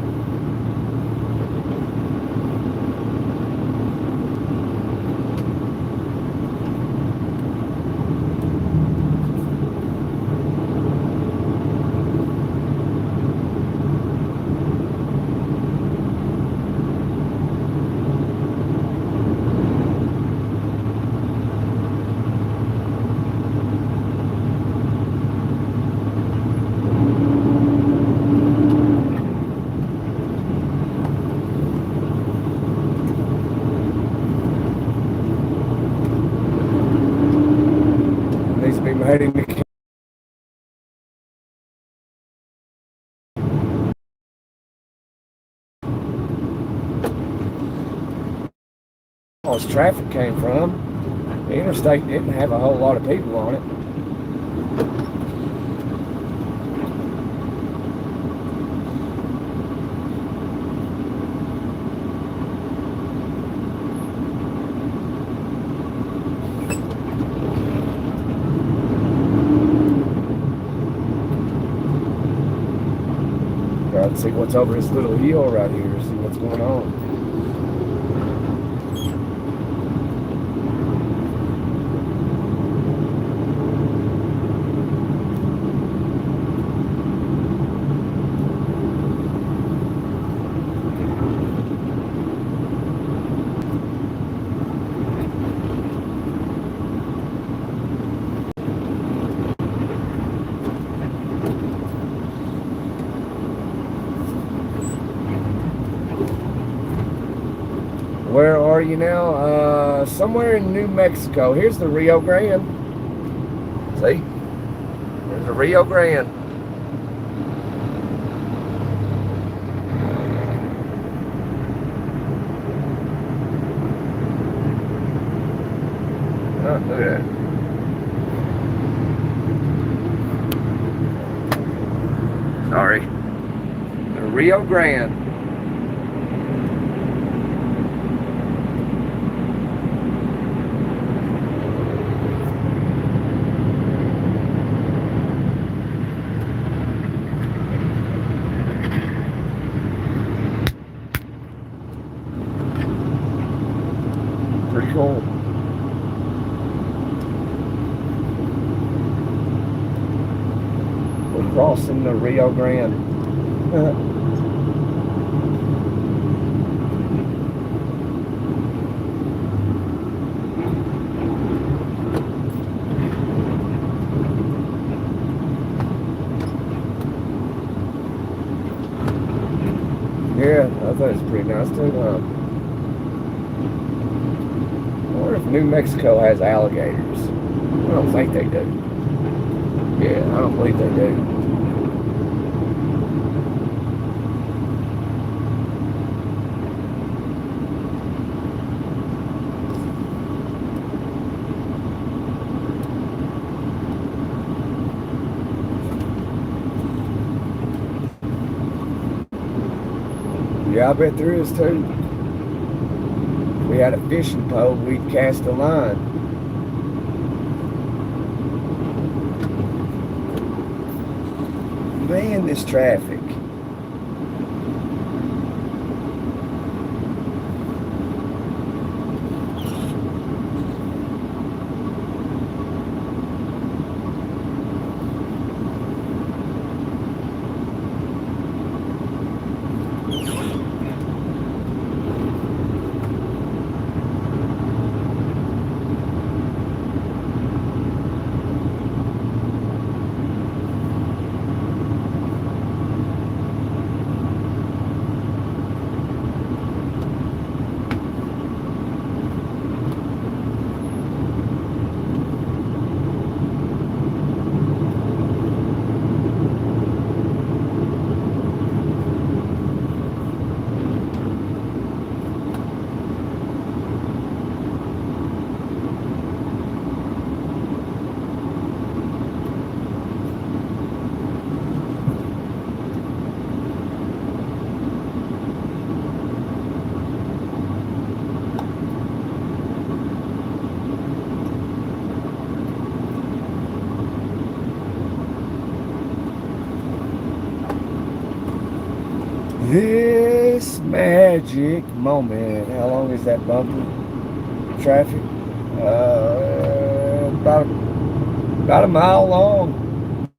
Heading to traffic came from. The interstate didn't have a whole lot of people on it. Try to see what's over this little hill right here, see what's going on. are you now? Somewhere in New Mexico. Here's the Rio Grande. See? There's the Rio Grande. Oh, look at that. Sorry. The Rio Grande. Pretty cool. We're crossing the Rio Grande. Yeah, I thought it was pretty nice too. I wonder if New Mexico has alligators. I don't think they do. Yeah, I don't believe they do. Yeah, I bet there is too. If we had a fishing pole, we'd cast a line. Man, this traffic. This magic moment. How long is that bumper? Traffic? About a mile long.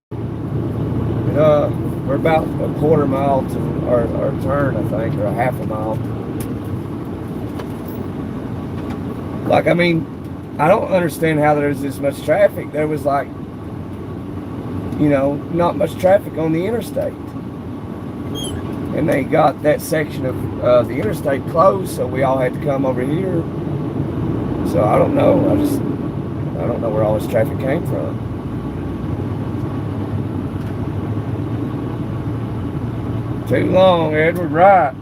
We're about a quarter mile to our turn, I think, or a half a mile. Like, I mean, I don't understand how there's this much traffic. There was like, not much traffic on the interstate. And they got that section of the interstate closed, so we all had to come over here. So I don't know. I don't know where all this traffic came from. Too long, Edward. Right.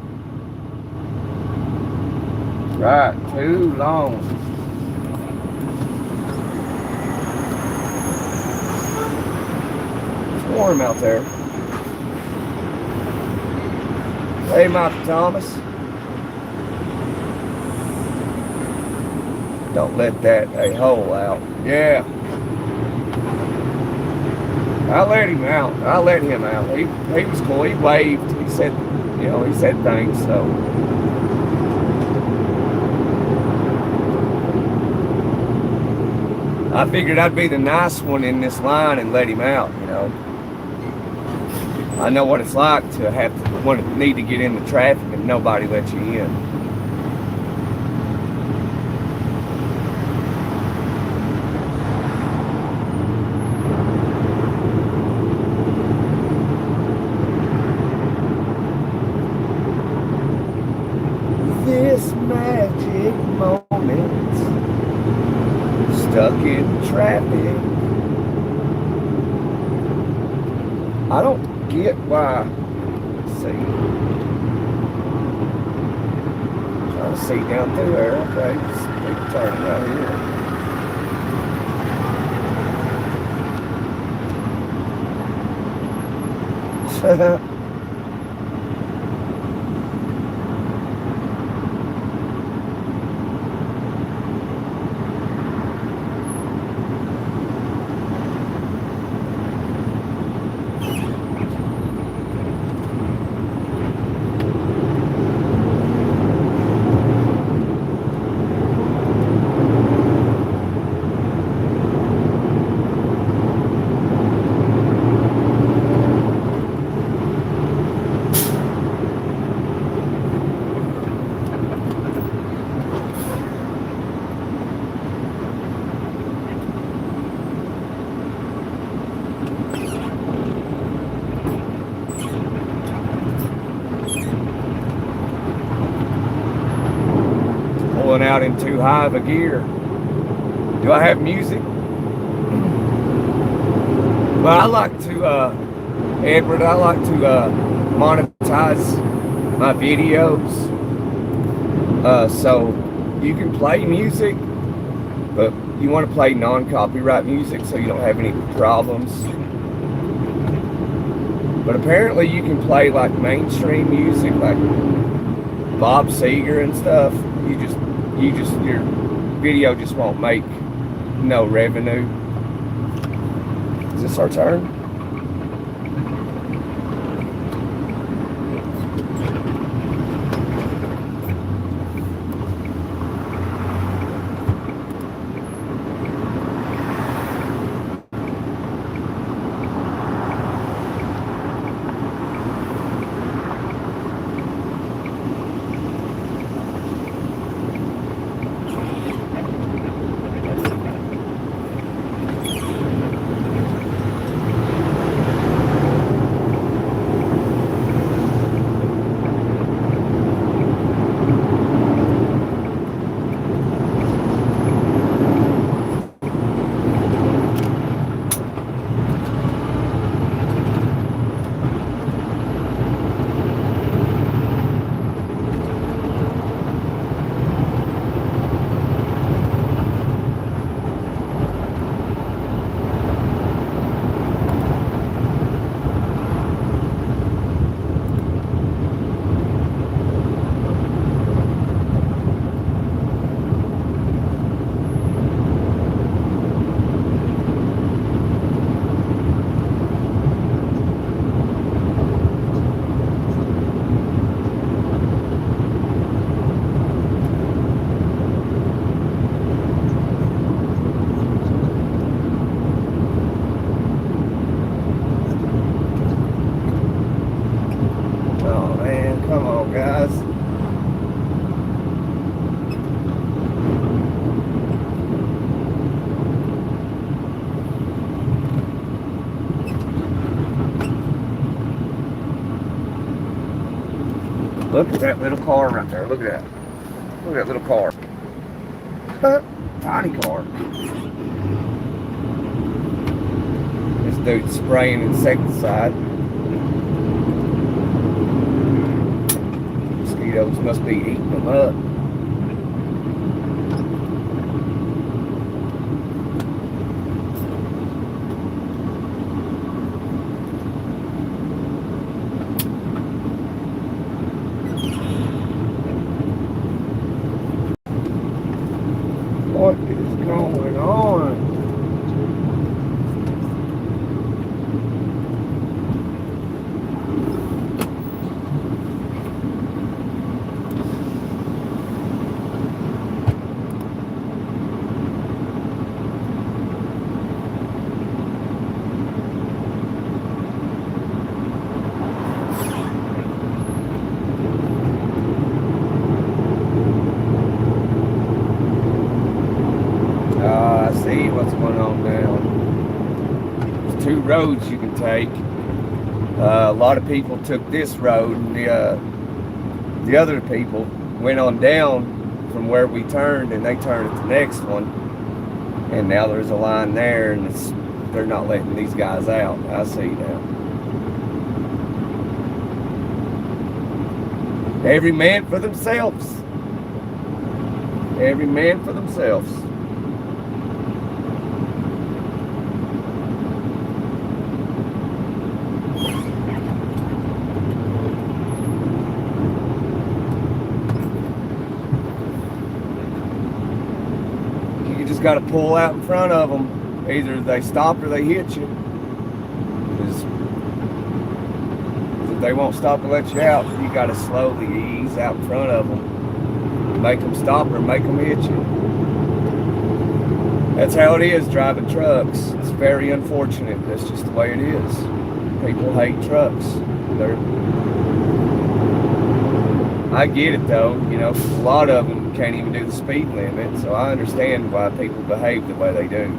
Right. Too long. It's warm out there. Hey, Michael Thomas. Don't let that a-hole out. Yeah. I let him out. I let him out. He was cool. He waved. He said, he said thanks, so. I figured I'd be the nice one in this line and let him out, I know what it's like to need to get in the traffic and nobody lets you in. This magic get traffic. I don't get why. Let's see. Trying to see down through there. Okay, just keep turning out here. Pulling out in too high of a gear. Do I have music? Well, I like to, Edward, I like to monetize my videos. So you can play music, but you want to play non-copyright music so you don't have any problems. But apparently you can play like mainstream music, like Bob Seger and stuff. Your video just won't make no revenue. Is this our turn? Look at that little car right there. Look at that. Look at that little car. Tiny car. This dude's spraying insecticide. Mosquitoes must be eating them up. What is going on? I see what's going on now. There's two roads you can take. A lot of people took this road, and the other people went on down from where we turned, and they turned at the next one. And now there's a line there, and they're not letting these guys out. I see now. Every man for themselves. Every man for themselves. You just got to pull out in front of them. Either they stop or they hit you. Because if they won't stop and let you out, you got to slowly ease out in front of them. Make them stop or make them hit you. That's how it is driving trucks. It's very unfortunate. That's just the way it is. People hate trucks. I get it though. You know, a lot of them can't even do the speed limit, so I understand why people behave the way they do.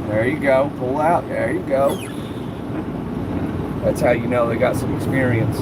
There you go. Pull out. There you go. That's how you know they got some experience.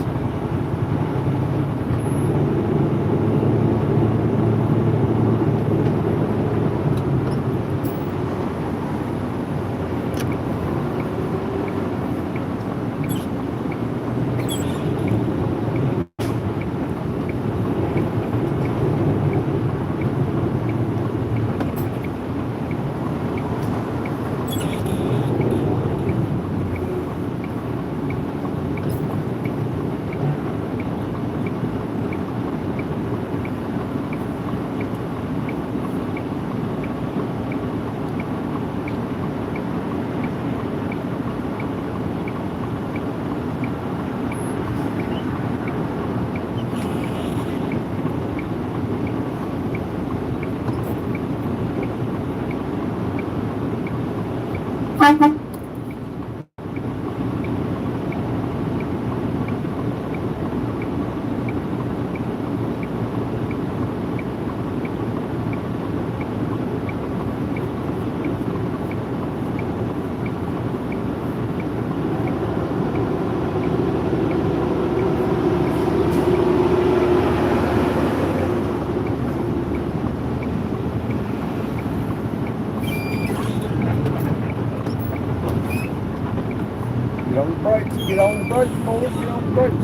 Get on the brakes, get on the brakes, boys, get on the brakes.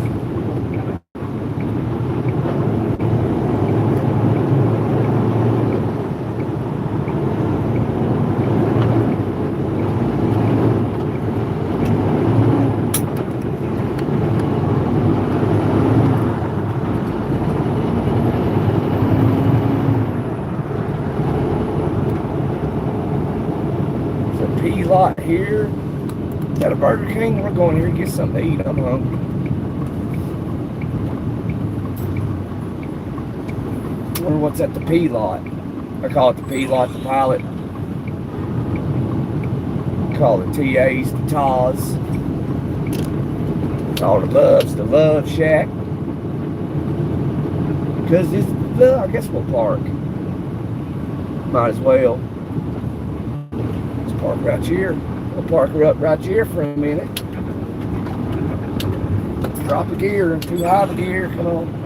There's a P lot here. Got a Burger King? We're going here to get something to eat. I'm hungry. I wonder what's at the P lot. I call it the P-Lot, the pilot. Call it TAs, the TAs. All the loves, the love shack. Because this, I guess we'll park. Might as well. Let's park right here. We'll park her up right here for a minute. Drop the gear, too high the gear, come on.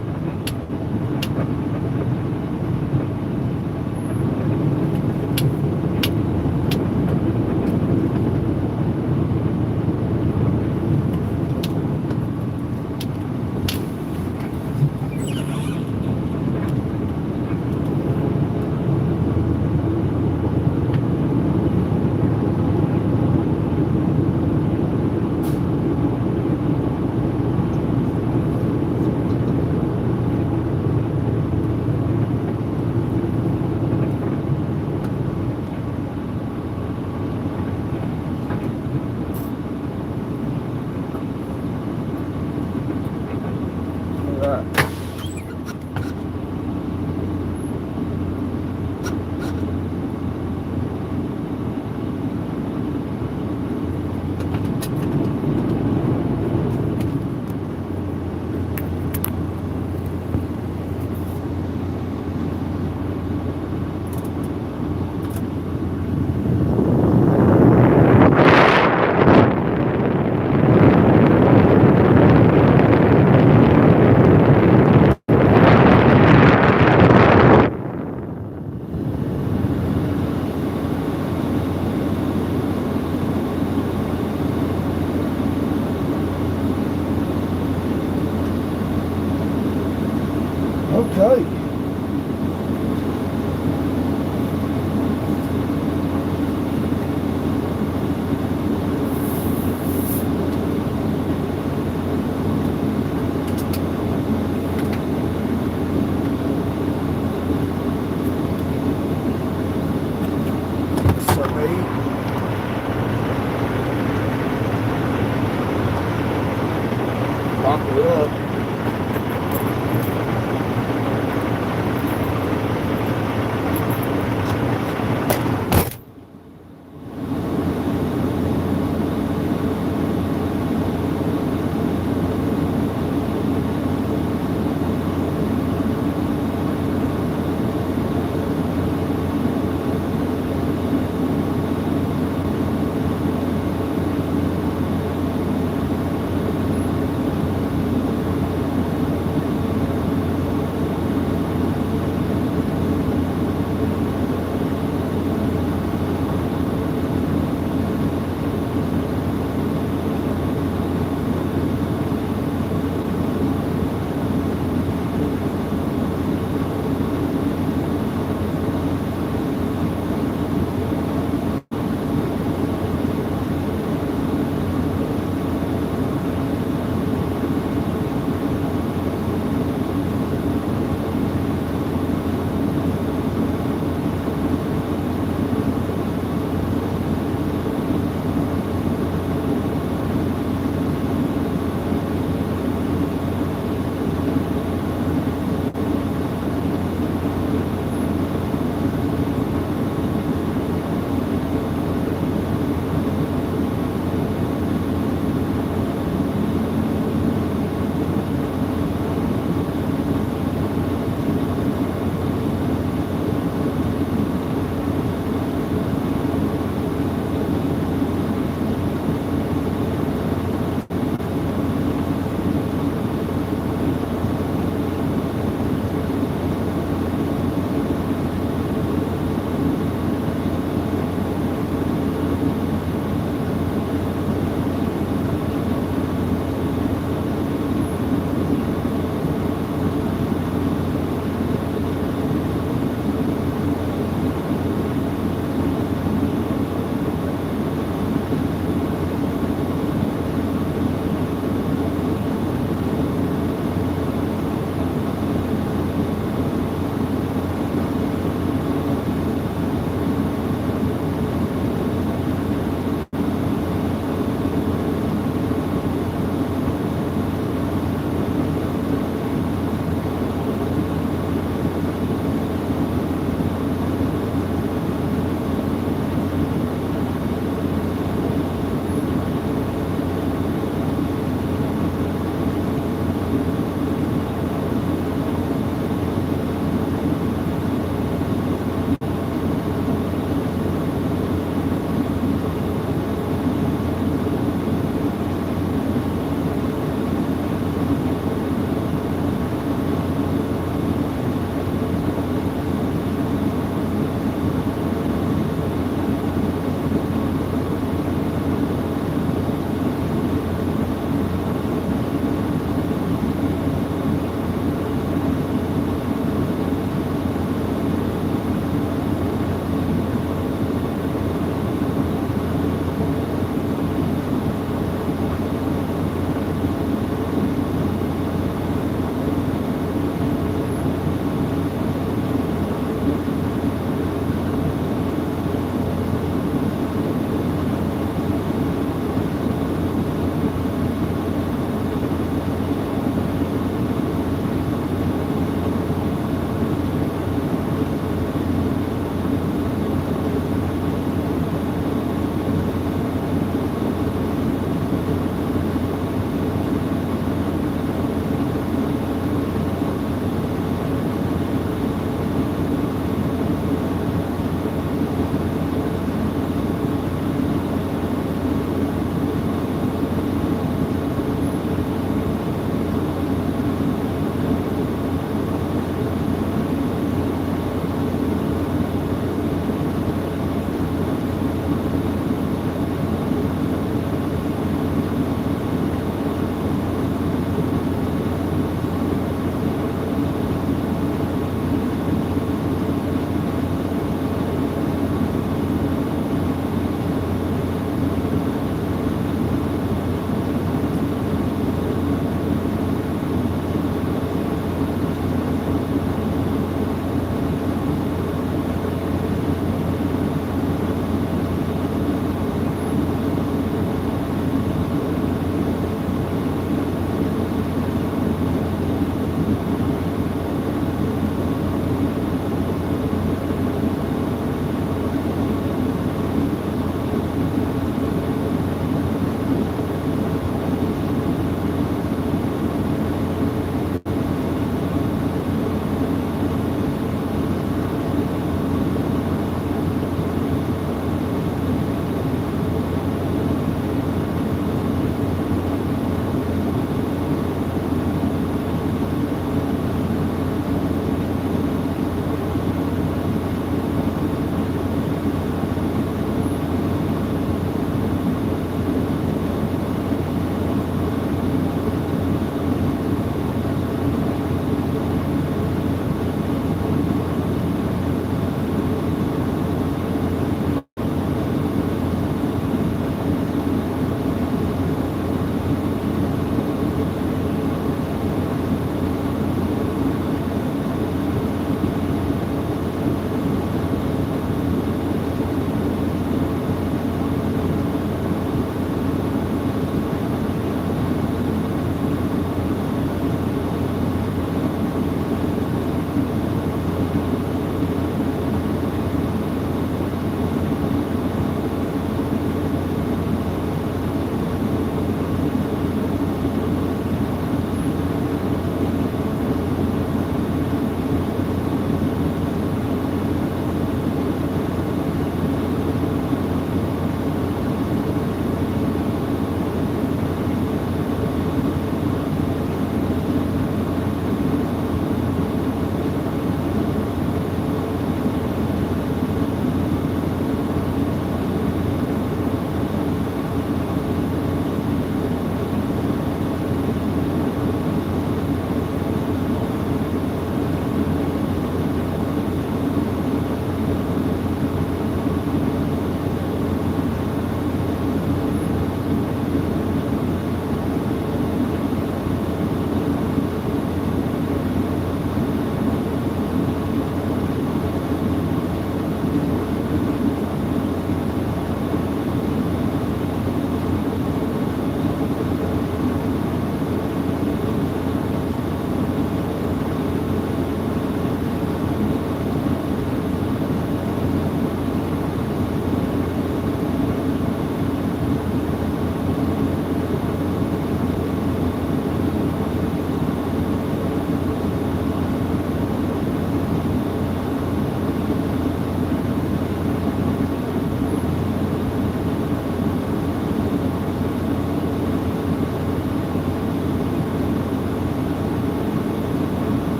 Okay. Lock it up.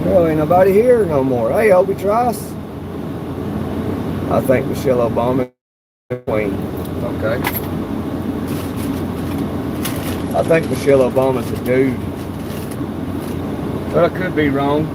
Well, ain't nobody here no more. Hey, Obie Trice. I think Michelle Obama is queen. Okay. I think Michelle Obama's a dude. But I could be wrong.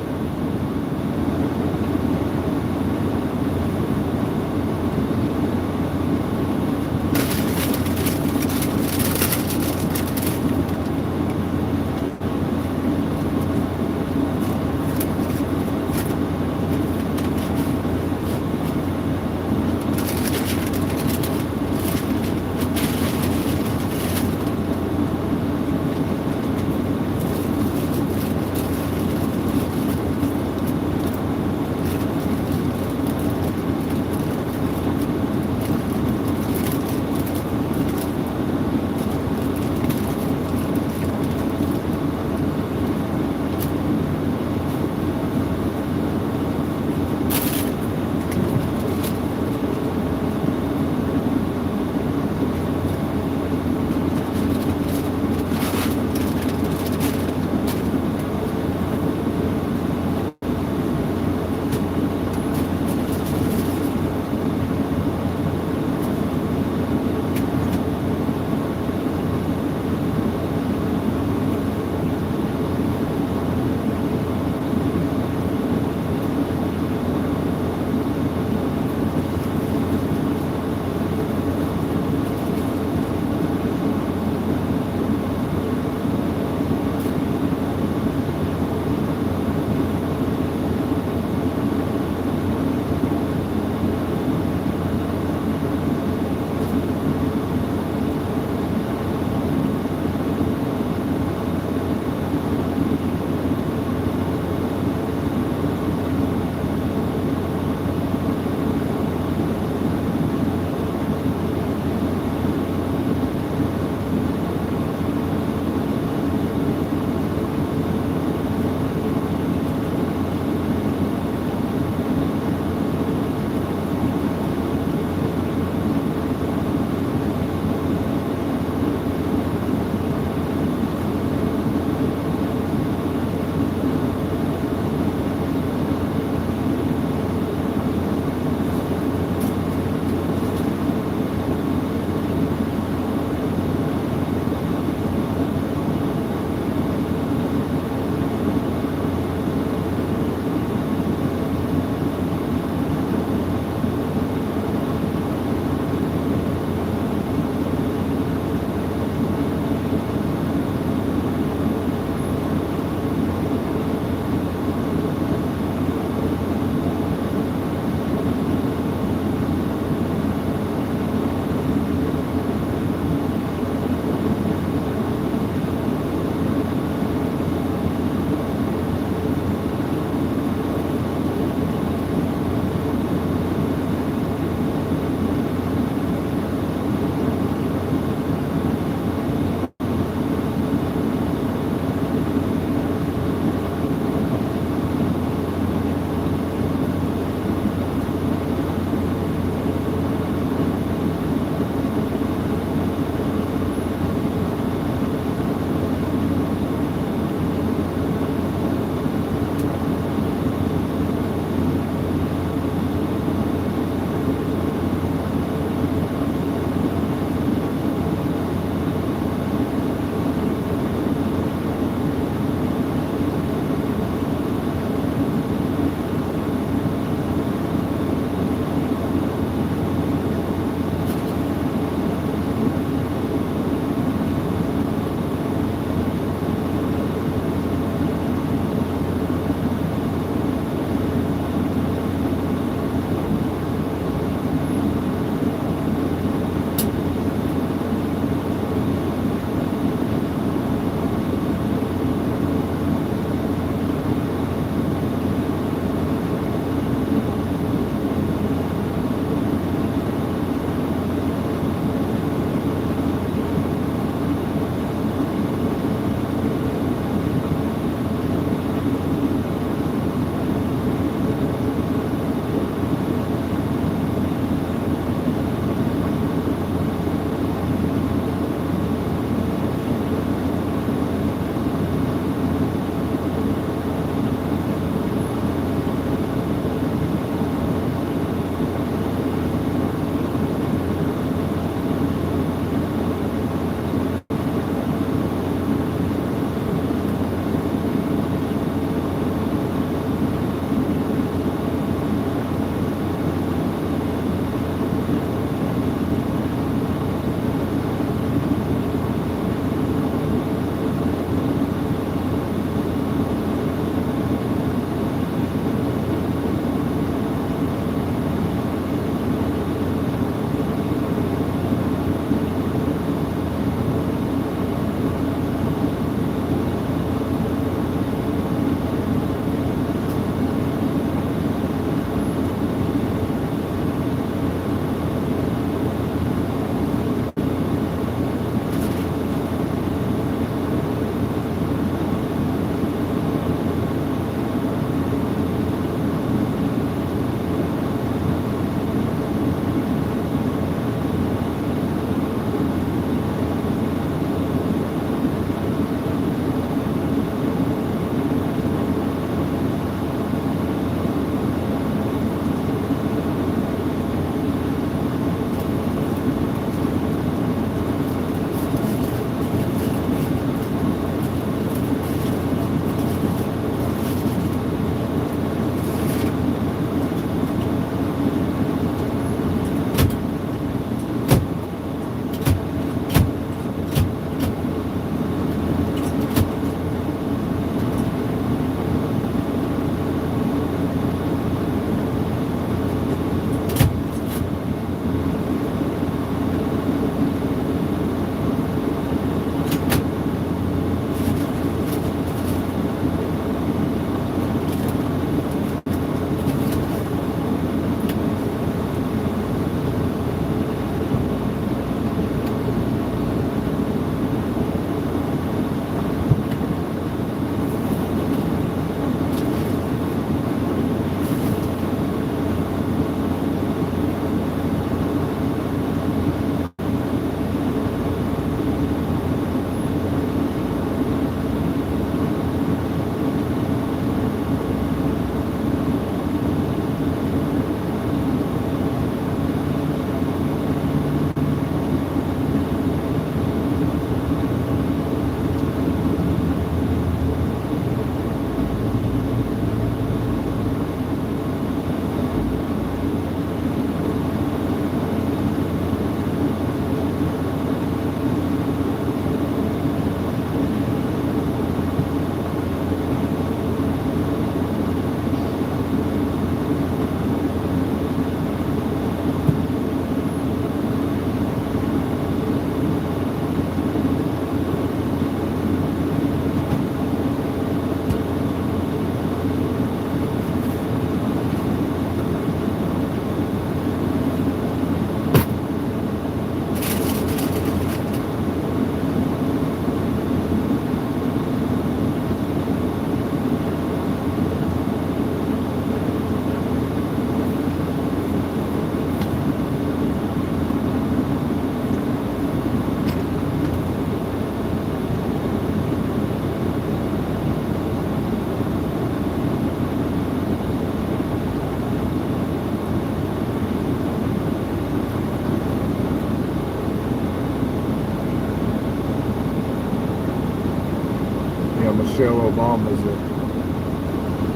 Michelle Obama's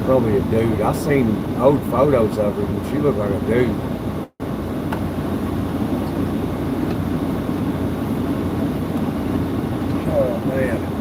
probably a dude. I seen old photos of her, and she looked like a dude. Oh man.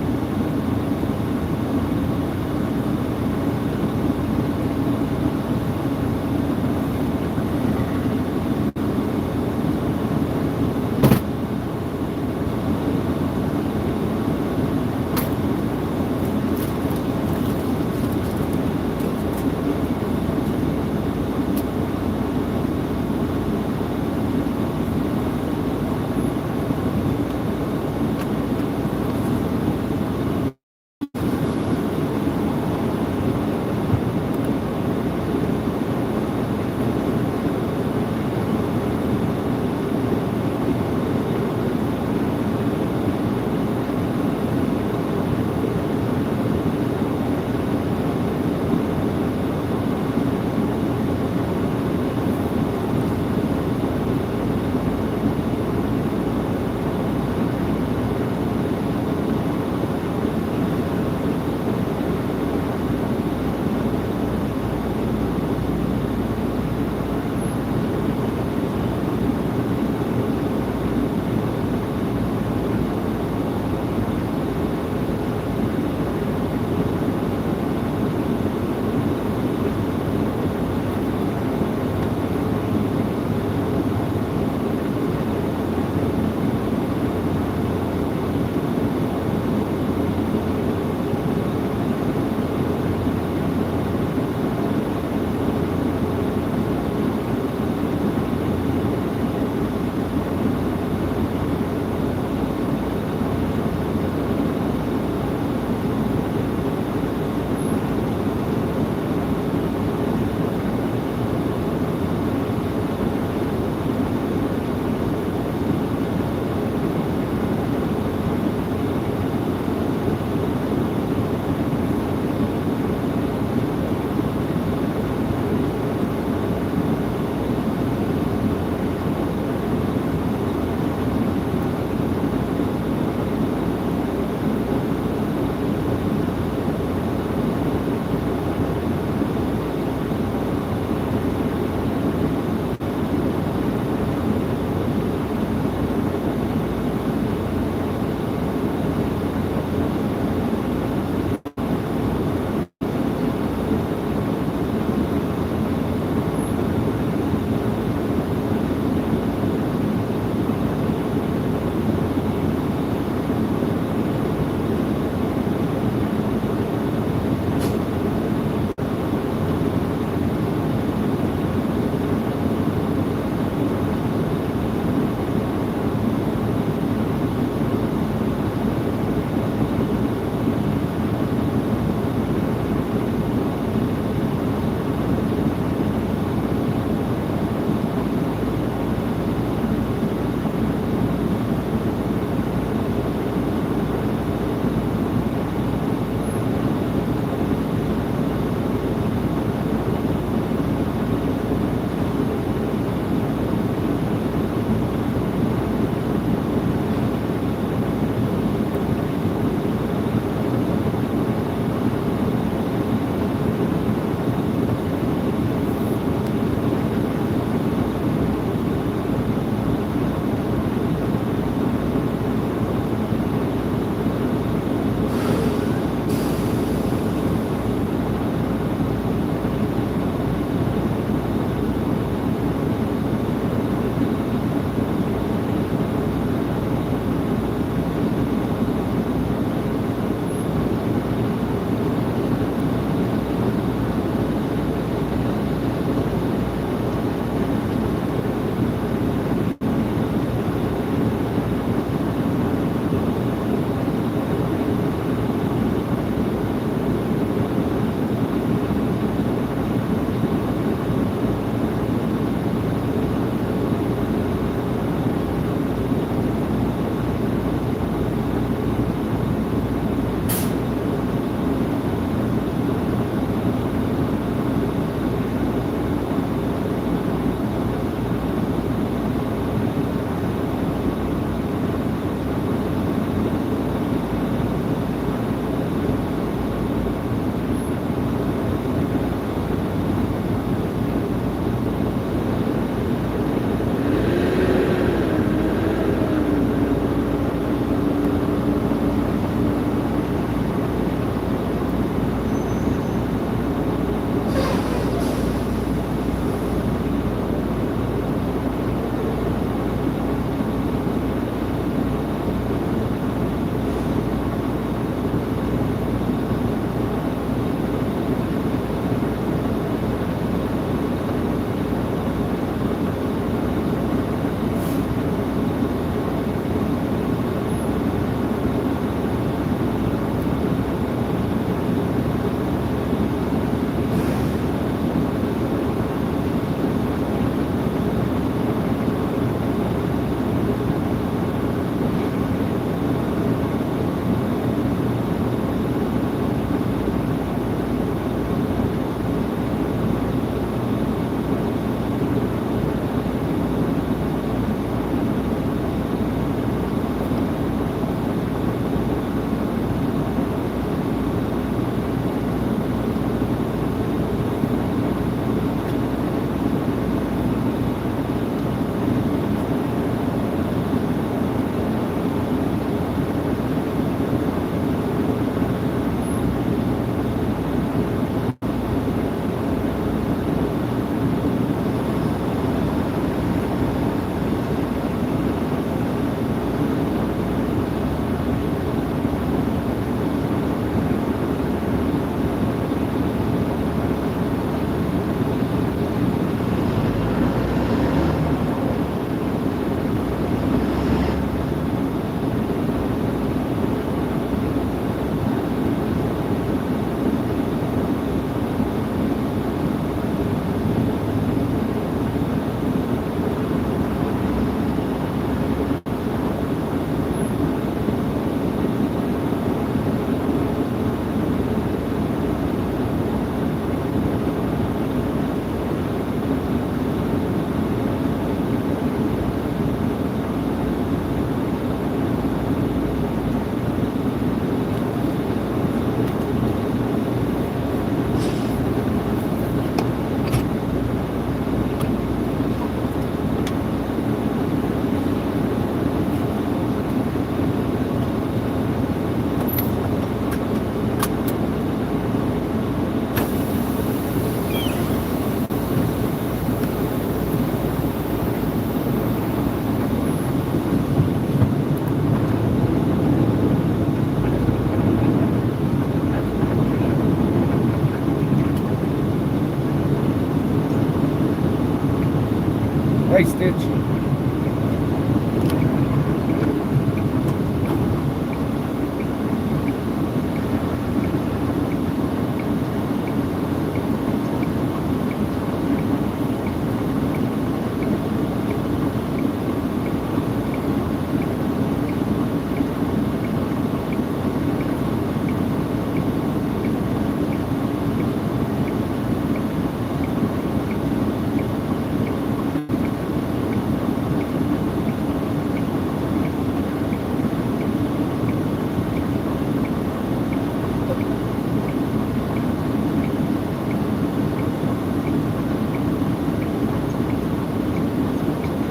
Hey, Stitch.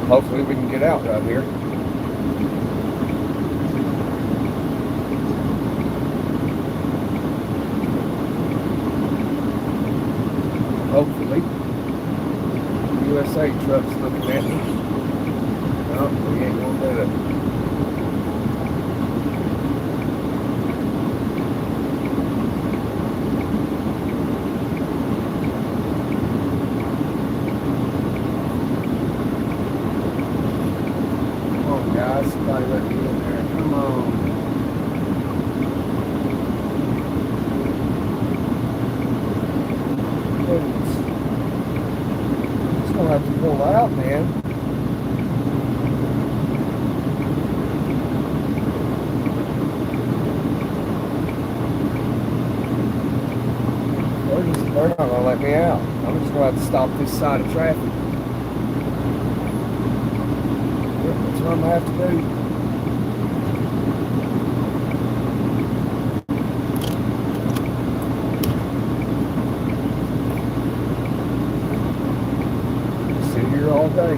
Hopefully we can get out right here. Hopefully. USA truck's looking at me. No, we ain't gonna do it. Come on, guys. Somebody let me in there. Come on. Goodness. Just gonna have to pull out, man. They're not gonna let me out. I'm just gonna have to stop this side of traffic. That's what I'm gonna have to do. Sit here all day.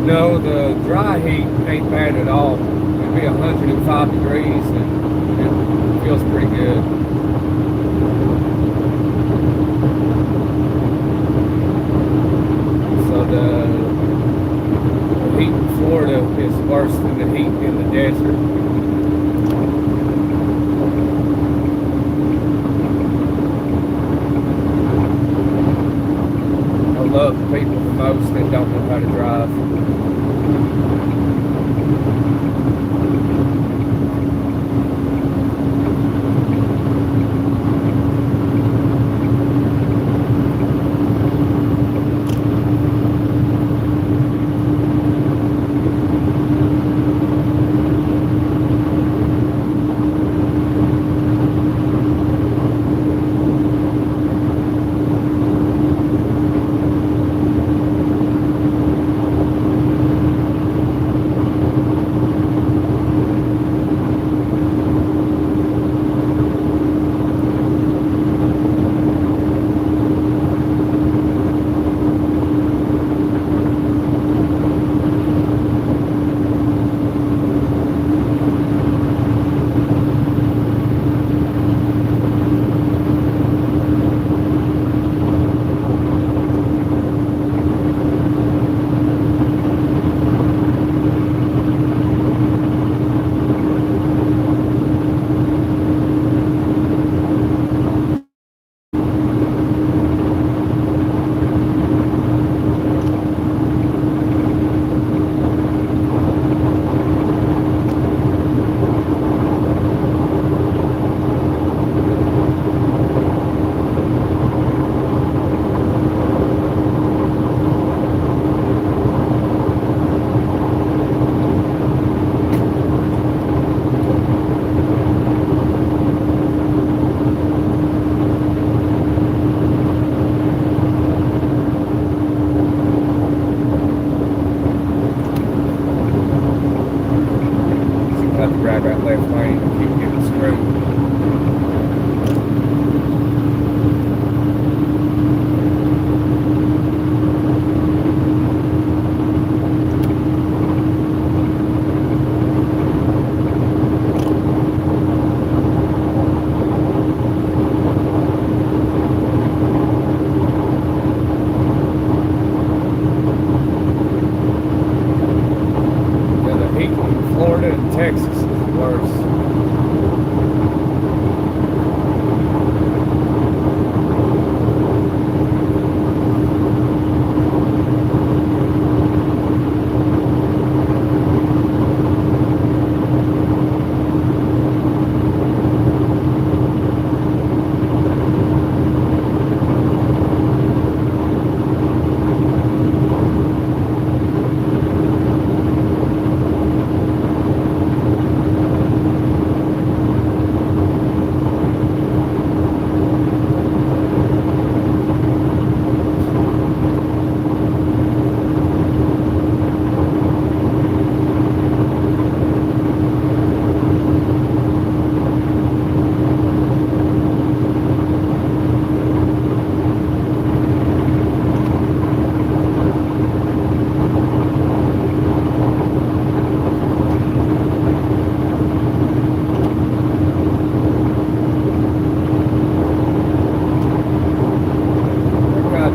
No, the dry heat ain't bad at all. It'd be 105 degrees and it feels pretty good. So the heat in Florida is worse than the heat in the desert. I love people the most that don't know how to drive. Grab that left lane and keep getting screwed. Yeah, the heat in Florida and Texas is worse.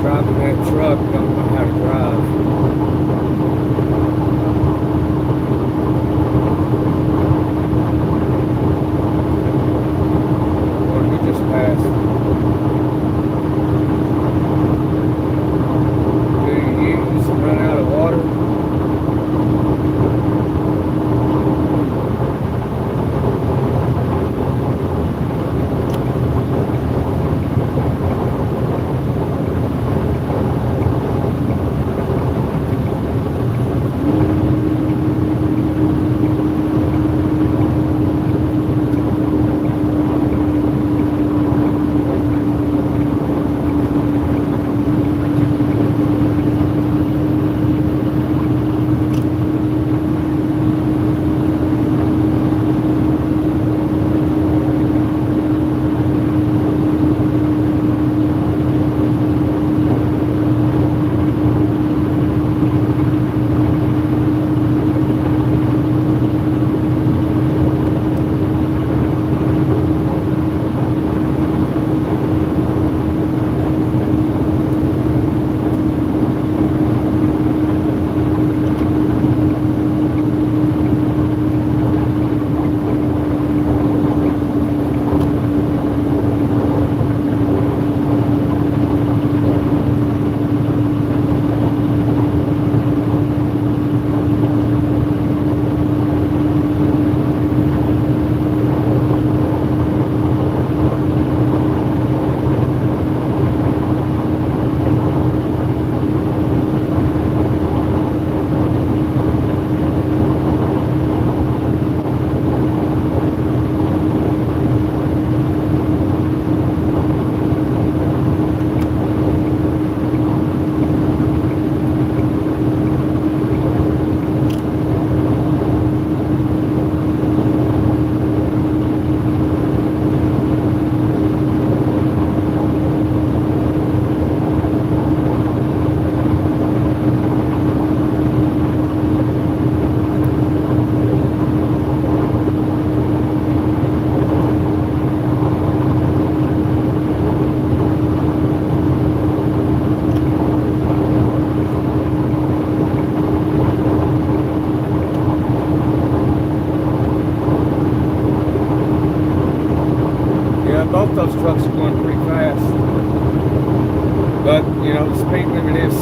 Driving that truck don't know how to drive. What did we just pass? Do you use run out of water?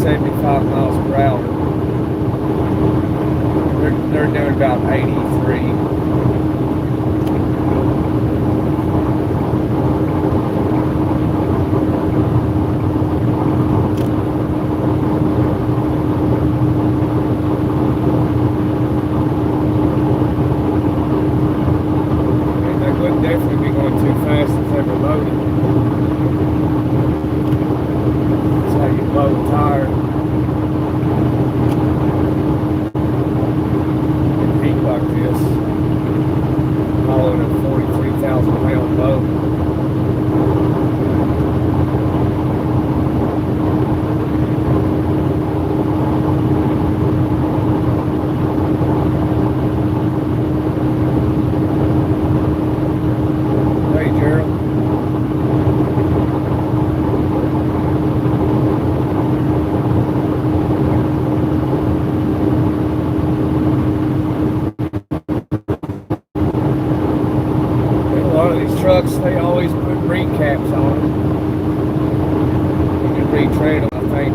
75 miles per hour. They're doing about 83. Definitely be going too fast if they were loaded. That's how you load a tire. In heat like this, hauling a 43,000 pound load. Trucks, they always put recaps on them. You can retrade them, I think.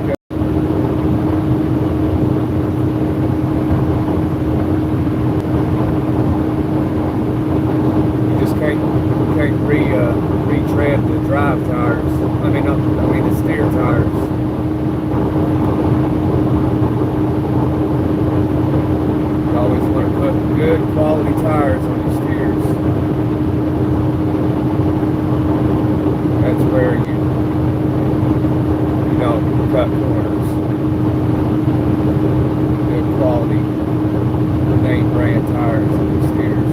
You just can't retread the drive tires. I mean the steer tires. You always want to put good quality tires on your steers. That's where you don't cut corners. Good quality name brand tires on the steers.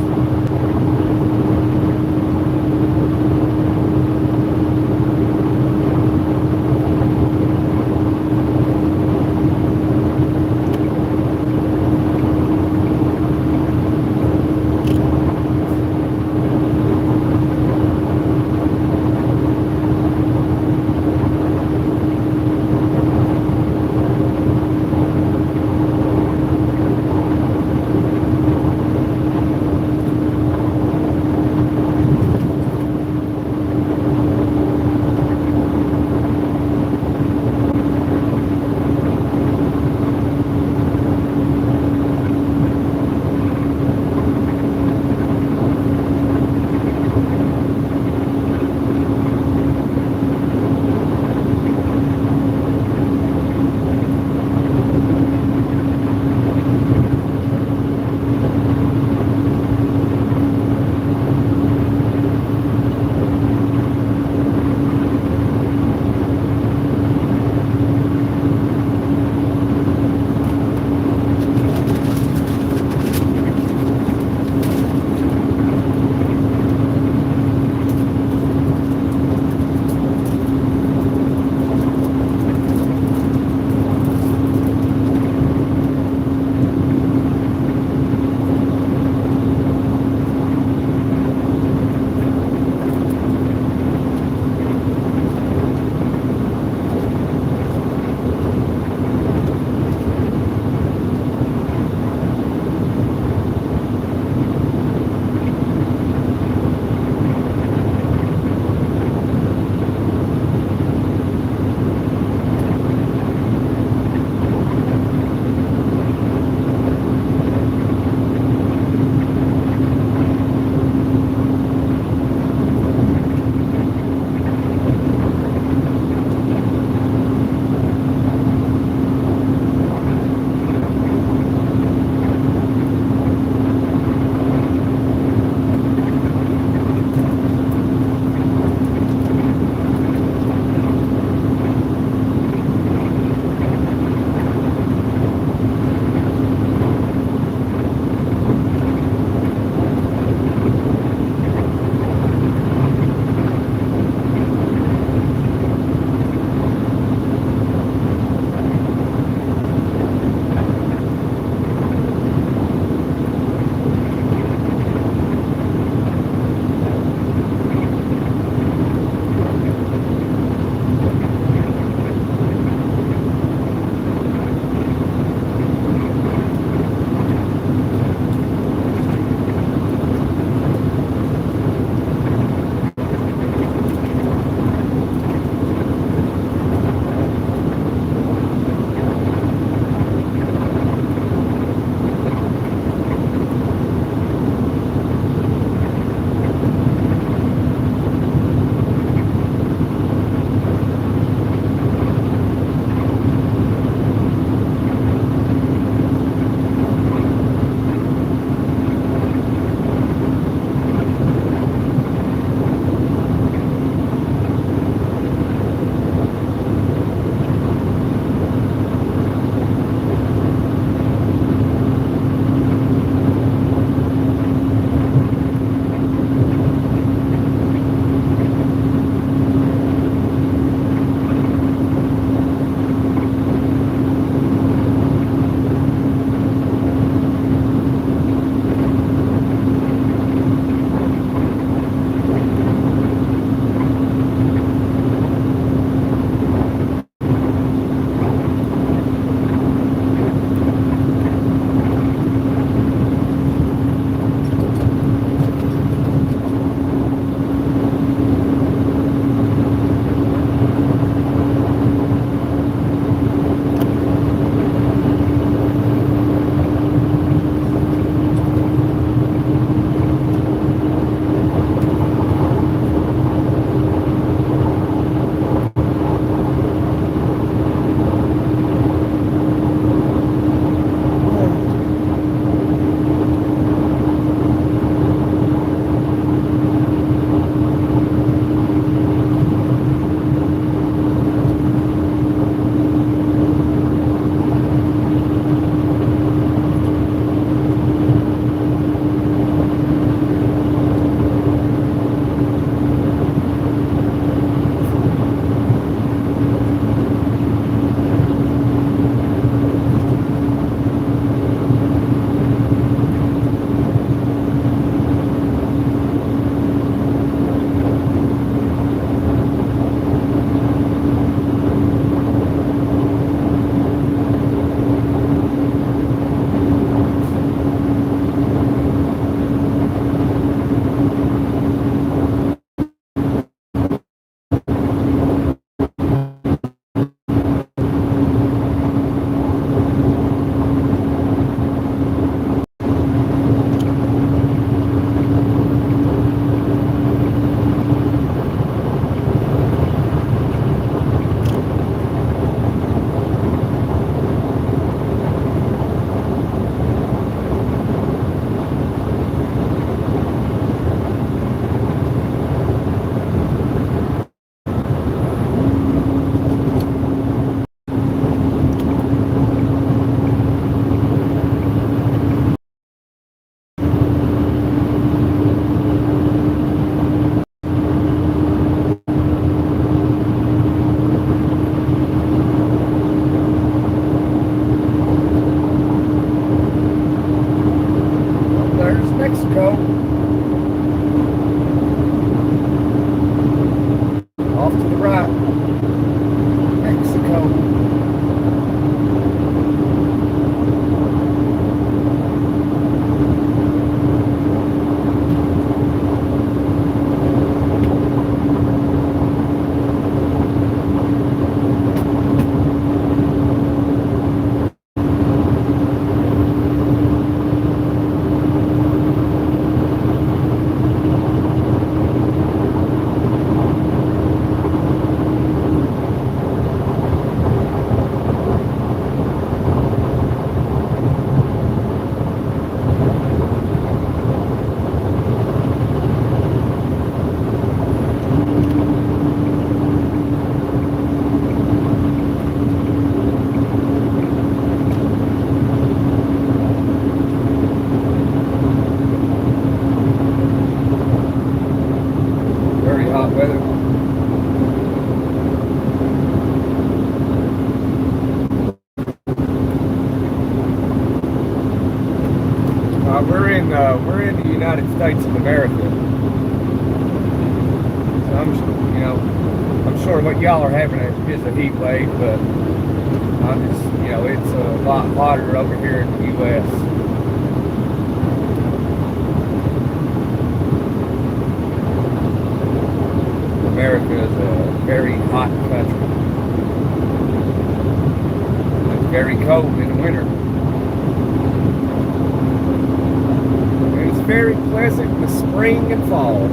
we're in the United States of America. So I'm sure what y'all are having is a heat wave, but it's a lot hotter over here in the U.S. America is a very hot country. It's very cold in the winter. And it's very pleasant in the spring and fall.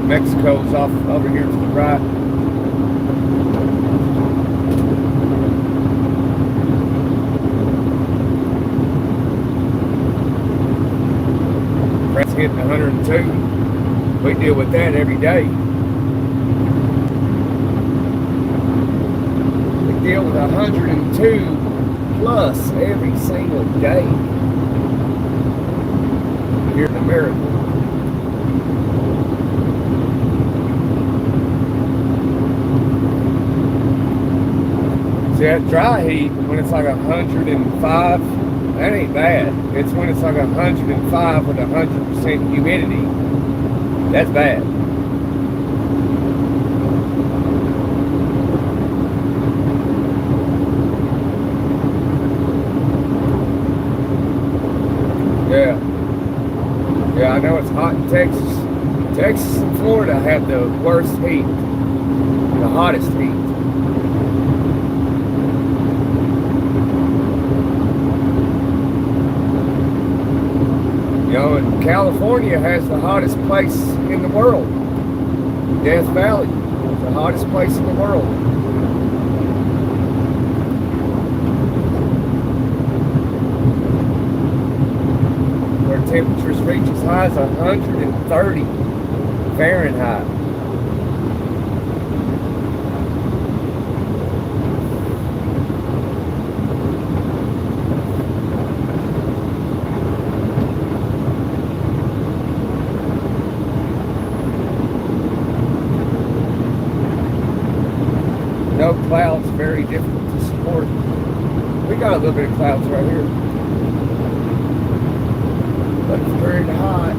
Mexico's off over here to the right. That's hitting 102. We deal with that every day. We deal with 102 plus every single day here in America. See, that dry heat, when it's like 105, that ain't bad. It's when it's like 105 with 100% humidity. That's bad. Yeah. Yeah, I know it's hot in Texas. Texas and Florida have the worst heat. The hottest heat. And California has the hottest place in the world. Death Valley is the hottest place in the world. Where temperatures reach as high as 130 Fahrenheit. No clouds, very difficult to support. We got a little bit of clouds right here, but it's very hot.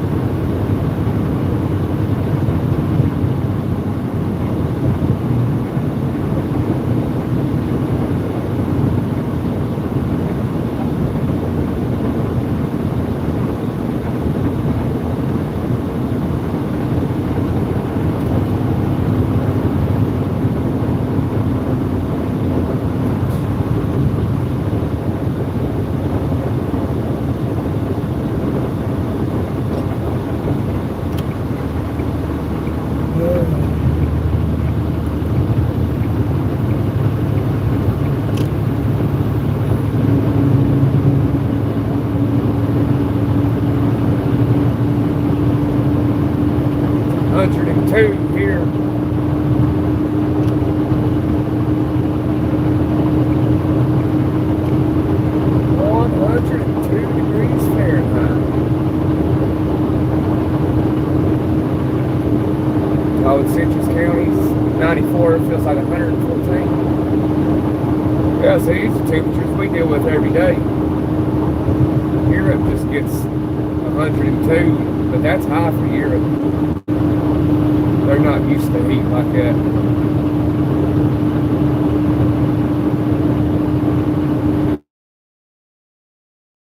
Here. 102 degrees Fahrenheit. Oh, in Citrus County's 94, it feels like 114. Yeah, so these are temperatures we deal with every day. Europe just gets 102, but that's high for Europe. They're not used to heat like that.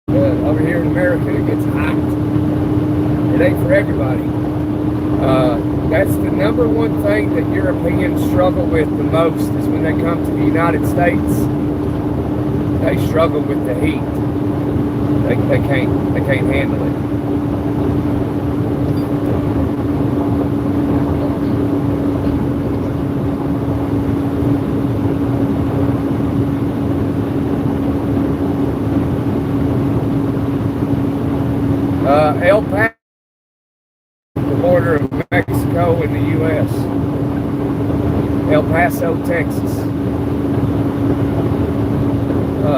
But over here in America, it gets hot. It ain't for everybody. That's the number one thing that Europeans struggle with the most is when they come to the United States. They struggle with the heat. They can't handle it. El Paso, the border of Mexico and the U.S. El Paso, Texas.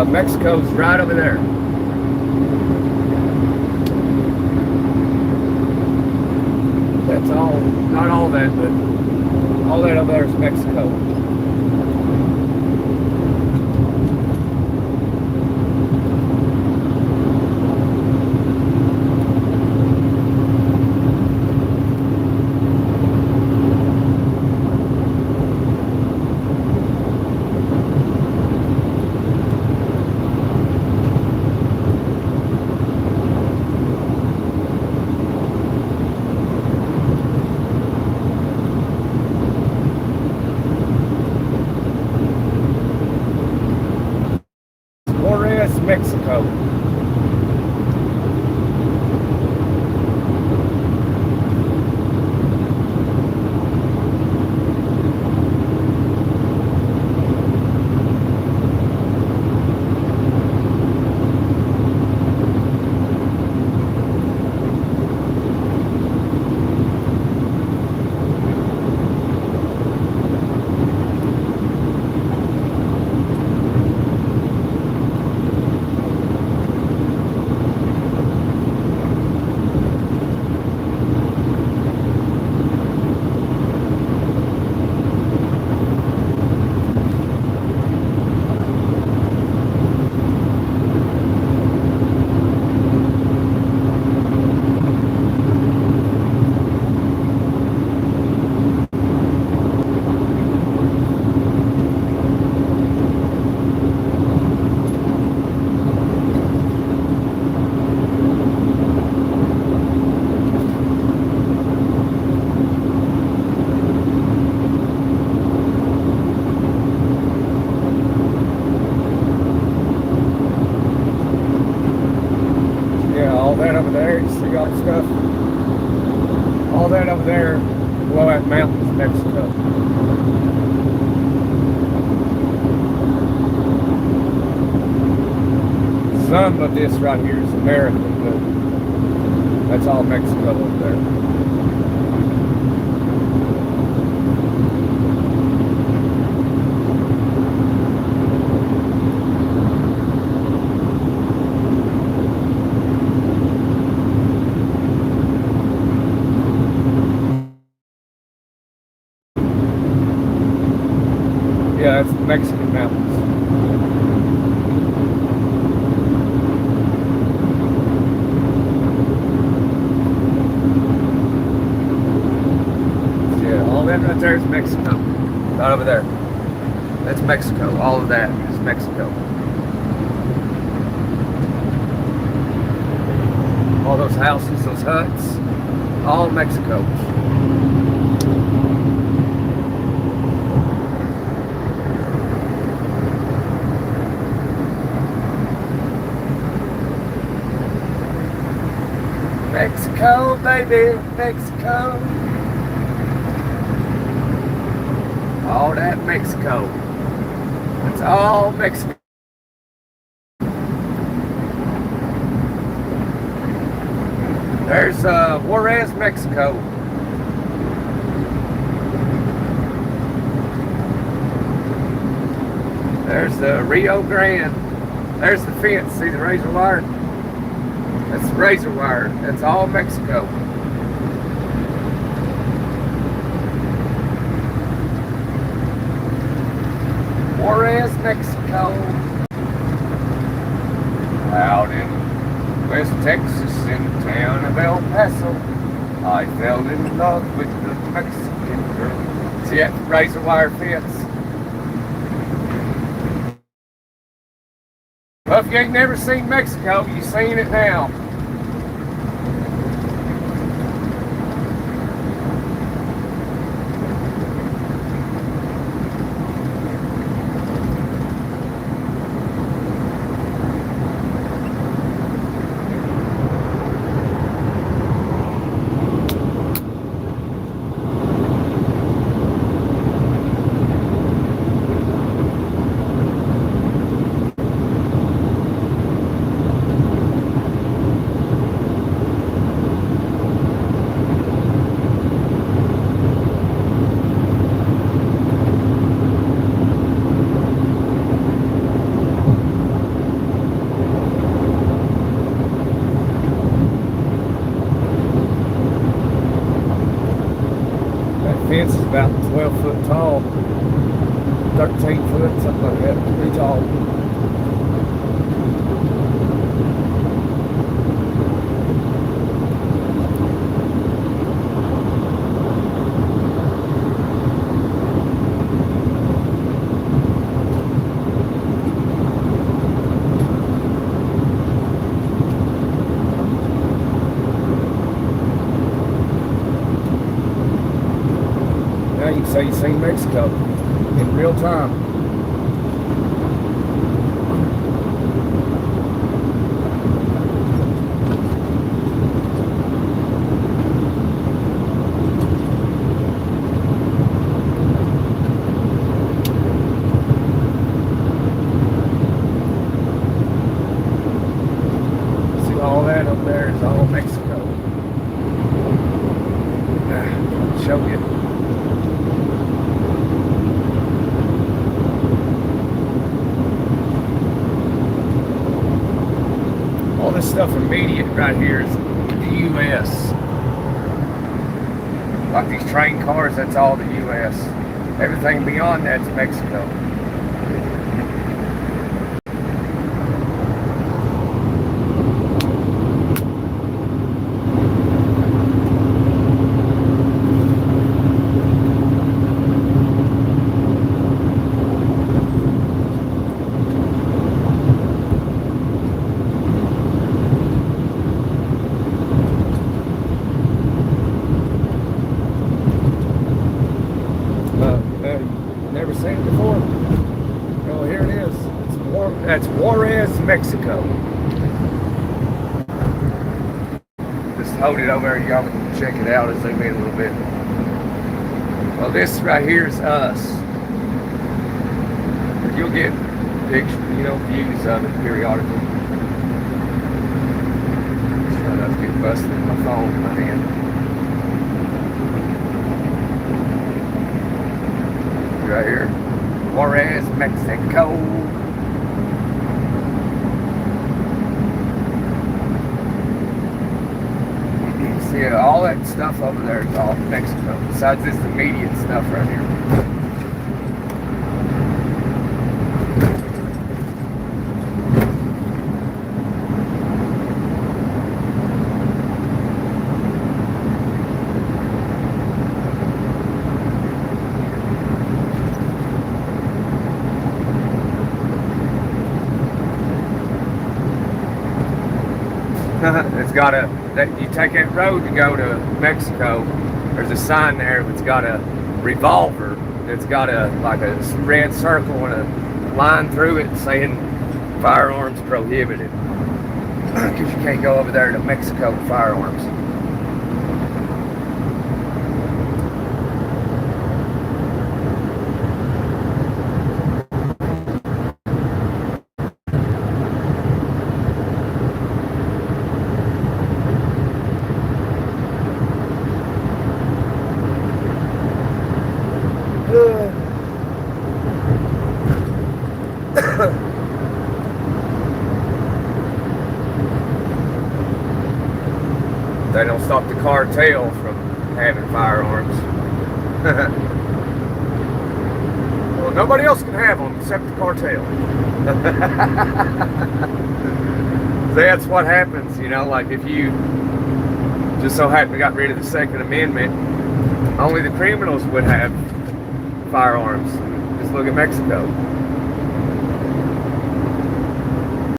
Mexico's right over there. That's all, not all that, but all that over there is Mexico. Mexico. All that over there, you see all the stuff? All that over there, below that mountain is Mexico. Some of this right here is America, but that's all Mexico over there. Yeah, that's the Mexican mountains. Yeah, all that right there is Mexico. Right over there. That's Mexico. All of that is Mexico. All those houses, those huts, all Mexico. Mexico, baby, Mexico. All that Mexico. It's all Mexico. There's Juarez, Mexico. There's the Rio Grande. There's the fence. See the razor wire? That's the razor wire. That's all Mexico. Juarez, Mexico. Out in West Texas, in the town of El Paso, I fell in love with the Mexican girl. See that razor wire fence? Well, if you ain't never seen Mexico, you've seen it now. fence is about 12 foot tall, 13 foot, something like that, pretty tall. Now you can say you've seen Mexico in real time. See all that up there is all Mexico. Show you. All this stuff immediate right here is the U.S. Like these train cars, that's all the U.S. Everything beyond that's Mexico. Never seen it before? Well, here it is. That's Juarez, Mexico. Just hold it over there. Y'all can check it out and zoom in a little bit. Well, this right here is us. You'll get pictures, views of it periodically. Try not to get busted in my phone in my hand. Right here, Juarez, Mexico. See, all that stuff over there is all Mexico. Besides this immediate stuff right here. It's got you take that road to go to Mexico, there's a sign there that's got a revolver that's got like a red circle and a line through it saying firearms prohibited. Because you can't go over there to Mexico with firearms. They don't stop the cartel from having firearms. Well, nobody else can have them except the cartel. That's what happens, like if you just so happen to got rid of the Second Amendment, only the criminals would have firearms. Just look at Mexico.